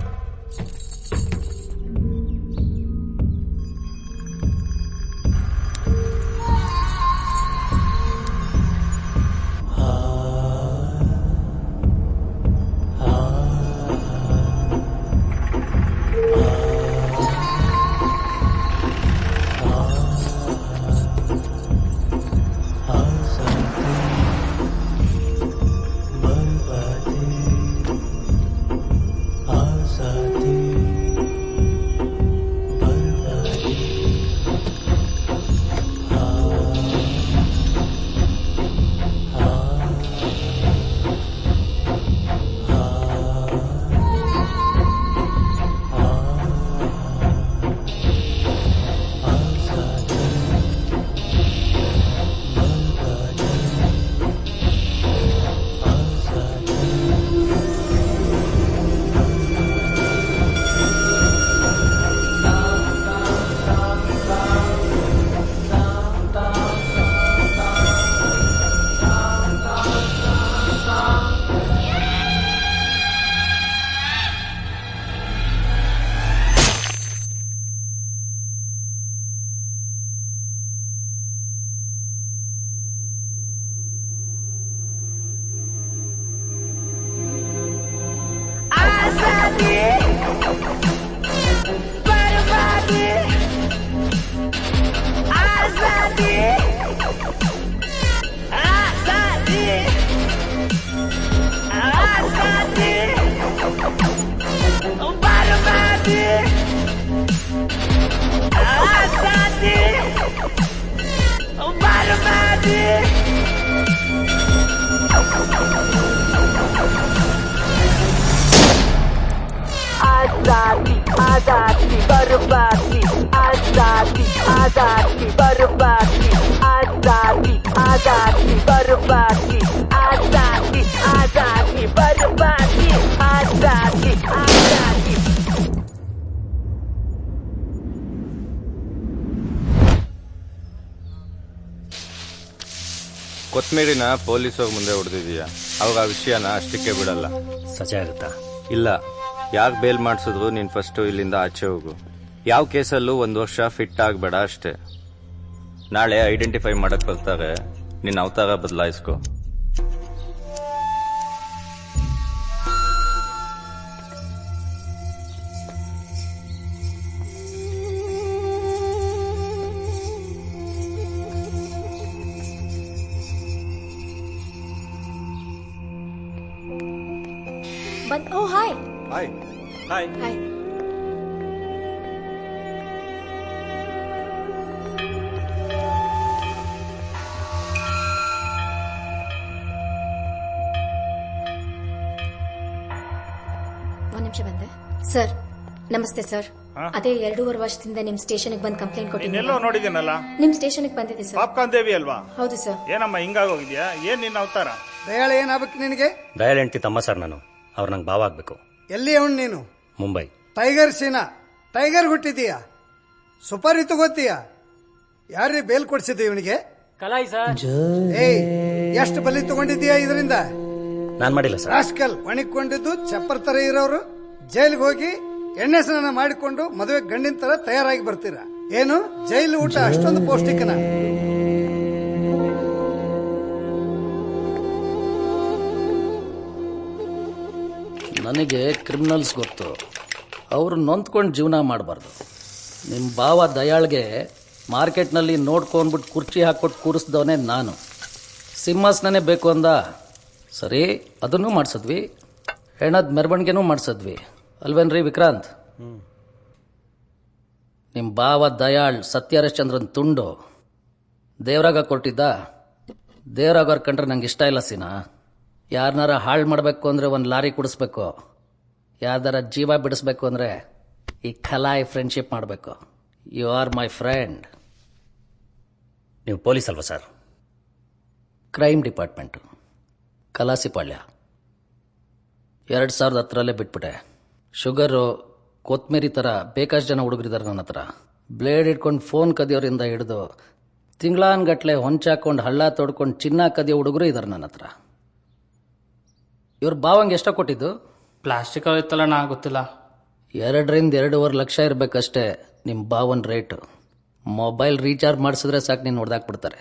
आजादी आजादी बर्बादी आजादी आजादी बर्बादी आजादी आजादी बर्बादी आजादी आजादी बर्बादी आजादी आजादी ಕೊತ್ಮೀರಿನ ಪೊಲೀಸ್ ಹೋಗಿ ಮುಂದೆ ಹೊಡೆದಿದೀಯ, ಅವಾಗ ಆ ವಿಷಯನ ಅಷ್ಟಕ್ಕೆ ಬಿಡಲ್ಲ. ಸಜೆ ಆಗುತ್ತಾ? ಇಲ್ಲ, ಯಾಕೆ ಬೇಲ್ ಮಾಡಿಸಿದ್ರು ನೀನ್ ಫಸ್ಟ್ ಇಲ್ಲಿಂದ ಆಚೆ ಹೋಗು. ಯಾವ ಕೇಸಲ್ಲೂ 1 ವರ್ಷ ಫಿಟ್ ಆಗಬೇಡ ಅಷ್ಟೇ. ನಾಳೆ ಐಡೆಂಟಿಫೈ ಮಾಡಕ್ ಬರ್ತಾರೆ, ನಿನ್ನ ಅವತಾರ ಬದಲಾಯಿಸ್ಕೊ. ಓ ಹಾಯ್. ಹಾಯ್. ಹಾಯ್. ಹಾಯ್. ಒಂದ್ ನಿಮಿಷ ಬಂದೆ. ಸರ್ ನಮಸ್ತೆ ಸರ್. ಅದೇ 2.5 ವರ್ಷದಿಂದ ನಿಮ್ ಸ್ಟೇಷನ್ಗೆ ಬಂದು ಕಂಪ್ಲೇಂಟ್ ಎಲ್ಲೋ ಕೊಟ್ಟಿದ್ದೀನಿ. ನೋಡಿದ್ದೀನಲ್ಲ, ನಿಮ್ ಸ್ಟೇಷನ್ಗೆ ಬಂದಿದೆ ಸರ್. ಪಾಪ್ಕಾರ್ನ್ ದೇವಿ ಅಲ್ವಾ? ಹೌದು ಸರ್. ಏನಮ್ಮ ಹಿಂಗಾಗೋಗಿದ್ಯಾ? ಏನ್ ನಿನ್ನ ಅವತಾರ? ದಯಾಳ ಏನಾಗ್ಬೇಕು ನಿನಗೆ? ದಯಾಳ ಹೆಂಡತಿ ತಮ್ಮ ಸರ್ ನಾನು. ಅವ್ರು ನಂಗೆ ಭಾವ ಆಗ್ಬೇಕು. ಎಲ್ಲಿ ಅವನು ನೀನು? ಮುಂಬೈ. ಟೈಗರ್ ಸೀನಾ ಟೈಗರ್ ಹುಟ್ಟಿದೀಯ? ಸುಪಾರಿ ತಗೋತೀಯ? ಯಾರೇ ಬೇಲ್ ಕೊಡ್ಸಿದ್ದೆ ಇವನಿಗೆ? ಕಲಾಯಿ ಸರ್. ಏಯ್, ಎಷ್ಟು ಬಲಿ ತಗೊಂಡಿದ್ದೀಯಾ ಇದರಿಂದ? ನಾನ್ ಮಾಡಿಲ್ಲ ಸರ್. ರಾಸ್ಕಲ್, ಒಣಗಿಕೊಂಡಿದ್ದು ಚಪ್ಪರ್ ತರ ಇರೋರು ಜೈಲ್ಗೆ ಹೋಗಿ ಎಣ್ಣೆ ಸ್ನಾನ ಮಾಡಿಕೊಂಡು ಮದುವೆ ಗಂಡಿನ ತರ ತಯಾರಾಗಿ ಬರ್ತೀರಾ? ಏನು ಜೈಲು ಊಟ ಅಷ್ಟೊಂದು ಪೌಷ್ಟಿಕನ? ನನಗೆ ಕ್ರಿಮಿನಲ್ಸ್ ಗೊತ್ತು, ಅವರು ನೊಂದ್ಕೊಂಡು ಜೀವನ ಮಾಡಬಾರ್ದು. ನಿಮ್ಮ ಭಾವ ದಯಾಳ್ಗೆ ಮಾರ್ಕೆಟ್ನಲ್ಲಿ ನೋಡ್ಕೊಂಡ್ಬಿಟ್ಟು ಕುರ್ಚಿ ಹಾಕ್ಕೊಟ್ಟು ಕೂರಿಸ್ದವನೇ ನಾನು. ಸಿಂಹಾಸನನೇ ಬೇಕು ಅಂದ, ಸರಿ ಅದನ್ನೂ ಮಾಡಿಸಿದ್ವಿ, ಹೆಣದ ಮೆರವಣಿಗೆನೂ ಮಾಡಿಸಿದ್ವಿ ಅಲ್ವೇನ್ರಿ ವಿಕ್ರಾಂತ್? ನಿಮ್ಮ ಭಾವ ದಯಾಳ್ ಸತ್ಯಹರಿಶ್ಚಂದ್ರನ್ ತುಂಡು ದೇವರಾಗ ಕೊಟ್ಟಿದ್ದ. ದೇವರಾಗ ಅವ್ರ ಕಂಡ್ರೆ ನಂಗೆ ಇಷ್ಟ ಇಲ್ಲ ಸೀನಾ. ಯಾರನ್ನಾರ ಹಾಳು ಮಾಡಬೇಕು ಅಂದರೆ ಒಂದು ಲಾರಿ ಕುಡಿಸ್ಬೇಕು, ಯಾರ್ದಾರ ಜೀವ ಬಿಡಿಸ್ಬೇಕು ಅಂದರೆ ಈ ಕಲಾಯಿ ಫ್ರೆಂಡ್ಶಿಪ್ ಮಾಡಬೇಕು. You are my friend. ನೀವು ಪೊಲೀಸ್ ಅಲ್ವಾ ಸರ್? Crime department, Kalasipalya. 2010 ಬಿಟ್ಬಿಟ್ಟೆ. ಶುಗರು, ಕೊತ್ಮೀರಿ ಥರ ಬೇಕಾಷ್ಟು ಜನ ಹುಡುಗರಿದ್ದಾರೆ ನನ್ನ ಹತ್ರ. ಬ್ಲೇಡ್ ಇಟ್ಕೊಂಡು ಫೋನ್ ಕದಿಯೋರಿಂದ ಹಿಡಿದು ತಿಂಗಳಾನ್ಗಟ್ಲೆ ಹೊಂಚಾಕೊಂಡು ಹಳ್ಳ ತೊಡ್ಕೊಂಡು ಚಿನ್ನ ಕದಿಯೋ ಹುಡುಗರು ಇದ್ದಾರೆ ನನ್ನ ಹತ್ರ. ಇವ್ರ ಭಾವಂಗೆ ಎಷ್ಟ ಕೊಟ್ಟಿದ್ದು? ಪ್ಲಾಸ್ಟಿಕ್ ಇತ್ತಲ್ಲ, ನಾ ಗೊತ್ತಿಲ್ಲ. 2-2.5 ಲಕ್ಷ ಇರಬೇಕಷ್ಟೇ ನಿಮ್ಮ ಭಾವನ್ ರೇಟು. ಮೊಬೈಲ್ ರೀಚಾರ್ಜ್ ಮಾಡಿಸಿದ್ರೆ ಸಾಕು ನೀನು ಹೊಡೆದಾಕ್ಬಿಡ್ತಾರೆ.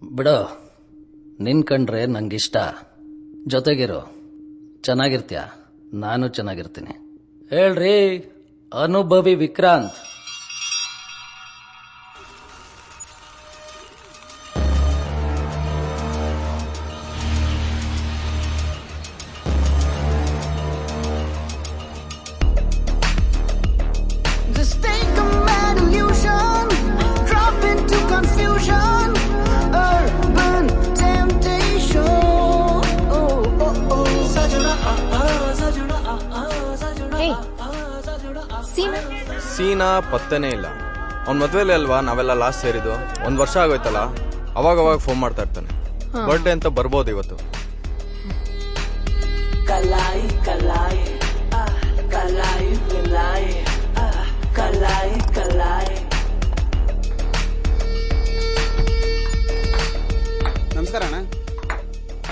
ಬಿಡೋ, ನಿನ್ ಕಂಡ್ರೆ ನಂಗಿಷ್ಟ. ಜೊತೆಗಿರು, ಚೆನ್ನಾಗಿರ್ತೀಯ, ನಾನು ಚೆನ್ನಾಗಿರ್ತೀನಿ. ಹೇಳ್ರಿ ಅನುಭವಿ Vikrant. Just take a mad illusion, drop into confusion, urban temptation. Oh, oh, oh. Sajuna, sajuna, sajuna. Hey, ಸೀನಾ. ಸೀನಾ ಪತ್ತೆನೇ ಇಲ್ಲ. ಅವ್ನ ಮದ್ವೆಲೆ ಅಲ್ವಾ ನಾವೆಲ್ಲ ಲಾಸ್ಟ್ ಸೇರಿದ್ದು. 1 ವರ್ಷ ಆಗೋಯ್ತಲ್ಲ, ಅವಾಗ ಫೋನ್ ಮಾಡ್ತಾ ಇರ್ತಾನೆ. ಬರ್ಡೇ ಅಂತ ಬರ್ಬೋದು ಇವತ್ತು. Kalai, kalai, kalai, kalai, kalai, kalai. ನಮಸ್ಕಾರ ಅಣ್ಣ.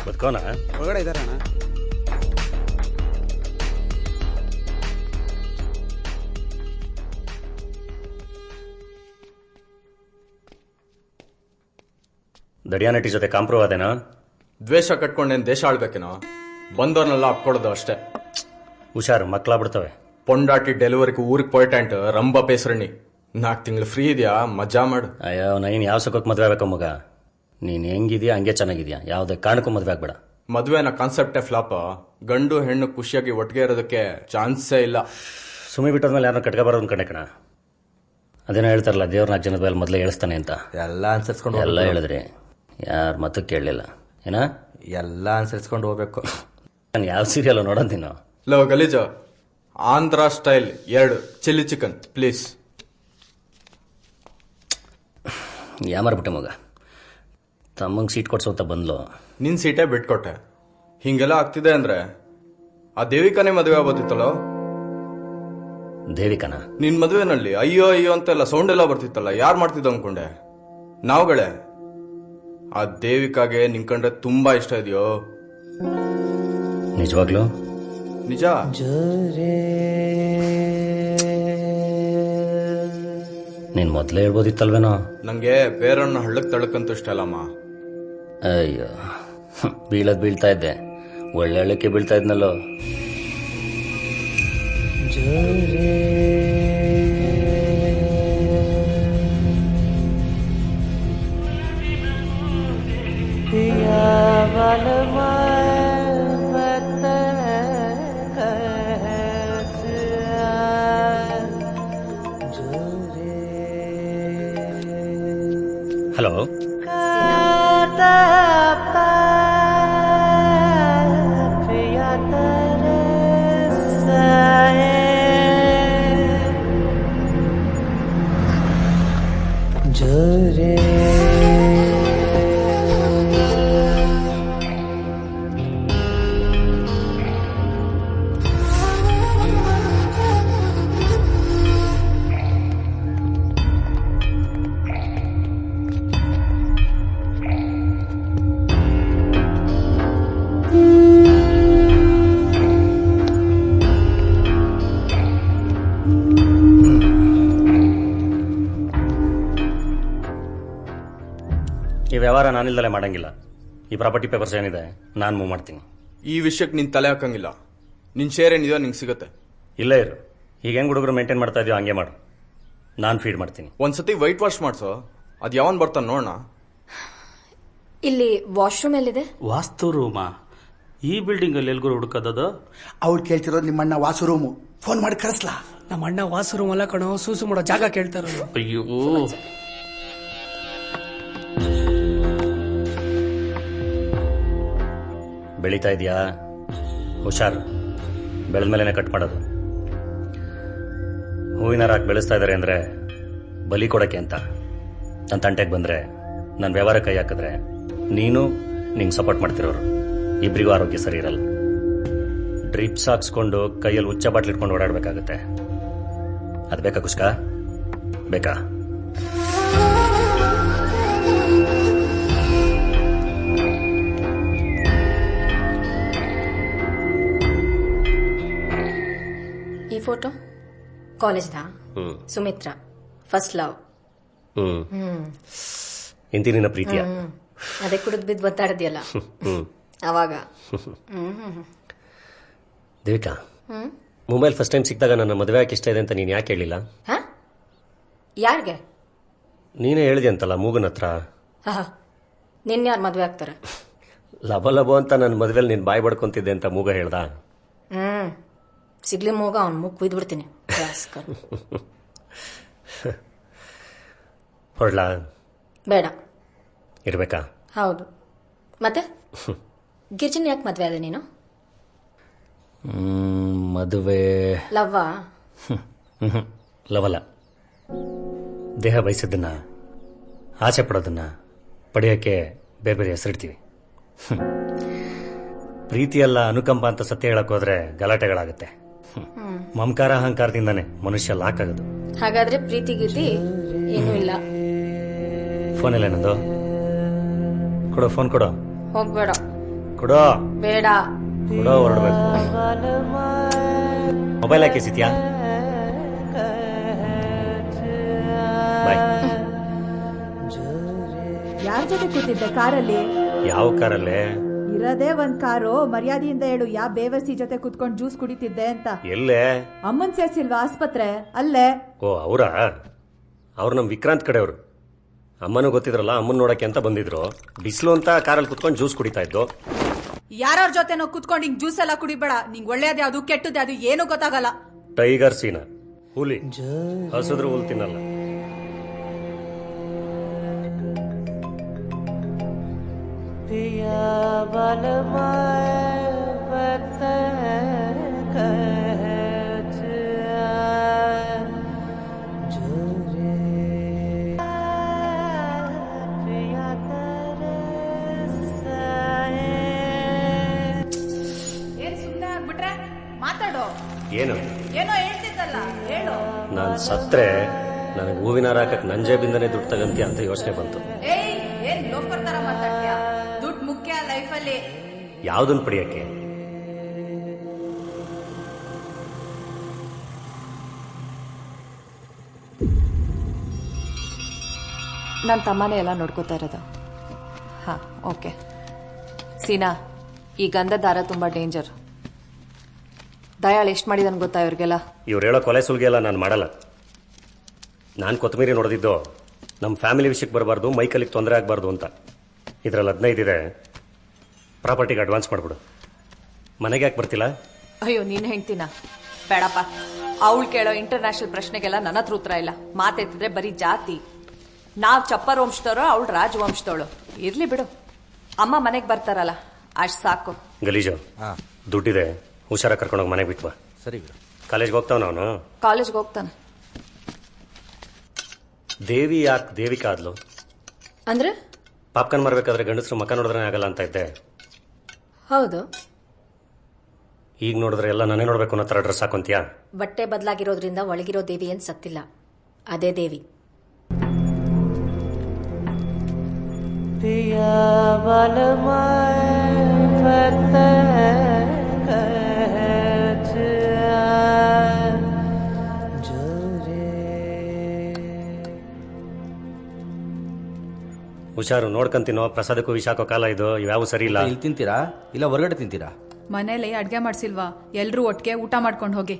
ಬದುಕೋಣ? ಒಳಗಡೆ ಇದಾರೆ ಅಣ್ಣ. ದಡಿಯಾನಟಿ ಜೊತೆ ಕಾಂಪ್ರೂವ್ ಆದೇನಾ? ದ್ವೇಷ ಕಟ್ಕೊಂಡೇನು ದೇಶ ಆಳ್ಬೇಕೇನೋ? ಬಂದವ್ರನ್ನೆಲ್ಲ ಅಪ್ಕೊಡೋದು ಅಷ್ಟೇ. ಹುಷಾರು, ಮಕ್ಕಳಾಗ್ಬಿಡ್ತವೆ. ಪೊಂಡಾಟಿ ಡೆಲಿವರಿಗೆ ಊರಿಗೆ ಪೋಯ್ಟಂಟ್ ರಂಬ ಪೇಸರಣಿ. 4 ತಿಂಗಳು ಫ್ರೀ ಇದೆಯಾ, ಮಜಾ ಮಾಡು. ಅಯ್ಯೋ, ನೈನ್ ಯಾವ ಸುಖಕ್ಕೆ ಮದುವೆ ಆಗ್ಬೇಕು ಮಗ? ನೀನ್ ಹೆಂಗಿದ್ಯಾ ಹಂಗೆ ಚೆನ್ನಾಗಿದ್ಯಾ, ಯಾವುದೇ ಕಾರಣಕ್ಕೂ ಮದುವೆ ಆಗ್ಬೇಡ. ಮದುವೆನ ಕಾನ್ಸೆಪ್ಟೇ ಫ್ಲಾಪ್. ಗಂಡು ಹೆಣ್ಣು ಖುಷಿಯಾಗಿ ಒಟ್ಟಿಗೆ ಇರೋದಕ್ಕೆ ಚಾನ್ಸೇ ಇಲ್ಲ. ಸುಮ್ಮನೆ ಬಿಟ್ಟೋದ್ಮೇಲೆ ಯಾರನ್ನ ಕಟ್ಕೋಬಾರ್ದು ಅನ್ಕೊಂಡೆ ಕಣ. ಅದೇನೋ ಹೇಳ್ತಾರಲ್ಲ, ದೇವ್ರ 4 ಜನದ ಮೇಲೆ ಮೊದಲೇ ಹೇಳಿಸ್ತಾನೆ ಅಂತ. ಎಲ್ಲ ಅನ್ಸರಿಸ್ಕೊಂಡು ಎಲ್ಲ ಹೇಳಿದ್ರಿ, ಯಾರ ಮತ್ತೂ ಕೇಳಲಿಲ್ಲ. ಏನ ಎಲ್ಲ ಅನ್ಸರಿಸ್ಕೊಂಡು ಹೋಗ್ಬೇಕು. ನಾನು ಯಾವ ಸೀರಿಯಲ್ ನೋಡೋದು ನೀನು? ಲವ್ ಗಲೀಜ Andhra style 2 chilli chicken please. ಯಾಮಾರ್ಬಿಟ್ಟೆ ಮಗ. ತಮ್ಮಂಗೆ ಸೀಟ್ ಕೊಡ್ಸೋತ ಬಂದ್ಲು. ನಿನ್ ಸೀಟೇ ಬಿಟ್ಕೊಟ್ಟೆ. ಹಿಂಗೆಲ್ಲ ಆಗ್ತಿದೆ ಅಂದ್ರೆ ಆ ದೇವಿಕಾನೇ ಮದುವೆ ಆಗೋದಿತ್ತಲ್ಲೋ. ದೇವಿಕನ? ನಿನ್ ಮದುವೆನಲ್ಲಿ ಅಯ್ಯೋ ಅಯ್ಯೋ ಅಂತೆಲ್ಲ ಸೌಂಡ್ ಎಲ್ಲ ಬರ್ತಿತ್ತಲ್ಲ, ಯಾರು ಮಾಡ್ತಿದ್ದ ಅನ್ಕೊಂಡೆ. ನಾವುಗಳೇ ಆ ದೇವಿಕಾಗೆ ನಿಂಕಂಡ್ರೆ ತುಂಬಾ ಇಷ್ಟ ಇದೆಯೋ? ನಿಜವಾಗ್ಲೂ? ನಿಜ. ನೀನ್ ಮೊದ್ಲೇ ಹೇಳ್ಬೋದಿತ್ತಲ್ವೇನೋ. ನಂಗೆ ಬೇರನ್ನ ಹಳ್ಳಕ್ ತಳ್ಳಕ್ಕಂತೂ ಇಷ್ಟ ಅಲ್ಲಮ್ಮ. ಅಯ್ಯೋ, ಬೀಳ್ತಾ ಇದ್ದೆ, ಒಳ್ಳೆ ಹಳ್ಳಕ್ಕೆ ಬೀಳ್ತಾ ಇದ್ನಲ್ಲೋ. ಹಲೋ, ಈ ವ್ಯವಹಾರ ನಾನಿಲ್ದಲೇ ಮಾಡಂಗಿಲ್ಲ. ಈ ಪ್ರಾಪರ್ಟಿ ಪೇಪರ್ಸ್ ಏನಿದೆ ನಾನು ಮೂವ್ ಮಾಡ್ತೀನಿ. ಈ ವಿಷಯಕ್ಕೆ ನಿನ್ ತಲೆ ಹಾಕಂಗಿಲ್ಲ. ನಿನ್ ಶೇರ್ ಏನಿದೆಯೋ ನಿಂಗೆ ಸಿಗುತ್ತೆ. ಇಲ್ಲೇ ಇರು. ಈಗ ಹೆಂಗ್ ಹುಡುಗರು ಮೇಂಟೈನ್ ಮಾಡ್ತಾ ಇದೆಯೋ ಹಂಗೆ ಮಾಡು. ನಾನು ಫೀಡ್ ಮಾಡ್ತೀನಿ. ಒಂದ್ಸತಿ ವೈಟ್ ವಾಶ್ ಮಾಡ್ಸೋ. ಅದ್ ಯಾವನ್ ಬರ್ತಾನ ನೋಡೋಣ. ಇಲ್ಲಿ ವಾಶ್ರೂಮ್ ಎಲ್ಲಿದೆ? ವಾಸ್ತು ರೂಮಾ? ಈ ಬಿಲ್ಡಿಂಗ್ ಅಲ್ಲಿ ಎಲ್ಗೂ ಹುಡುಕದ? ಅವ್ರು ಕೇಳ್ತಿರೋದು ನಿಮ್ಮಣ್ಣ ವಾಸು ರೂಮು. ಫೋನ್ ಮಾಡಿ ಕರೆಸ್ಲಾ? ನಮ್ಮ ಅಣ್ಣ ವಾಸು ರೂಮ್ ಅಲ್ಲ ಕಣೋ, ಸೂಸು ಮಾಡೋ ಜಾಗ ಕೇಳ್ತಾರ. ಅಯ್ಯೋ, ಬೆಳೀತಾ ಇದೆಯಾ? ಹುಷಾರು, ಬೆಳೆದ್ಮೇಲೆ ಕಟ್ ಮಾಡೋದು. ಹೂವಿನ ರಾಕ್ ಬೆಳೆಸ್ತಾ ಇದ್ದಾರೆ ಅಂದ್ರೆ ಬಲಿ ಕೊಡಕ್ಕೆ ಅಂತ. ನನ್ನ ತಂಟೆಗೆ ಬಂದ್ರೆ ನನ್ನ ವ್ಯವಹಾರ ಕೈ ಹಾಕಿದ್ರೆ ನೀನು ನಿಂಗೆ ಸಪೋರ್ಟ್ ಮಾಡ್ತಿರೋರು ಇಬ್ಬರಿಗೂ ಆರೋಗ್ಯ ಸರಿ ಇರಲ್ಲ. ಡ್ರಿಪ್ಸ್ ಹಾಕ್ಸ್ಕೊಂಡು ಕೈಯಲ್ಲಿ ಉಚ್ಚ ಬಾಟ್ಲಿ ಇಟ್ಕೊಂಡು ಓಡಾಡಬೇಕಾಗುತ್ತೆ. ಅದು ಬೇಕಾ ಕುಷ್ಕ? ಬೇಕಾ? ಈ ಫೋಟೋ ಕಾಲೇಜ್ದಾ? Sumitra, first love. ಇಂತಿ ನಿನ್ನ ಪ್ರೀತಿಯ? ಅದೇ ಕುಡಿದ್ ಬಿದ್ದು ಒತ್ತಾಡ್ದಿಯಲ್ಲ ಅವಾಗ. ದೇವಿಕಾ, ಮೊಬೈಲ್ ಫಸ್ಟ್ ಟೈಮ್ ಸಿಕ್ಕಿದಾಗ ನನ್ನ ಮದುವೆ ಯಾಕೆ ಇಷ್ಟ ಇದೆ ಅಂತ ನೀನು ಯಾಕೆ ಹೇಳಿಲ್ಲ? ಯಾರಿಗೆ? ನೀನೇ ಹೇಳಿದೆ ಅಂತಲ್ಲ ಮೂಗನ ಹತ್ರ. ನಿನ್ನ ಯಾರು ಮದುವೆ ಆಗ್ತಾರೆ? ಲಬೋ ಲಬೋ ಅಂತ ನನ್ನ ಮದುವೆಲಿ ನೀನು ಬಾಯಿ ಬಡ್ಕೊಂತಿದ್ದೆ ಅಂತ ಮೂಗ ಹೇಳ್ದ. ಸಿಗ್ಲಿ ಮೂಗ ಅವ್ನ ಮೂಗ್ ಕುಯ್ದ್ಬಿಡ್ತೀನಿ. ಹೊಡ್ಲಾ? ಬೇಡ. ಇರ್ಬೇಕಾ? ಹೌದು. ಮತ್ತೆ ಗಿರ್ಜನ್ ಯಾಕೆ ಮದ್ವೆ ಆದ ನೀನು? ಮದುವೆ ಲವ್ವಾ? ಲವಲ್ಲ. ದೇಹ ಬಯಸಿದ್ದನ್ನ, ಆಸೆ ಪಡೋದನ್ನ ಪಡೆಯೋಕ್ಕೆ ಬೇರೆ ಬೇರೆ ಹೆಸರಿಡ್ತೀವಿ. ಪ್ರೀತಿಯಲ್ಲ ಅನುಕಂಪ ಅಂತ ಸತ್ಯ ಹೇಳಕ್ ಹೋದ್ರೆ ಗಲಾಟೆಗಳಾಗುತ್ತೆ. ಮಮಕಾರ ಅಹಂಕಾರದಿಂದಾನೆ ಮನುಷ್ಯ ಲಾಕ್ ಆಗೋದು. ಹಾಗಾದ್ರೆ ಪ್ರೀತಿ ಗೀತಿ ಏನೂ ಇಲ್ಲ. ಫೋನ್ ಎಲ್ಲ ಏನದು? ಕೊಡೋ, ಫೋನ್ ಕೊಡೋ. ಹೋಗ್ಬೇಡ. ಕೊಡೋ. ಬೇಡ. ಕೊಡೋ, ಹೊರಡ್ಬೇಕು. ಮೊಬೈಲ್ ಹಾಕಿ ಸಿತ್ಯಾ? ಬಾಯ್. ಯಾರ ಜೊತೆ ಕೂತಿದ್ದೆ ಕಾರಲ್ಲಿ? ಯಾವ ಕಾರಲ್ಲೇ? ಇರೋದೇ ಒಂದ್ ಕಾರು. ಮರ್ಯಾದೆಯಿಂದ ಹೇಳು, ಯಾವ ಬೇವರ್ಸಿ ಜೊತೆ ಕುತ್ಕೊಂಡು ಜ್ಯೂಸ್ ಕುಡಿತಿದ್ದೆ ಅಂತ. ಎಲ್ಲೇ? ಅಮ್ಮನ್ ಸೇರ್ಸಿಲ್ವಾ ಆಸ್ಪತ್ರೆ? ಅಲ್ಲೇ. ಓ, ಅವ್ರ ನಮ್ ವಿಕ್ರಾಂತ್ ಕಡೆಯವರು. ಅಮ್ಮನೂ ಗೊತ್ತಿದ್ರಲ್ಲ, ಅಮ್ಮನ್ ನೋಡಕ್ಕೆ ಅಂತ ಬಂದಿದ್ರು. ಬಿಸಿಲು ಅಂತ ಕಾರಲ್ಲಿ ಕುತ್ಕೊಂಡು ಜ್ಯೂಸ್ ಕುಡಿತಾ ಇದ್ದು. ಯಾರ್ಯಾರ ಜೊತೆನೋ ಕುತ್ಕೊಂಡು ಹಿಂಗ್ ಜ್ಯೂಸ್ ಎಲ್ಲ ಕುಡಿಬೇಡ. ನಿಂಗ್ ಒಳ್ಳೇದ್ ಯಾವ್ದು ಕೆಟ್ಟದ್ ಯಾವ್ದು ಏನು ಗೊತ್ತಾಗಲ್ಲ. ಟೈಗರ್ ಸೀನ ಹುಲಿ, ಹಸಿದ್ರು ಹುಲ್ ತಿನ್ನಲ್ಲ. ಮಾತಾಡೋ. ಏನು? ಏನೋ ಹೇಳ್ತಿದ್ದಲ್ಲ, ಹೇಳು. ನಾನ್ ಸತ್ರೆ ನನಗೆ ಹೂವಿನ ಹಾರ ಹಾಕಕ್ ನನ್ನ ಜೇಬಿಂದನೇ ದುಡ್ಡು ತಗಂತೀಯ ಅಂತ ಯೋಚನೆ ಬಂತು. ಏನ್ ಲೋಫರ್ ತರ ಮಾತಾಡ್ತೀಯ? ದುಡ್ಡು ಮುಖ್ಯ ಲೈಫಲ್ಲಿ. ಯಾವ್ದನ್ ಪಡಿಯಕ್ಕೆ? ನನ್ನ ತಮ್ಮನೇ ಎಲ್ಲ ನೋಡ್ಕೋತಾ ಇರೋದು. ಹಾ, ಓಕೆ. ಸೀನಾ, ಈ ಗಂಧ ದಾರ ತುಂಬಾ ಡೇಂಜರ್. ದಯಾಳ್ ಎಷ್ಟು ಮಾಡಿದಾನೆ ಗೊತ್ತಾ ಇವ್ರಿಗೆಲ್ಲ? ಇವ್ರು ಹೇಳೋ ಕೊಲೆ ಸುಲ್ಗೆ ಎಲ್ಲ ನಾನು ಮಾಡಲ್ಲ. ನಾನು ಕೊತ್ತಂಬರಿ ನೋಡಿದ್ದು ನಮ್ಮ ಫ್ಯಾಮಿಲಿ ವಿಷಯಕ್ಕೆ ಬರಬಾರ್ದು, ಮೈಕಲ್ಲಿಗೆ ತೊಂದರೆ ಆಗಬಾರ್ದು ಅಂತ. ಇದರಲ್ಲಿ 15 ಇದೆ. ಪ್ರಾಪರ್ಟಿಗೆ ಅಡ್ವಾನ್ಸ್ ಮಾಡಿಬಿಡು. ಮನೆಗೆ ಯಾಕೆ ಬರ್ತಿಲ್ಲ? ಅಯ್ಯೋ, ನೀನ್ ಹೆಂಡ್ತಿನ? ಬೇಡಪ್ಪ. ಅವಳು ಕೇಳೋ ಇಂಟರ್ನ್ಯಾಷನಲ್ ಪ್ರಶ್ನೆಗೆಲ್ಲ ನನ್ನ ಹತ್ರ ಉತ್ತರ ಇಲ್ಲ. ಮಾತೆತ್ತಿದ್ರೆ ಬರೀ ಜಾತಿ. ನಾವ್ ಚಪ್ಪರ್ ವಂಶದವ್ರು, ಅವಳು ರಾಜವಂಶದವಳು. ಇರ್ಲಿ ಬಿಡು, ಅಮ್ಮ ಮನೆಗೆ ಬರ್ತಾರಲ್ಲ ಅಷ್ಟ್ ಸಾಕು. ಗಲೀಜು ದುಡ್ಡಿದೆ, ಹುಷಾರ ಕರ್ಕೊಂಡೋಗಿ ಮನೆಗೆ ಬಿಟ್ವಾ. ಸರಿ. ಕಾಲೇಜ್ಗೆ ಹೋಗ್ತಾವ ಅವನು? ಕಾಲೇಜ್ಗೆ ಹೋಗ್ತಾನೆ. ದೇವಿ ಯಾಕೆ ದೇವಿಕಾ ಆದ್ಲು? ಅಂದ್ರೆ ಪಾಪ್ಕಾರ್ನ್ ಮಾರ್ಬೇಕಾದ್ರೆ ಗಂಡಸರು ಮಕ್ಕ ನೋಡಿದ್ರೆ ಆಗಲ್ಲ ಅಂತ ಇದ್ದೆ. ಹೌದು. ಈಗ ನೋಡಿದ್ರೆ ಎಲ್ಲ ನಾನೇ ನೋಡ್ಬೇಕು ಅನ್ನೋ ತರ ಡ್ರೆಸ್ ಹಾಕೊಂತೀಯಾ? ಬಟ್ಟೆ ಬದಲಾಗಿರೋದ್ರಿಂದ ಒಳಗಿರೋ ದೇವಿ ಏನ್ ಸತ್ತಿಲ್ಲ. ಅದೇ ದೇವಿ. ಹುಷಾರು, ನೋಡ್ಕಂತೀನೋ. ಪ್ರಸಾದಕ್ಕೂ ವಿಷ ಹಾಕೋ ಕಾಲ ಇದು. ಇವ್ಯಾವು ಸರಿ ಇಲ್ಲ. ಇಲ್ಲಿ ತಿಂತೀರಾ ಇಲ್ಲ ಹೊರಗಡೆ ತಿಂತೀರಾ? ಮನೇಲಿ ಅಡ್ಗೆ ಮಾಡ್ಸಿಲ್ವಾ? ಎಲ್ರೂ ಒಟ್ಟಿಗೆ ಊಟ ಮಾಡ್ಕೊಂಡು ಹೋಗಿ.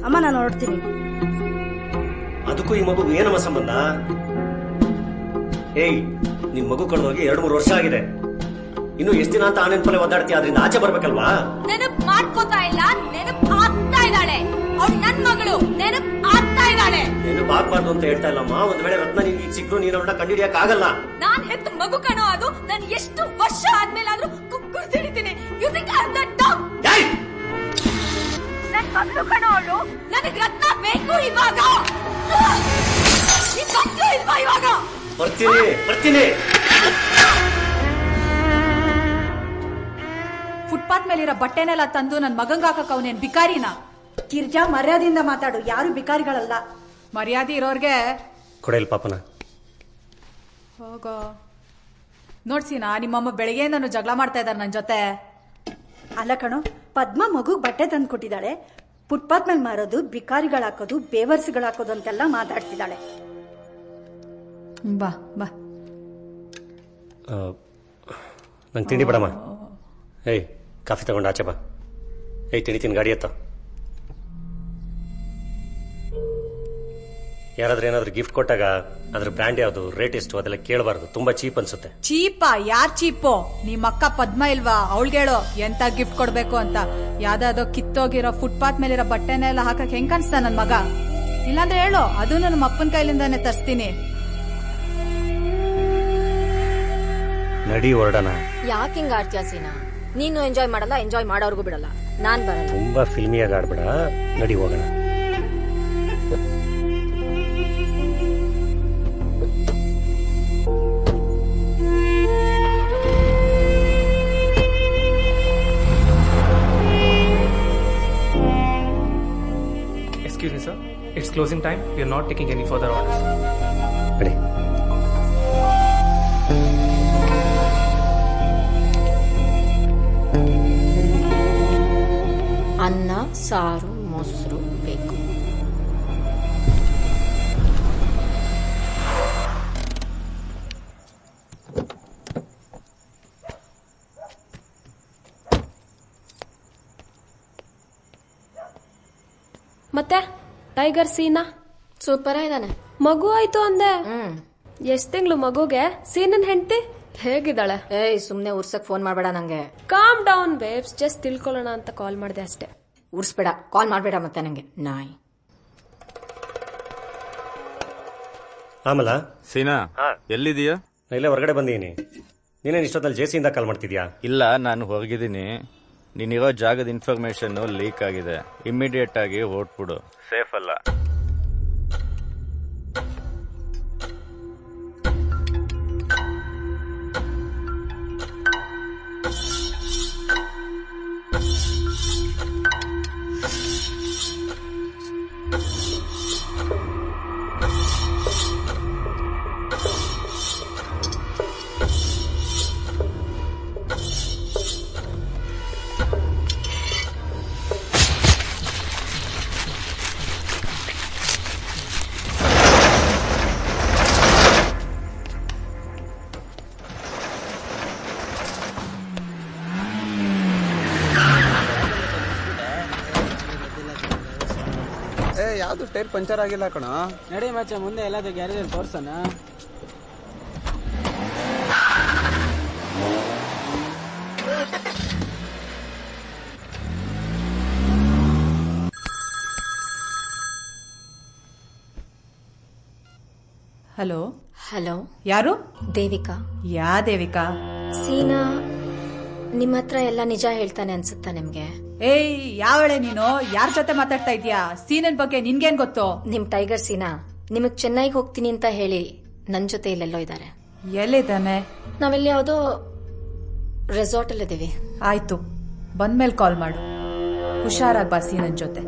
ಅಮ್ಮ, ನಾನು ಹೊರಡ್ತೀನಿ. ಅದಕ್ಕೂ ಈ ಮಗು ಏನಮ್ಮ ಸಂಬಂಧ? ಏಯ್, ನಿನ್ ಮಗು ಕಳೆದೋಗಿ 2-3 ವರ್ಷ ಆಗಿದೆ. ಇನ್ನು ಎಷ್ಟು ದಿನ ಅಂತ ಆನೆನ್ ಪಲ್ಲೆ ಒದ್ದಾಡ್ತೀಯ? ಅದರಿಂದ ಆಚೆ ಬರ್ಬೇಕಲ್ವಾ? ನೆನಪ್ ಮಾಡ್ಕೋತಾ ಇಲ್ಲ, ನೆನಪ್ ಆಗ್ತಾ ಇದ್ದಾಳೆ. ಅವ್ಳು ನನ್ ಮಗಳು, ನೆನಪ್ ಆಗ್ತಾ ಇದ್ದಾಳೆ. ನೆನಪು ಆಗ್ಬಾರ್ದು ಅಂತ ಹೇಳ್ತಾ ಇಲ್ಲಮ್ಮ. ಒಂದ್ ವೇಳೆ ರತ್ನ ನೀನ್ ಈಗ ಸಿಕ್ಕರು ನೀನ್ ಅವಳನ್ನ ಕಂಡಿಡಿಯಕ್ ಆಗಲ್ಲ. ನಾನ್ ಹೆತ್ತ ಮಗು ಕಣೋ ಅದು. ನನ್ ಎಷ್ಟು ವರ್ಷ ಆದ್ಮೇಲಾದ್ರೂ ಕುಕ್ಕುರ್ತಿಡಿತೀನಿ. You think I am the dumb? ನನ್ ಮಗಳು ಕಣೋ ಅವಳು. ನನಗ್ ರತ್ನ ಬೇಕು ಇವಾಗ. ನೀನ್ ಬಂದ್ರು ಇಲ್ವಾ ಇವಾಗ? ಬರ್ತೀನಿ. ಫುಟ್ಪಾತ್ ಮೇಲಿರೋ ಬಟ್ಟೆನೆಲ್ಲ ತಂದು ನನ್ ಮಗಂಗ್ ಹಾಕಕ್ ಅವನೇನ್ ಬಿಕಾರಿನ? ಗಿರ್ಜಾ, ಮರ್ಯಾದೆಯಿಂದ ಮಾತಾಡು. ಯಾರು ಬಿಕಾರಿಗಳಲ್ಲ. ಮರ್ಯಾದೆ ಇರೋರ್ಗೆ ಕೊಡೆಲ್ ಪಾಪನ. ಹೋಗೋ. ನೋಡ್ಸಿನಾ, ನಿಮ್ಮಮ್ಮ ಬೆಳಗ್ಗೆಯಿಂದನು ಜಗಳ ಮಾಡ್ತಾ ಇದ್ದಾರೆ ನನ್ ಜೊತೆ. ಅಲ್ಲ ಕಣೋ, ಪದ್ಮ ಮಗುಗ್ ಬಟ್ಟೆ ತಂದು ಕೊಟ್ಟಿದ್ದಾಳೆ. ಫುಟ್ಪಾತ್ ಮೇಲೆ ಮಾರೋದು, ಬಿಕಾರಿಗಳು ಹಾಕೋದು, ಬೇವರ್ಸ್ಗಳು ಹಾಕೋದು ಅಂತೆಲ್ಲ ಮಾತಾಡ್ತಿದ್ದಾಳೆ. ಬಾ ಬಾ. ನಂಗೆ ತಿಂಡಿ ಬೇಡಮ್ಮ. ಏಯ್, ಕಾಫಿ ತಗೊಂಡು ಆಚೆ ಬಾ. ಏಯ್, ತಿಂಡಿ ಗಾಡಿ ಎತ್ತ. ಯಾರಾದ್ರೂ ಏನಾದ್ರೂ ಗಿಫ್ಟ್ ಕೊಟ್ಟಾಗ ಅದ್ರ ಬ್ರ್ಯಾಂಡ್ ಯಾವ್ದು, ರೇಟ್ ಎಷ್ಟು ಅದೆಲ್ಲ ಕೇಳಬಾರ್ದು. ತುಂಬಾ ಚೀಪ್ ಅನ್ಸುತ್ತೆ. ಚೀಪಾ? ಯಾರ್ ಚೀಪೋ? ನಿಮ್ಮ ಅಕ್ಕ ಪದ್ಮ ಇಲ್ವಾ? ಅವಳ್ಗೇಳೋ ಎಂತ ಗಿಫ್ಟ್ ಕೊಡ್ಬೇಕು ಅಂತ. ಯಾವ್ದಾದೋ ಕಿತ್ತೋಗಿರೋ ಫುಟ್ಪಾತ್ ಮೇಲಿರೋ ಬಟ್ಟೆನೆಲ್ಲ ಹಾಕಕ್ ಹೆಂಗ್ ಕಾಣಿಸ್ತಾ ನನ್ ಮಗ? ಇಲ್ಲಾಂದ್ರೆ ಹೇಳೋ, ಅದು ನಮ್ಮ ಅಪ್ಪನ ಕೈಲಿಂದಾನೆ ತರಿಸ್ತೀನಿ. ನಡಿ ಹೊರಡೋಣ. ಯಾಕೆ ಹಿಂಗ ಆಡ್ತೀಯ ಸೀನಾ? ನೀನು ಎಂಜಾಯ್ ಮಾಡಲ್ಲ, ಎಂಜಾಯ್ ಮಾಡೋರ್ಗು ಬಿಡಲ್ಲ. ನಾನ್ ಬರಲ್ಲ. ತುಂಬಾ ಫಿಲ್ಮಿಯಾಗಿ ಆಡ್ಬೇಡ. ನಡಿ ಹೋಗೋಣ. Excuse me, sir. It's closing time. We are not taking any further orders. Ready. ಅನ್ನ, ಸಾರು, ಮೊಸರು ಬೇಕು. ಮತ್ತೆ ಟೈಗರ್ ಸೀನಾ ಸೂಪರ್ ಇದಾನೆ. ಮಗು ಆಯ್ತು ಅಂದೆ. ಎಷ್ಟ್ ತಿಂಗಳು ಮಗುಗೆ? ಸೀನನ್ ಹೆಂಡತಿ ಹೇಗಿದ್ದಾಳೆ? ಏಯ್, ಸುಮ್ನೆ ಉರ್ಸಕ್ ಫೋನ್ ಮಾಡ್ಬೇಡ ನಂಗೆ. ಕಾಮ್ ಡೌನ್ ಬೇಬ್ಸ್, ಜಸ್ಟ್ ತಿಳ್ಕೊಳ್ಳೋಣ ಅಂತ ಕಾಲ್ ಮಾಡಿದೆ ಅಷ್ಟೇ. ಉರ್ಸ್ಬೇಡ, ಕಾಲ್ ಮಾಡ್ಬೇಡ ಮತ್ತೆ ನಂಗೆ. ನಾಯಿ. ಆಮಲ, ಸೀನಾ ಎಲ್ಲಿದೀಯಾ? ಇಲ್ಲೇ ಹೊರಗಡೆ ಬಂದೀನಿ. ನೀನೇನು ಇಷ್ಟೊತ್ತಲ್ಲಿ ಜೇಸಿಯಿಂದ ಕಾಲ್ ಮಾಡ್ತಿದ್ಯಾ? ಇಲ್ಲ, ನಾನು ಹೊರಗಿದ್ದೀನಿ. ನೀನಿರೋ ಜಾಗದ ಇನ್ಫಾರ್ಮೇಶನ್ ಲೀಕ್ ಆಗಿದೆ. ಇಮಿಡಿಯೇಟ್ ಆಗಿ ಹೊರಟ್ಬಿಡು. ಸೇಫ್ ಅಲ್ಲ. ಯಾವ್ದು ಟೈರ್ ಪಂಚರ್ ಆಗಿಲ್ಲ ಕಣ. ನಡಿ ಮಚ್ಚ, ಮುಂದೆ ಎಲ್ಲಾದ್ರೂ ಗ್ಯಾರೇಜ್ ತೋರ್ಸೋಣ. ಹಲೋ ಹಲೋ, ಯಾರು? ದೇವಿಕಾ. ಯಾ ದೇವಿಕಾ? ಸೀನಾ ನಿಮ್ಮ ಹತ್ರ ಎಲ್ಲ ನಿಜ ಹೇಳ್ತಾನೆ ಅನ್ಸುತ್ತಾ ನಿಮ್ಗೆ? ಏಯ್, ಯಾವಳೆ ನೀನು? ಯಾರ ಜೊತೆ ಮಾತಾಡ್ತಾ ಇದೀಯಾ? ಸೀನನ್ ಬಗ್ಗೆ ನಿನ್ಗೇನ್ ಗೊತ್ತು? ನಿಮ್ ಟೈಗರ್ ಸೀನಾ ನಿಮಗ್ ಚೆನ್ನೈಗೆ ಹೋಗ್ತೀನಿ ಅಂತ ಹೇಳಿ ನನ್ ಜೊತೆ ಇಲ್ಲೆಲ್ಲೋ ಇದ್ದಾರೆ. ಎಲ್ಲಿದ್ದಾನೆ? ನಾವಿಲ್ಲಿ ಯಾವ್ದೋ ರೆಸಾರ್ಟ್ ಅಲ್ಲಿ ಇದೀವಿ. ಆಯ್ತು, ಬಂದ್ಮೇಲೆ ಕಾಲ್ ಮಾಡು. ಹುಷಾರಾಗ್ ಬಾ ಸೀನನ್ ಜೊತೆ.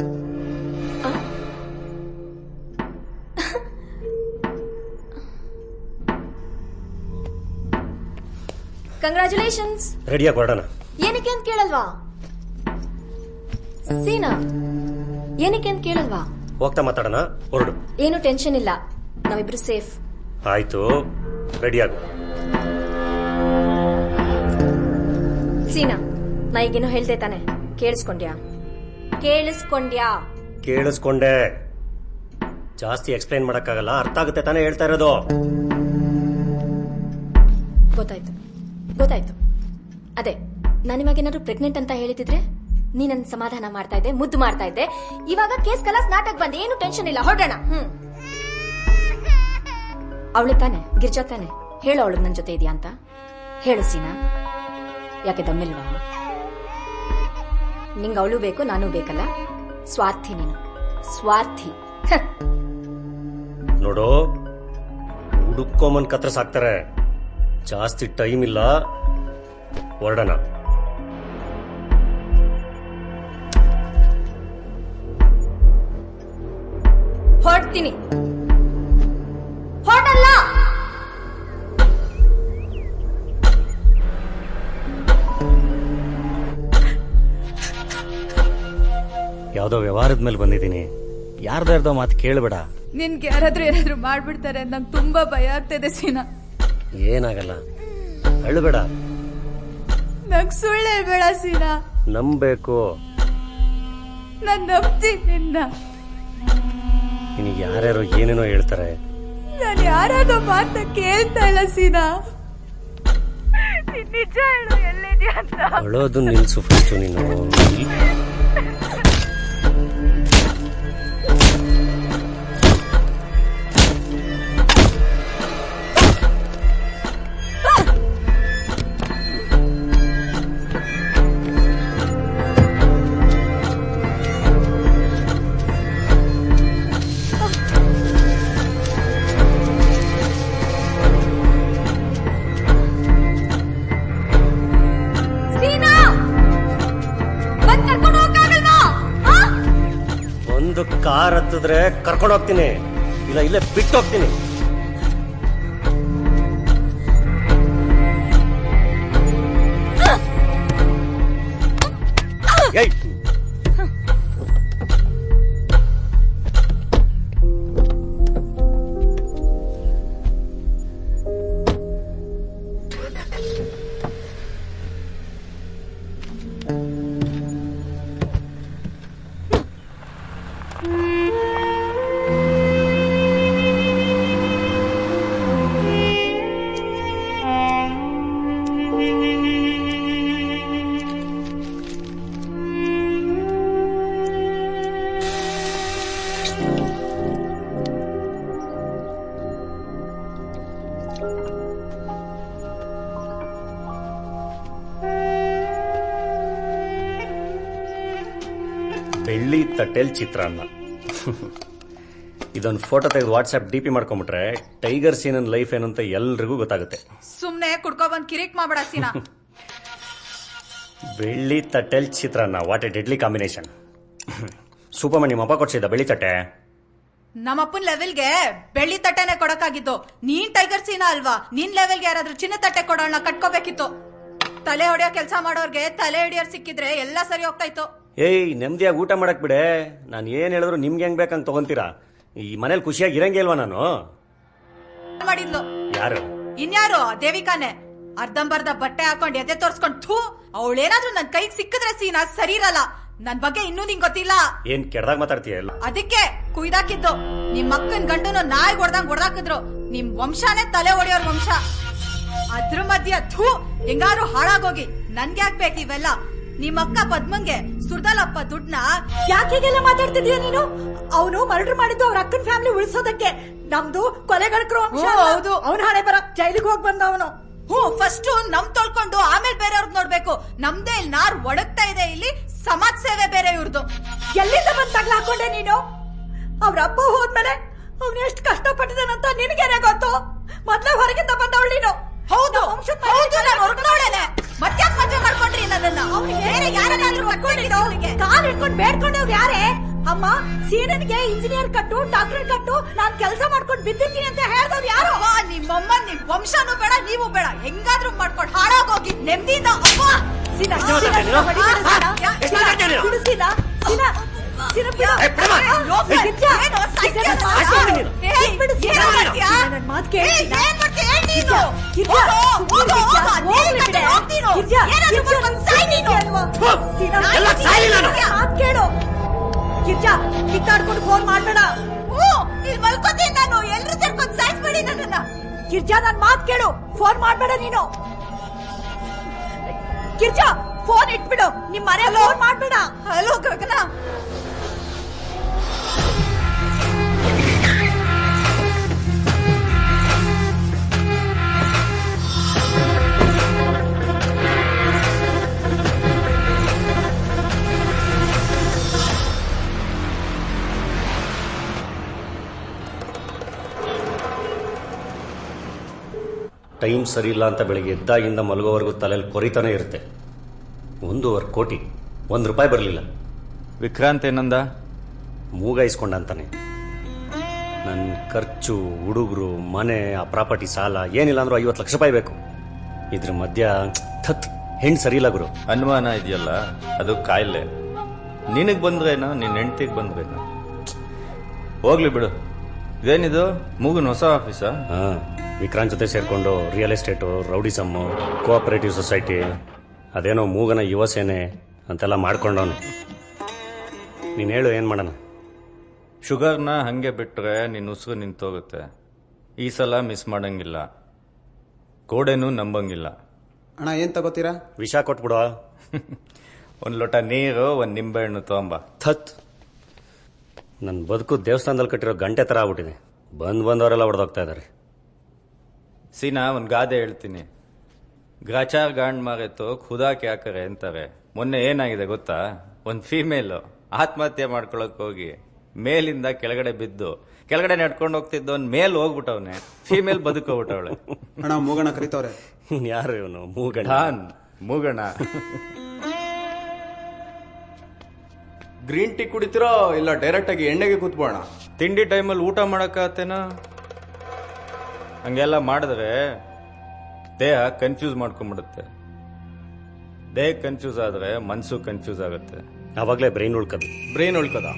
ಕಂಗ್ರಾಚುಲೇಷನ್ಸ್. ರೆಡಿಯಾಗಿ ಹೊರಡೋಣ. ಏನಕ್ಕೆ ಅಂತ ಕೇಳಲ್ವಾ? ಸೀನಾ ಏನಕ್ಕೆ ಅಂತ ಕೇಳಲ್ವಾ? ಹೋಗ್ತಾ ಮಾತಾಡೋಣ, ಹೊರಡು. ಏನು ಟೆನ್ಷನ್ ಇಲ್ಲ, ನಾವಿಬ್ರು ಸೇಫ್. ಆಯ್ತು, ರೆಡಿಯಾಗು. ಸೀನಾ, ನಾ ಈಗೇನೋ ಹೇಳ್ದೆ ತಾನೆ, ಕೇಳಿಸ್ಕೊಂಡ್ಯಾ? ಕೇಳಿಸ್ಕೊಂಡೆ. ಜಾಸ್ತಿ ಎಕ್ಸ್ಪ್ಲೈನ್ ಮಾಡಕ್ಕಾಗಲ್ಲ, ಅರ್ಥ ಆಗುತ್ತೆ ತಾನೇ ಹೇಳ್ತಾ ಇರೋದು. ಗೊತ್ತಾಯ್ತು. ಅದೇ ನಾನು ನಿಮಗೇನಾದ್ರು ಪ್ರೆಗ್ನೆಂಟ್ ಅಂತ ಹೇಳಿದ್ರೆ ನೀ ನನ್ನ ಸಮಾಧಾನ ಮಾಡ್ತಾ ಇದ್ದೆ, ಮುದ್ದು ಮಾಡ್ತಾ ಇದ್ದೆ. ಇವಾಗ ಕೇಸ್ ಕಲಾಸ್ ನಾಟಕ ಬಂದೆ, ಏನು ಟೆನ್ಷನ್ ಇಲ್ಲ, ಹೊರಡೋಣ. ಅವಳು ತಾನೆ, ಗಿರ್ಜಾ ತಾನೆ, ಹೇಳು ಅವಳು ನನ್ನ ಜೊತೆ ಇದೆಯಾ ಅಂತ. ಹೇಳು ಸೀನಾ, ಯಾಕೆ ದಮ್ಮಿಲ್ವಾ? ನಿಂಗೆ ಅವಳು ಬೇಕು, ನಾನು ಬೇಕಲ್ಲ. ಸ್ವಾರ್ಥಿ ನೀನು, ಸ್ವಾರ್ಥಿ. ನೋಡು, ಹುಡುಕೊಂಬನ್ ಕತ್ರ ಸಾಕ್ತಾರೆ. ಜಾಸ್ತಿ ಟೈಮ್ ಇಲ್ಲ, ಹೊರಡೋಣ. ಹೊರಡ್ತೀನಿ. ಹೊರಡಲ್ಲ. ಯಾವ್ದೋ ವ್ಯವಹಾರದ ಮೇಲೆ ಬಂದಿದ್ದೀನಿ. ಯಾರ್ದಾರ್ದೋ ಮಾತು ಕೇಳಬೇಡ. ನಿನ್ಗೆ ಯಾರಾದ್ರೂ ಏನಾದ್ರು ಮಾಡ್ಬಿಡ್ತಾರೆ ಅಂತ ನಂಗೆ ತುಂಬಾ ಭಯ ಆಗ್ತಿದೆ ಸೀನಾ. ಏನಾಗಲ್ಲ, ಅಳ್ಬೇಡ. ನಂಗೆ ಸುಳ್ಳು ಹೇಳ್ಬೇಡ ಸೀನಾ. ನಂಬೇಕು. ನಾನ್ ನಂಬ್ತೀನಿ ನಿನ್ನ. ನಿನಗೆ ಯಾರ್ಯಾರೋ ಏನೇನೋ ಹೇಳ್ತಾರೆ. ನಾನು ಯಾರಾದೋ ಮಾತ ಕೇಳ್ತಾ ಇಲ್ಲ ಸೀನಾ. ನಿಜ ಹೇಳು, ಎಲ್ಲಿದ್ಯಾ ಅಂತ. ಅಳೋದು ನಿಲ್ಸು ಫಸ್ಟು ನೀನು. ಕಾರ್ ಹತ್ತಿದ್ರೆ ಕರ್ಕೊಂಡು ಹೋಗ್ತೀನಿ, ಇಲ್ಲ ಇಲ್ಲೇ ಬಿಟ್ಟು ಹೋಗ್ತೀನಿ. ತಟ್ಟೆಲ್ ಚಿತ್ರಾನ್ನ. ಇದೊಂದು ಫೋಟೋ ತೆಗೆದು ವಾಟ್ಸ್ಆಪ್ DP ಮಾಡ್ಕೊಂಡ್ಬಿಟ್ರೆ ಟೈಗರ್ ಸೀನನ್ ಲೈಫ್ ಏನಂತ ಎಲ್ರಿಗೂ ಗೊತ್ತಾಗುತ್ತೆ. ಸುಮ್ನೆ ಕುಡ್ಕೊ ಬಂದ್ ಕಿರಿಕ್ ಮಾಡ್ಬೇಡ ಸೀನಾ. ಬೆಳ್ಳಿ ತಟ್ಟೆಲ್ chitranna, what a deadly combination. Super, ನಿಮ್ಮ ಅಪ್ಪ ಕೊಡ್ಸಿದ್ದ ಬೆಳ್ಳಿ ತಟ್ಟೆ? ನಮ್ಮಪ್ಪನ್ ಲೆವೆಲ್ಗೆ ಬೆಳ್ಳಿ ತಟ್ಟೆನೆ ಕೊಡಕ್ಕಾಗಿದ್ದು. ನೀನ್ ಟೈಗರ್ ಸೀನಾ ಅಲ್ವಾ, ನಿನ್ ಲೆವೆಲ್ಗೆ ಯಾರಾದ್ರೂ ಚಿನ್ನ ತಟ್ಟೆ ಕೊಡೋಣ ಕಟ್ಕೋಬೇಕಿತ್ತು. ತಲೆ ಹೊಡೆಯೋ ಕೆಲಸ ಮಾಡೋರ್ಗೆ ತಲೆ ಹಿಡಿಯೋರ್ ಸಿಕ್ಕಿದ್ರೆ ಎಲ್ಲ ಸರಿ ಹೋಗ್ತಾ ಇತ್ತು. ಏಯ್, ನೆಮ್ಮದಿಯಾಗಿ ಊಟ ಮಾಡಕ್ ಬಿಡೆ. ನಾನು ಏನ್ ಹೇಳಿದ್ರು ನಿಮ್ಗೆ ಹೆಂಗ್ ಬೇಕಂತ ತಗೊಂತೀರಾ? ಈ ಮನೇಲಿ ಖುಷಿಯಾಗಿ ಇರಂಗೆ ಇಲ್ವಾ ನಾನು? ಮಾಡಿದ್ಲು ಯಾರು? ಇನ್ಯಾರು? ದೇವಿಕಾನೆ. ಅರ್ಧಂಬರ್ಧ ಬಟ್ಟೆ ಹಾಕೊಂಡ್ ಎದೆ ತೋರ್ಸ್ಕೊಂಡ್ ಥೂ. ಅವಳೇನಾದ್ರೂ ನನ್ ಕೈಗೆ ಸಿಕ್ಕಿದ್ರೆ ಸೀನಾ ಸರಿ ಇರಲ್ಲ. ನನ್ ಬಗ್ಗೆ ಇನ್ನೂ ನಿಂಗ್ ಗೊತ್ತಿಲ್ಲ. ಏನ್ ಕೆಡ್ದಾಗ ಮಾತಾಡ್ತೀಯ? ಅದಕ್ಕೆ ಕುಯ್ದಾಕಿದ್ದು. ನಿಮ್ ಅಕ್ಕನ್ ಗಂಡನ ನಾಯಿ ಹೊಡ್ದಾಕಿದ್ರು. ನಿಮ್ ವಂಶನೇ ತಲೆ ಹೊಡೆಯೋರ್ ವಂಶ. ಅದ್ರ ಮಧ್ಯ ಥೂ, ಹೆಂಗಾರು ಹಾಳಾಗೋಗಿ ನನ್ಗೆ ಯಾಕ್ಬೇಕು ಇವೆಲ್ಲ? ನಿಮ್ ಅಕ್ಕ ಪದ್ಮಂಗೆ ಸುರ್ದಲಪ್ಪ ದುಡ್ನ ಯಾಕೆಲ್ಲ ಮಾತಾಡ್ತಿದ್ಯಾ ನೀನು? ಅವನು ಮರ್ಡರ್ ಮಾಡಿದ್ದು ಅವ್ರ ಅಕ್ಕನ ಫ್ಯಾಮಿಲಿ ಉಳಿಸೋದಕ್ಕೆ. ನಮ್ದು ಕೊಲೆಗಡಕರು ವಂಶ. ಹೌದು, ಅವನ ಹಣೆ ಬರ ಜೈಲಿಗೆ ಹೋಗಿ ಬಂದ ಅವನು. ಫಸ್ಟ್ ನಮ್ ತೊಳ್ಕೊಂಡು ಆಮೇಲೆ ಬೇರೆಯವ್ರದ್ ನೋಡ್ಬೇಕು. ನಮ್ದೇ ಇಲ್ಲಿ ನಾರ್ ಒಡಗ್ತಾ ಇದೆ. ಇಲ್ಲಿ ಸಮಾಜ ಸೇವೆ ಬೇರೆ ಇವ್ರದ್ದು. ಎಲ್ಲಿಂದ ಬಂದ್ ತಗ್ಲ ಹಾಕೊಂಡೆ ನೀನು? ಅವ್ರ ಅಪ್ಪ ಹೋದ್ಮೇಲೆ ಅವ್ನು ಎಷ್ಟು ಕಷ್ಟಪಟ್ಟಿದ್ದಾನಂತ ನಿನಗೇನೆ ಗೊತ್ತು. ಮೊದ್ಲೇ ಹೊರಗಿಂದ ಬಂದವಳು ನೀನು. ಹೌದು, ನಾನು ಹೊರಗ್ನೋಳೇನೆ. ಮತ್ತ್ಯಾಕ್ ಮದ್ವೆ ಮಾಡ್ಕೊಂಡ್ರಿ ನನ್ನನ್ನ? ಬೇರೆ ಯಾರನ್ನಾದ್ರೂ ಕಟ್ಕೊಂಡಿರೋ ಕಾಲ್ ಹಿಡ್ಕೊಂಡು ಬೇಡ್ಕೊಂಡವ್ರು ಯಾರೇ? ಅಮ್ಮ, ಸೀನನ್ಗೆ ಇಂಜಿನಿಯರ್ ಕಟ್ಟು, ಡಾಕ್ಟರ್ ಕಟ್ಟು, ನಾನ್ ಕೆಲಸ ಮಾಡ್ಕೊಂಡು ಬಿದ್ದಿರ್ತೀನಿ ಅಂತ ಹೇಳಿದವ್ರು ಯಾರು? ನಿಮ್ಮಮ್ಮ, ನಿಮ್ ವಂಶನೂ ಬೇಡ, ನೀವು ಬೇಡ. ಹೆಂಗಾದ್ರೂ ಮಾಡ್ಕೊಂಡು ಹಾಳಾಗೋಗಿ ನೆಮ್ಮದಿಯಿಂದ. ಅಪ್ಪ ಸೀನಾ, ಕೇಳು ಗಿರ್ಜಾ, ಕಿತ್ತಾಡ್ಕೊಂಡು ಫೋನ್ ಮಾಡ್ಬೇಡ. ಇಲ್ಲಿ ಮಲ್ಕೋತೀನಿ ನಾನು. ಎಲ್ರು ಸೇರ್ಕೊಂಡು ಸಾಯಿಸ್ಬೇಡಿ ನನ್ನನ್ನ. ಗಿರ್ಜಾ, ನನ್ ಮಾತ್ ಕೇಳು. ಫೋನ್ ಮಾಡ್ಬೇಡ ನೀನು. ಗಿರ್ಜಾ, ಫೋನ್ ಇಟ್ಬಿಡು. ನಿಮ್ ಮನೆ ಫೋನ್ ಮಾಡ್ಬೇಡ. ಹಲೋ ಗಗನ. ಟೈಮ್ ಸರಿ ಇಲ್ಲ ಅಂತ ಬೆಳಿಗ್ಗೆ ಎದ್ದಾಗಿಂದ ಮಲಗೋವರೆಗೂ ತಲೆಯಲ್ಲಿ ಕೊರಿತಾನೆ ಇರುತ್ತೆ. 1.5 ಕೋಟಿ, ₹1 ಬರಲಿಲ್ಲ. ವಿಕ್ರಾಂತ್ ಏನಂದ? ಮೂಗಾಯಿಸ್ಕೊಂಡ ಅಂತಾನೆ. ನನ್ನ ಖರ್ಚು, ಹುಡುಗರು, ಮನೆ, ಆ ಪ್ರಾಪರ್ಟಿ ಸಾಲ ಏನಿಲ್ಲ ಅಂದ್ರೂ ₹50 ಲಕ್ಷ ಬೇಕು. ಇದ್ರ ಮಧ್ಯ ಹೆಣ್ಣು ಸರಿ ಇಲ್ಲ ಗುರು. ಅನುಮಾನ ಇದೆಯಲ್ಲ, ಅದು ಕಾಯಿಲೆ. ನಿನಗ್ ಬಂದ್ರೇನೋ, ನಿನ್ನ ಹೆಂಡತಿಗೆ ಬಂದ್ರೇನೋ. ಹೋಗ್ಲಿ ಬಿಡು. ಇದೇನಿದು ಮೂಗನ್ ಹೊಸ ಆಫೀಸಾ? ವಿಕ್ರಾಂತ್ ಜೊತೆ ಸೇರ್ಕೊಂಡು real estate, rowdyism, cooperative society, ಅದೇನೋ ಮೂಗನ ಯುವ ಸೇನೆ ಅಂತೆಲ್ಲ ಮಾಡ್ಕೊಂಡವನು. ನೀನು ಹೇಳು, ಏನು ಮಾಡೋಣ? ಶುಗರ್ನ ಹಂಗೆ ಬಿಟ್ರೆ ನಿನ್ನ ಉಸಿರು ನಿಂತೋಗುತ್ತೆ. ಈ ಸಲ ಮಿಸ್ ಮಾಡಂಗಿಲ್ಲ. ಗೋಡೆನೂ ನಂಬಂಗಿಲ್ಲ. ಅಣ್ಣ, ಏನ್ ತಗೋತೀರಾ? ವಿಷ ಕೊಟ್ಬಿಡುವ. ಒಂದು ಲೋಟ ನೀರು, ಒಂದು ನಿಂಬೆಹಣ್ಣು ತಗೊಂಬ. ನನ್ನ ಬದುಕು ದೇವಸ್ಥಾನದಲ್ಲಿ ಕಟ್ಟಿರೋ ಗಂಟೆ ಥರ ಆಗ್ಬಿಟ್ಟಿದೆ. ಬಂದವರೆಲ್ಲ ಹೊಡೆದೋಗ್ತಾ ಇದ್ದಾರೆ. ಸೀನಾ, ಒಂದು ಗಾದೆ ಹೇಳ್ತೀನಿ. ಗ್ರಾಚಾರ್ ಗಾಂಡ್ ಮಾರೇತು ಖುದಾ ಕ್ಯಾ ಕರೆ ಅಂತಾರೆ. ಮೊನ್ನೆ ಏನಾಗಿದೆ ಗೊತ್ತಾ? ಒಂದು ಫೀಮೇಲು ಆತ್ಮಹತ್ಯೆ ಮಾಡ್ಕೊಳಕ್ ಹೋಗಿ ಮೇಲಿಂದ ಕೆಳಗಡೆ ಬಿದ್ದು ಕೆಳಗಡೆ ನಡ್ಕೊಂಡು ಹೋಗ್ತಿದ್ದವನ್ ಮೇಲ್ ಹೋಗ್ಬಿಟ್ಟವನೆ. ಫೀಮೇಲ್ ಬದುಕೋಗ್ಬಿಟ್ಟವಳೆ. ಅಣ್ಣ, ಮೂಗಣ ಕರಿತವ್ರೆ. ಯಾರು ಇವನು? ಮೂಗಣ. ಮೂಗಣ. ಗ್ರೀನ್ ಟೀ ಕುಡಿತೀರೋ ಇಲ್ಲ ಡೈರೆಕ್ಟ್ ಆಗಿ ಎಣ್ಣೆಗೆ ಕೂತ್ಬೋಣ? ತಿಂಡಿ ಟೈಮಲ್ಲಿ ಊಟ ಮಾಡಕ್ಕಾತೇನೋ? ಹಂಗೆಲ್ಲ ಮಾಡಿದ್ರೆ ದೇಹ ಕನ್ಫ್ಯೂಸ್ ಮಾಡ್ಕೊಂಡ್ಬಿಡುತ್ತೆ. ದೇಹ ಕನ್ಫ್ಯೂಸ್ ಆದ್ರೆ ಮನ್ಸು ಕನ್ಫ್ಯೂಸ್ ಆಗುತ್ತೆ. ಆವಾಗಲೇ ಬ್ರೈನ್ ಉಳ್ಕದು. ಬ್ರೈನ್ ಉಳ್ಕದ?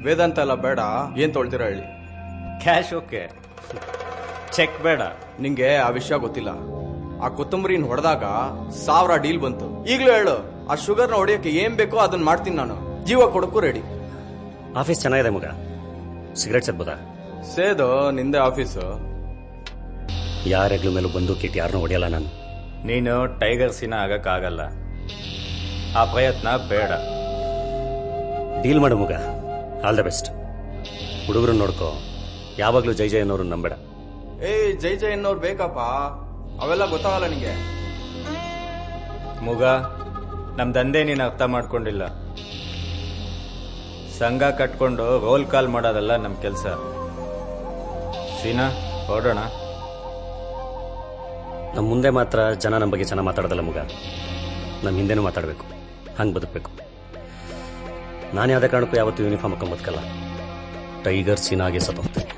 ವೇದಾಂತ ಎಲ್ಲ ಬೇಡ, ಏನ್ ತೊಳ್ತೀರಾ ಹೇಳಿ? ಕ್ಯಾಶ್ ಓಕೆ, ಚೆಕ್ ಬೇಡ. ನಿಂಗೆ ಆ ವಿಷಯ ಗೊತ್ತಿಲ್ಲ. ಆ ಕೊತ್ತಂಬರಿನ ಹೊಡೆದಾಗ 1000 ಡೀಲ್ ಬಂತು. ಈಗಲೂ ಹೇಳು, ಆ ಶುಗರ್ನ ಹೊಡೆಯೋಕೆ ಏನ್ ಬೇಕೋ ಅದನ್ನ ಮಾಡ್ತೀನಿ ನಾನು. ಜೀವ ಕೊಡಕ್ಕೂ ರೆಡಿ. ಆಫೀಸ್ ಚೆನ್ನಾಗಿದೆ ಮಗ. ಸಿಗರೇಟ್ ಸೇದ್ಬೋದಾ? ಸೇದು, ನಿಂದೆ ಆಫೀಸು. ಯಾರೆಗ್ಲ ಮೇಲೂ ಬಂದೂಕಿಟ್ಟು ಯಾರನ್ನೂ ಹೊಡೆಯಲ್ಲ ನಾನು. ನೀನು ಟೈಗರ್ ಸೀನಾ ಆಗಕ್ಕಾಗಲ್ಲ. ಆ ಪ್ರಯತ್ನ ಬೇಡ. ಡೀಲ್ ಮಾಡು ಮಗ. All the best. ಹುಡುಗರು ನೋಡ್ಕೋ. ಯಾವಾಗ್ಲೂ ಜೈ ಜೈ ಅನ್ನೋರು ನಂಬೇಡ. ಜೈ ಜೈ ಅನ್ನೋರು ಬೇಕಪ್ಪ, ಅವೆಲ್ಲ ಗೊತ್ತಾಗಲ್ಲ ನಿಂಗೆ. ಮುಗ, ನಮ್ ದಂಧೆ ನೀನು ಅರ್ಥ ಮಾಡ್ಕೊಂಡಿಲ್ಲ. ಸಂಘ ಕಟ್ಕೊಂಡು ರೋಲ್ ಕಾಲ್ ಮಾಡೋದಲ್ಲ ನಮ್ಮ ಕೆಲಸ. ಸೀನಾ ಹೊರಡೋಣ. ನಮ್ಮ ಮುಂದೆ ಮಾತ್ರ ಜನ ನಮ್ಮ ಬಗ್ಗೆ ಚೆನ್ನಾಗಿ ಮಾತಾಡೋದಲ್ಲ ಮಗ, ನಮ್ಮ ಹಿಂದೆನೂ ಮಾತಾಡಬೇಕು, ಹಂಗೆ ಬದುಕಬೇಕು. ನಾನು ಯಾವುದೇ ಕಾರಣಕ್ಕೂ ಯಾವತ್ತೂ ಯೂನಿಫಾರ್ಮ್ ಹಾಕೊಂಡು ಬದುಕಲ್ಲ. ಟೈಗರ್ ಸೀನಾಗೆ ಸತ್ತೋಗ್ತೀನಿ.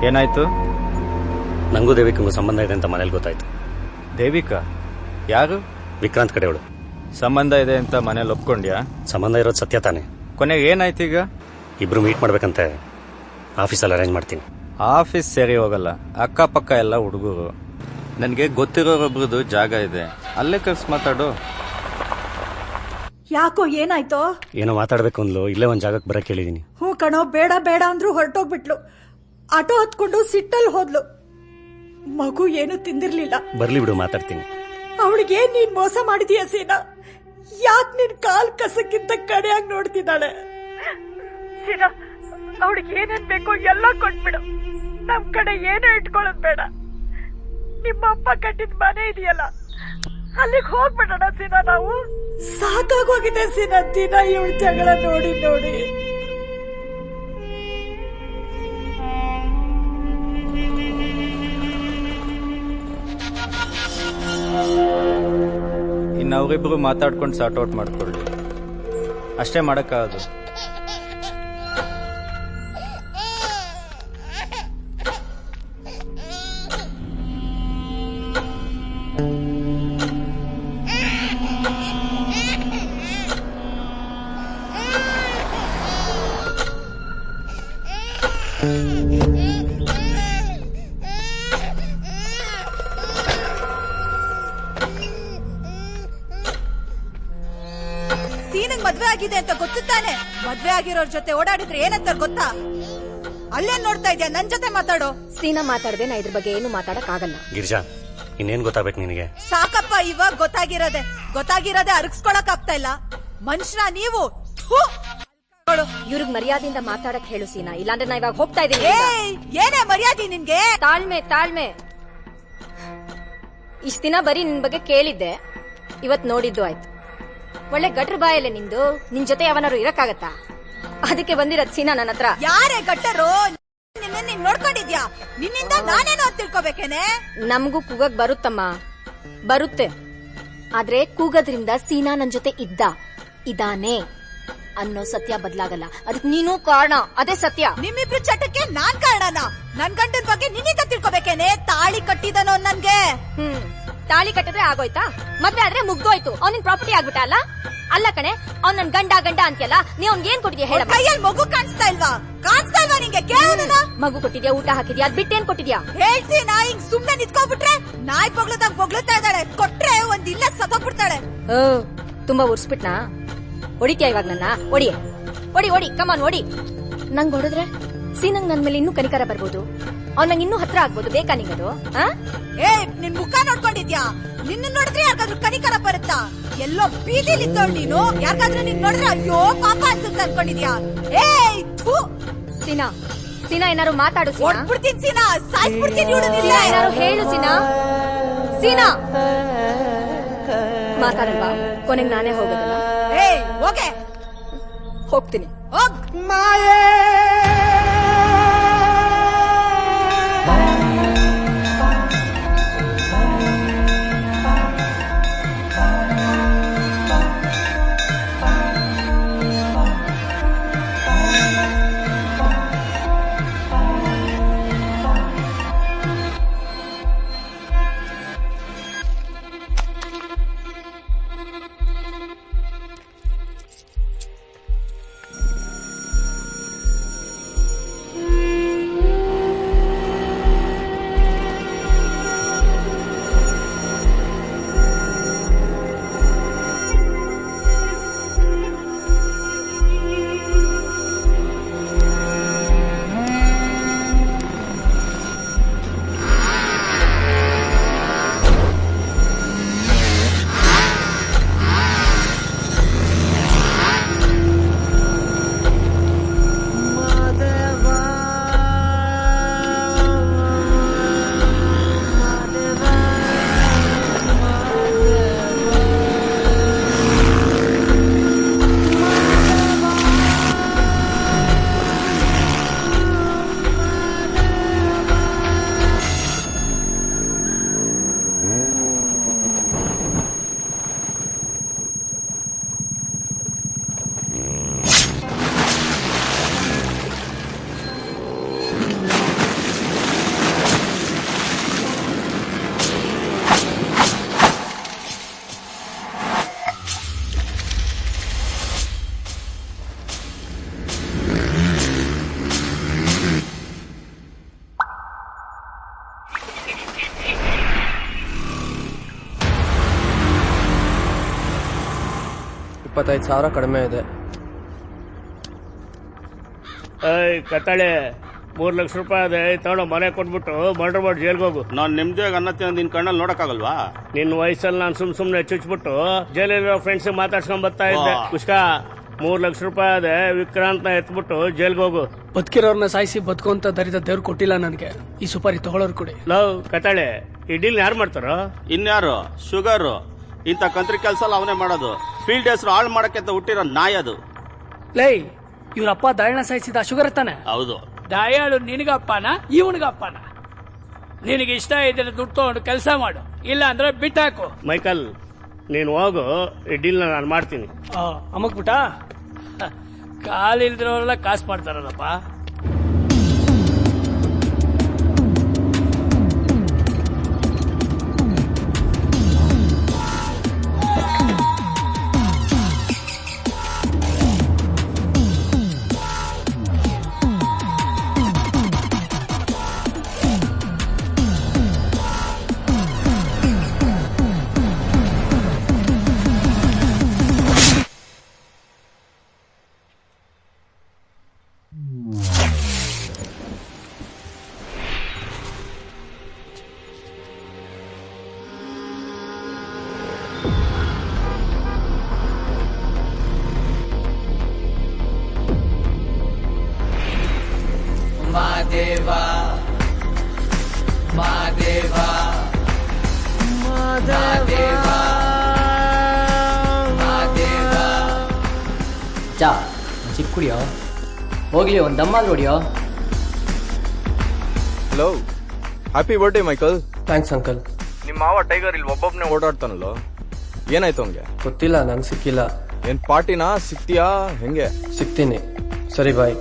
ಏನಾಯ್ತು? ನಂಗೂ ದೇವಿಕಂಗೂ ಸಂಬಂಧ ಇದೆ ಅಂತ ಮನೇಲಿ ಗೊತ್ತಾಯ್ತು. ದೇವಿಕಾ ಯಾರು? ವಿಕ್ರಾಂತ್ ಕಡೆಯವಳು. ಸಂಬಂಧ ಇದೆ ಅಂತ ಮನೇಲಿ ಒಪ್ಕೊಂಡ್ಯಾ? ಸಂಬಂಧ ಇರೋದು ಸತ್ಯ ತಾನೆ. ಕೊನೆಗೆ ಏನಾಯ್ತು ಈಗ? ಇಬ್ರು ಮೀಟ್ ಮಾಡ್ಬೇಕಂತೆ ಆಫೀಸಲ್ಲಿ ಅರೇಂಜ್ ಮಾಡ್ತೀನಿ. ಆಫೀಸ್ ಸೇರಿ ಹೋಗಲ್ಲ, ಅಕ್ಕಪಕ್ಕ ಎಲ್ಲ ಹುಡುಗರು. ನನಗೆ ಗೊತ್ತಿರೋರೊಬ್ರದ್ದು ಜಾಗ ಇದೆ, ಅಲ್ಲೇ ಕರ್ಸ್ ಮಾತಾಡು. ಯಾಕೋ ಏನಾಯ್ತೋ? ಏನೋ ಮಾತಾಡ್ಬೇಕು ಅಂದ್ಲು, ಇಲ್ಲೇ ಒಂದ್ ಜಾಗಕ್ಕೆ ಬರಕ್ ಹೇಳಿದೀನಿ. ಹ್ಞೂ ಕಣೋ, ಬೇಡ ಬೇಡ ಅಂದ್ರೂ ಹೊರಟೋಗ್ಬಿಟ್ಲು. ಆಟೋ ಹತ್ಕೊಂಡು ಸಿಟ್ಟಲ್ಲಿ ಹೋದ್ಲು. ಮಗು ಏನು ತಿಂದಿರ್ಲಿಲ್ಲ. ಬರ್ಲಿ ಬಿಡು, ಮಾತಾಡ್ತೀನಿ. ಅವಳಿಗೆ ನೀನ್ ಮೋಸ ಮಾಡಿದೀಯ ಸೀನಾ. ಯಾಕೆ ನಿನ್ ಕಾಲ್ ಕಸಕ್ಕಿಂತ ಕಡೆಯಾಗಿ ನೋಡ್ತಿದ್ದಾಳೆ? ಸೀನಾ, ಅವಳಿಗೆ ಏನೇನ್ ಬೇಕೋ ಎಲ್ಲ ಕೊಟ್ಬಿಡು. ನಮ್ ಕಡೆ ಏನು ಇಟ್ಕೊಳ್ಳೋದ್ ಬೇಡ. ನಿಮ್ಮ ಅಪ್ಪ ಕಟ್ಟಿದ ಮನೆ ಇದೆಯಲ್ಲ, ಅಲ್ಲಿಗೆ ಹೋಗ್ಬಿಡೋಣ ಸೀನಾ. ನಾವು ಸಾಕಾಗೋಗಿದೆ ಸೀನಾ, ದಿನ ಇವಳು ಜಗಳ ನೋಡಿ ನೋಡಿ. ಇನ್ನು ಅವರಿಬ್ರು ಮಾತಾಡ್ಕೊಂಡು ಸಾರ್ಟ್ ಔಟ್ ಮಾಡ್ಕೊಳ್ಳಿ, ಅಷ್ಟೇ ಮಾಡಕ್ಕಾಗದು. ಸೀನಿಗೆ ಮದ್ವೆ ಆಗಿದೆ ಅಂತ ಗೊತ್ತಾನೆ. ಮದ್ವೆ ಆಗಿರೋರ್ ಜೊತೆ ಓಡಾಡಿದ್ರೆ ಏನಂತ ಗೊತ್ತಾ? ಅಲ್ಲೇನ್ ನೋಡ್ತಾ ಇದ್ಯಾ? ನನ್ ಜೊತೆ ಮಾತಾಡೋ. ಸೀನಾ ಮಾತಾಡದೆ ನಾ ಇದ್ರ ಬಗ್ಗೆ ಏನು ಮಾತಾಡಕ್ ಆಗಲ್ಲ. ಗಿರಿಜಾ, ಇನ್ನೇನ್ ಗೊತ್ತಾಗ್ಬೇಕು ನಿನಗೆ? ಸಾಕಪ್ಪ, ಇವಾಗ ಗೊತ್ತಾಗಿರೋದೆ ಅರಗಿಸ್ಕೊಳಕ್ ಆಗ್ತಾ ಇಲ್ಲ. ಮನುಷ್ಯನ ನೀವು. ಇವ್ರಿಗೆ ಮರ್ಯಾದೆಯಿಂದ ಮಾತಾಡಕ್ ಹೇಳು ಸೀನಾ, ಇಲ್ಲಾಂದ್ರೆ ನಾ ಇವಾಗ ಹೋಗ್ತಾ ಇದ್ದೀನಿ. ಏನೇ ಮರ್ಯಾದೆ ನಿನ್ಗೆ? ತಾಳ್ಮೆ. ಇಷ್ಟ ದಿನ ಬರೀ ನಿನ್ ಬಗ್ಗೆ ಕೇಳಿದ್ದೆ, ಇವತ್ ನೋಡಿದ್ದು ಆಯ್ತು. ಒಳ್ಳೆ ಗಟ್ರ ಬಾಯಲ್ಲೇ ನಿಂದು. ನಿನ್ ಜೊತೆ ಯಾವನಾರು ಇರಕ್ಕಾಗತ್ತಾ? ಅದಕ್ಕೆ ಬಂದಿರತ್ ಸೀನಾ ನನ್ನ ಹತ್ರ. ಯಾರೇ ಗಟ್ಟರು? ನೀನ್ ನೋಡ್ಕೊಂಡಿದ್ಯಾ? ನಿನ್ನಿಂದ ನಾನೇನೋ ತಿಳ್ಕೊಬೇಕೇನೆ? ನಮಗೂ ಕೂಗಕ್ ಬರುತ್ತಮ್ಮ, ಬರುತ್ತೆ. ಆದ್ರೆ ಕೂಗೋದ್ರಿಂದ ಸೀನಾ ನನ್ ಜೊತೆ ಇದ್ದಾನೆ ಅನ್ನೋ ಸತ್ಯ ಬದಲಾಗಲ್ಲ. ಅದಕ್ಕೆ ನೀನು ಕಾರಣ, ಅದೇ ಸತ್ಯ. ನಿಮ್ಮಿಬ್ರು ಚಟಕ್ಕೆ ನಾನ್ ಕಾರಣನ? ನನ್ ಗಂಡನ ಬಗ್ಗೆ ನಿನ್ನಿಂದ ತಿಳ್ಕೊಬೇಕೇನೆ? ತಾಳಿ ಕಟ್ಟಿದನೋ ನನ್ಗೆ? ತಾಳಿ ಕಟ್ಟಿದ್ರೆ ಆಗೋಯ್ತಾ? ಮದ್ವೆ ಆದ್ರೆ ಮುಗ್ದೋಯ್ತು. ಅವ್ನಿನ್ ಪ್ರಾಪರ್ಟಿ ಆಗ್ಬಿಟ್ಟ ಅಲ್ಲ? ಅಲ್ಲ ಕಣೆ, ಅವ್ನ್ ನನ್ ಗಂಡ ಅಂತೀಯಲ್ಲ, ನೀ ಅವ್ನ್ಗೆ ಏನ್ ಕೊಟ್ಟಿದ್ಯಾ ಹೇಳ? ಕೈಯಲ್ಲಿ ಮಗು ಕಾಣಿಸ್ತಾ ಇಲ್ವಾ ನಿಂಗೆ? ಕೇಳೋಣ. ಮಗು ಕೊಟ್ಟಿದ್ಯಾ, ಊಟ ಹಾಕಿದ್ಯಾ, ಅದ್ ಬಿಟ್ಟೇನ್ ಕೊಟ್ಟಿದ್ಯಾ? ಹೇಳ್ಸಿ. ನಾ ಹಿಂಗ್ ಸುಮ್ನೆ ನಿಂತ್ಕೊಂಡ್ಬಿಟ್ರೆ ನಾಯಿ ಬೊಗ್ಲದಾಗ ಬೊಗ್ಲುತ್ತಾ ಇದ್ದಾಳೆ. ಕೊಟ್ರೆ ಒಂದ್ ಇಲ್ಲ ಸತ್ತೋಗ್ಬಿಡ್ತಾಳೆ. ತುಂಬಾ ಉರ್ಸ್ಬಿಟ್ನಾ? ಹೊಡಿತ್ಯಾ ಇವಾಗ ನನ್ನ? ಹೊಡಿ ಕಮಾನ್ ಹೊಡಿ. ನಂಗ್ ಹೊಡೆದ್ರೆ ಸೀನಂಗ್ ನನ್ ಮೇಲೆ ಇನ್ನೂ ಕನಿಕರ ಬರ್ಬೋದು. ಅವ್ನ್ ನಂಗೆ ಇನ್ನೂ ಹತ್ರ ಆಗ್ಬೋದು. ಬೇಕಾ ನಿಂಗದು? ನಿನ್ ಮುಖ ನೋಡ್ಕೊಂಡಿದ್ಯಾ? ನಿನ್ನ ನೋಡಿದ್ರೆ ಯಾರಿಗಾದ್ರೂ ಕನಿಕರ ಬರುತ್ತಾ? ಎಲ್ಲೋ ಬೀದಿಲಿ ಇದ್ದೋಳ್ ನೀನು. ಯಾರಿಗಾದ್ರೂ ನಿನ್ ನೋಡಿದ್ರೆ ಅಯ್ಯೋ ಪಾಪ ಅನ್ಸುತ್ತೆ ಅನ್ಕೊಂಡಿದ್ಯಾ? ಸೀನಾ ಏನಾರು ಮಾತಾಡು. ಹೊಡ್ಬಿಡ್ತೀನಿ ಸೀನಾ, ಸಾಯಿಸ್ಬಿಡ್ತೀನಿ. ಏನಾರು ಹೇಳು ಸೀನಾ. ಮಾತಾಡಲ್ವಾ? ಕೊನೆಗೆ ನಾನೇ ಹೋಗೋದಲ್ಲ? ಹೋಗ್ತೀನಿ. 25,000 ಕಡಿಮೆ ಇದೆ. ಕತ್ತಾಳೆ 3 ಲಕ್ಷ ರೂಪಾಯಿ ಅದೇ ತಗೊಂಡು ಮನೆ ಕೊಟ್ಬಿಟ್ಟು ಮರ್ಡರ್ ಮಾಡಿ ಜೈಲ್ಗೆ ಹೋಗು. ನಾನು ನೆಮ್ಮದಿಯಾಗಿ ಅನ್ನ ತಿನ್ನೋದು ನಿನ್ ಕಣ್ಣಲ್ಲಿ ನೋಡಕ್ಕಾಗಲ್ವಾ? ನಿನ್ನ ವಯಸ್ಸಲ್ಲಿ ನಾನು ಸುಮ್ನೆ ಚುಚ್ಬಿಟ್ಟು ಜೈಲಿರೋ ಫ್ರೆಂಡ್ಸ್ ಮಾತಾಡ್ಸ್ಕೊಂಡ್ ಬರ್ತಾ ಇದ್ದೆ. ಕುಷ್ಕ 3 ಲಕ್ಷ ರೂಪಾಯಿ ಅದೇ ವಿಕ್ರಾಂತ್ನ ಎತ್ಬಿಟ್ಟು ಜೈಲ್ಗೆ ಹೋಗು. ಬದುಕಿರೋರ್ನ ಸಾಯಿಸಿ ಬದುಕುವಂತ ದರಿದ ದೇವ್ರು ಕೊಟ್ಟಿಲ್ಲ ನನಗೆ. ಈ ಸುಪಾರಿ ತಗೊಳ್ಳೋರು ಕೊಡಿ. ಲವ್ ಕತ್ತಾಳೆ, ಈ ಡೀಲ್ ಯಾರು ಮಾಡ್ತಾರೋ? ಇನ್ಯಾರು? ಶುಗರ್. ಇಂಥ ಕಂತ್ರಿ ಕೆಲಸ ಅವನೇ ಮಾಡೋದು. ಫೀಲ್ಡ್ ಹೆಸರು ಹಾಳು ಮಾಡಕ್ಕೆ ಅಂತ ಹುಟ್ಟಿರೋ ನಾಯಿ ಅದು. ಲೈ, ಇವ್ರಪ್ಪ ದಯಾಳನ ಸಾಯಿಸಿದ ಶುಗರ್ ತಾನೆ? ಹೌದು. ದಯಾಳು ನಿನಗಪ್ಪನ ಇವನಿಗಪ್ಪನ? ನಿನಗೆ ಇಷ್ಟ ಇದ್ರೆ ದುಡ್ಡು ತಗೊಂಡು ಕೆಲಸ ಮಾಡು, ಇಲ್ಲ ಅಂದ್ರೆ ಬಿಟ್ಟಾಕು. ಮೈಕಲ್, ನೀನು ಹೋಗು, ಈ ಡೀಲ್ನ ನಾನು ಮಾಡ್ತೀನಿ. ಅಮ್ಮಕ್ಬಿಟ್ಟ ಕಾಲಿಲ್ದಿರೋರೆಲ್ಲ ಕಾಸು ಮಾಡ್ತಾರಲ್ಲಪ್ಪ. ಚಾ ಚಿಕ್ಕ ಕುಡಿಯೋ, ಹೋಗ್ಲಿ ಒಂದು ದಮ್ಮಲ್ಲಿ ಹೊಡಿಯೋ. Hello, happy birthday Michael. Thanks uncle. ನಿಮ್ಮ ಮಾವ ಟೈಗರ್ ಇಲ್ಲಿ ಒಬ್ಬೊಬ್ಬನೇ ಓಡಾಡ್ತಾನಲ್ಲೋ, ಏನಾಯ್ತು ಹಂಗೆ? ಗೊತ್ತಿಲ್ಲ, ನಂಗೆ ಸಿಕ್ಕಿಲ್ಲ. ಏನ್ ಪಾರ್ಟಿನಾ? ಸಿಕ್ತೀಯಾ? ಹೆಂಗೆ? ಸಿಗ್ತೀನಿ. ಸರಿ ಬಾಯ್.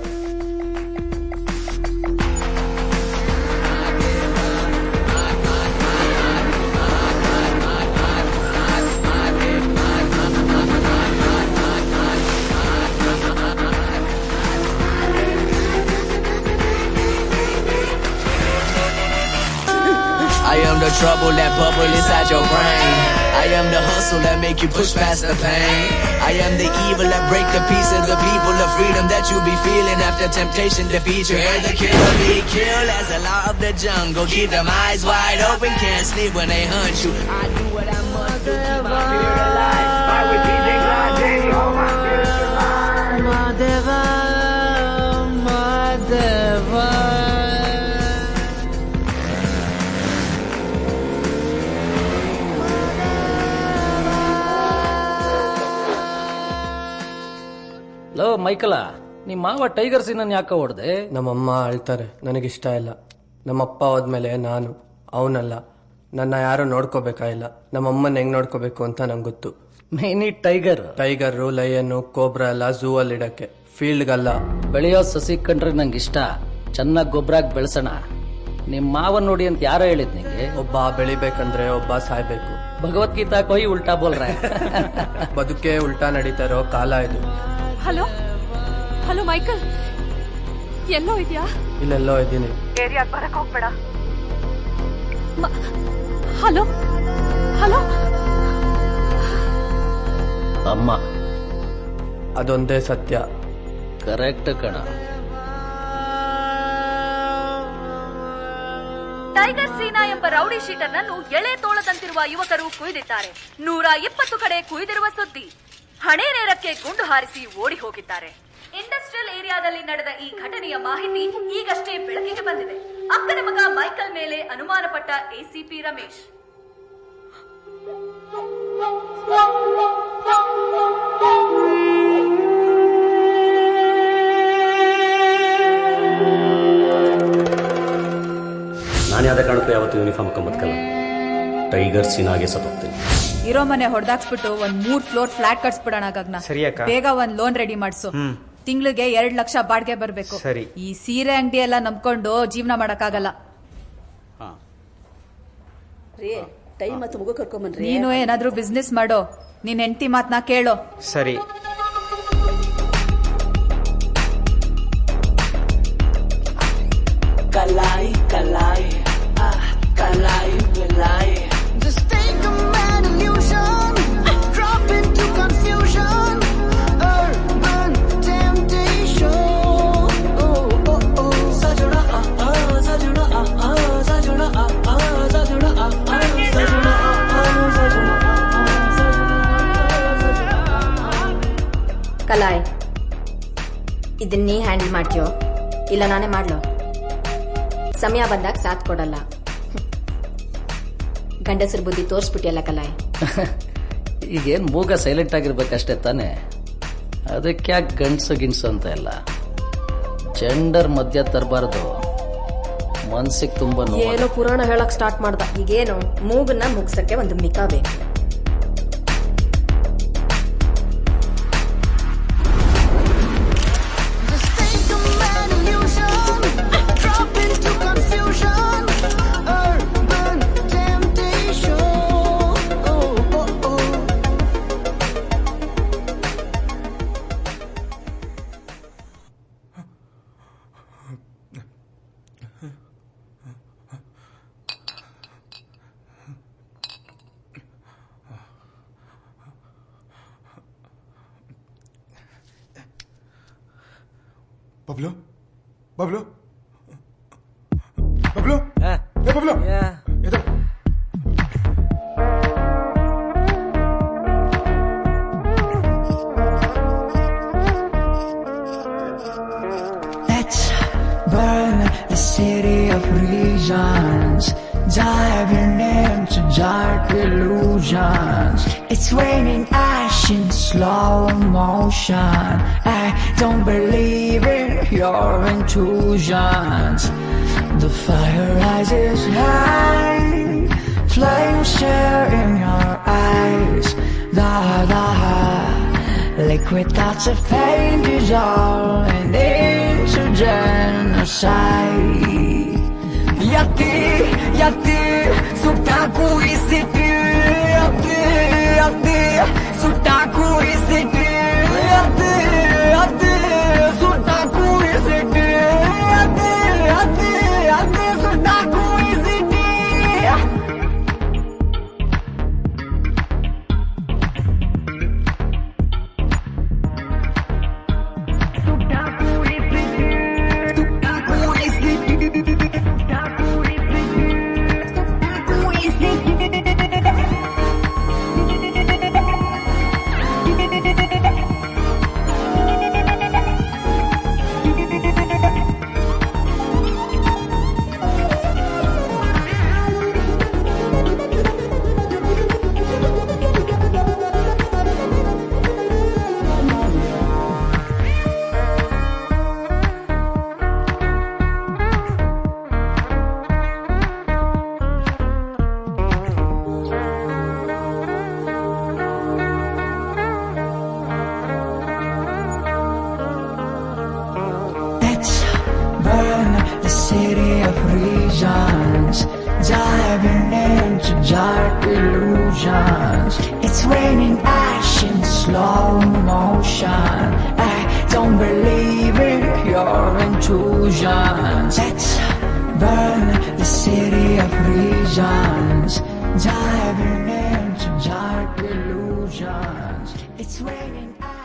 I am the trouble that bubble inside your brain. I am the hustle that make you push past the pain. I am the evil that break the peace of the people, the freedom that you be feeling after temptation defeats you. Hear the killer be killed as the law of the jungle. Keep them eyes wide open, can't sleep when they hunt you. I do what I must do, keep my spirit alive. By repeating God, daily, hold my spirit alive. Madeva, Madeva. ಲೋ ಮೈಕಲ, ನಿಮ್ಮ ಮಾವ tiger ಸೀನನ್ ಯಾಕೆ ಹೊಡೆದೆ? ನಮ್ಮಮ್ಮ ಅಳ್ತಾರೆ, ನನಗಿಷ್ಟ ಇಲ್ಲ. ನಮ್ಮಪ್ಪ ಹೋದ್ಮೇಲೆ ನಾನು, ಅವನಲ್ಲ. ನನ್ನ ಯಾರು ನೋಡ್ಕೋಬೇಕಾಗಿಲ್ಲ. ನಮ್ಮಮ್ಮನ ಹೆಂಗ್ ನೋಡ್ಕೋಬೇಕು ಅಂತ ನಂಗೆ ಗೊತ್ತು. ಮೇನಿ ಟೈಗರು, ಲಯನ್, ಕೋಬ್ರಾ ಎಲ್ಲ ಝೂ ಅಲ್ಲಿ ಇಡಕ್ಕೆ, ಫೀಲ್ಡ್ಗಲ್ಲ. ಬೆಳೆಯೋ ಸಸಿ ಕಂಡ್ರೆ ನಂಗೆ ಇಷ್ಟ. ಚೆನ್ನಾಗಿ ಗೊಬ್ಬರ ಬೆಳೆಸೋಣ. ನಿಮ್ ಮಾವನ್ ನೋಡಿ ಅಂತ ಯಾರೋ ಹೇಳಿದ್ ನಿಂಗೆ? ಒಬ್ಬ ಬೆಳಿಬೇಕಂದ್ರೆ ಒಬ್ಬ ಸಾಯ್ಬೇಕು. ಭಗವದ್ಗೀತಾ ಕೊಯ್ ಉಲ್ಟಾ ಬೋಲ್ರ. ಬದುಕೆ ಉಲ್ಟಾ ನಡೀತಾ ಇರೋ ಕಾಲ ಇದು. ಹಲೋ ಹಲೋ ಮೈಕಲ್, ಎಲ್ಲೋ ಇದೆಯಾ? ಇಲ್ಲೆಲ್ಲೋ ಇದ್ದೀನಿ. ಏರಿಯಾಗ ಬರಕ್ ಹೋಗ್ಬೇಡ. ಹಲೋ ಹಲೋ ಅಮ್ಮ, ಅದೊಂದೇ ಸತ್ಯ. ಕರೆಕ್ಟ್ ಕಣ. ಟೈಗರ್ ಸೀನಾ ಎಂಬ ರೌಡಿ ಶೀಟರ್ನನ್ನು ಎಳೆ ತೋಳದಂತಿರುವ ಯುವಕರು ಕುಯ್ದಿದ್ದಾರೆ. 120 ಕಡೆ ಕುಯ್ದಿರುವ ಸುದ್ದಿ. ಹಣೆ ನೇರಕ್ಕೆ ಗುಂಡು ಹಾರಿಸಿ ಓಡಿ ಹೋಗಿದ್ದಾರೆ. ಇಂಡಸ್ಟ್ರಿಯಲ್ ಏರಿಯಾದಲ್ಲಿ ನಡೆದ ಈ ಘಟನೆಯ ಮಾಹಿತಿ ಈಗಷ್ಟೇ ಬೆಳಕಿಗೆ ಬಂದಿದೆ. ಅಕ್ಕನ ಮಗ ಮೈಕಲ್ ಮೇಲೆ ಅನುಮಾನಪಟ್ಟ ಎಸಿಪಿ ರಮೇಶ್. ನಾನು ಯಾವುದೇ ಕಾರಣಕ್ಕೂ ಯಾವತ್ತು ಯೂನಿಫಾರ್ಮ್ ಹಾಕೊಂಬತ್ಕಲ್ಲ. ಟೈಗರ್ ಸೀನಾಗೆ ಸತ್ತೋಗ್ತೀನಿ. ಇರೋ ಮನೆ ಹೊಡೆದಾಕ್ಸ್ಬಿಟ್ಟು ಒಂದ್ 3 ಫ್ಲೋರ್ ಫ್ಲಾಟ್ ಕಟ್ಸ್ಬಿಡೋಣ ಗಗ್ನ. ಬೇಗ ಒಂದ್ ಲೋನ್ ರೆಡಿ ಮಾಡ್ಸು. ತಿಂಗಳಿಗೆ 2 ಲಕ್ಷ ಬಾಡಿಗೆ ಬರ್ಬೇಕು. ಈ ಸೀರೆ ಅಂಗಡಿ ಎಲ್ಲ ನಂಬ್ಕೊಂಡು ಜೀವನ ಮಾಡಕ್ಕಾಗಲ್ಲ. ನೀನು ಏನಾದ್ರೂ ಬಿಸ್ನೆಸ್ ಮಾಡೋ. ನಿನ್ ಹೆಂಡತಿ ಮಾತ್ನ ಕೇಳೋ. ಸರಿ. Kalai, kalai, kalai, kalai. Just take a mad illusion, drop into confusion. ಕಲಾಯ್, ಇದನ್ನ ನೀ ಹ್ಯಾಂಡಲ್ ಮಾಡ್ತೀಯೋ ಇಲ್ಲ ನಾನೇ ಮಾಡ್ಲೋ? ಸಮಯ ಬಂದಾಗ ಸಾಥ್ ಕೊಡಲ್ಲ. ಗಂಡಸರ ಬುದ್ಧಿ ತೋರಿಸ್ಬಿಟ್ಟಿಯಲ್ಲ ಕಲಾಯ್. ಈಗೇನು ಮೂಗ ಸೈಲೆಂಟ್ ಆಗಿರ್ಬೇಕಷ್ಟೇ ತಾನೆ, ಅದಕ್ಕೆ ಯಾಕೆ ಗಂಡ್ಸು ಗಿಣ್ಸು ಅಂತ ಎಲ್ಲ ಜೆಂಡರ್ ಮಧ್ಯ ತರಬಾರ್ದು. ಮನ್ಸಿಗೆ ತುಂಬಾ ಏನೋ ಪುರಾಣ ಹೇಳಕ್ ಸ್ಟಾರ್ಟ್ ಮಾಡ್ದ. ಈಗೇನು ಮೂಗನ್ನ ಮುಗ್ಸಕ್ಕೆ ಒಂದು ಮಿಕ ಬೇಕು. Pablo? Pablo? Pablo? Pablo? Let's burn the city of reasons, dive into dark illusions. It's raining ash in slow motion. I don't believe in your intrusions. The fire rises high, flames tear in your eyes. The liquid thoughts of pain dissolve into genocide. Yati, yati, sutaku isiti. Yati, yati, sutaku isiti. Yati, yati, sutaku isiti. Yati, yati, yati, sutaku isiti. City of reasons, diving into dark illusions. It's raining ash in slow motion. I don't believe in your intrusions. Let's burn the city of reasons, diving into dark illusions. It's raining ash.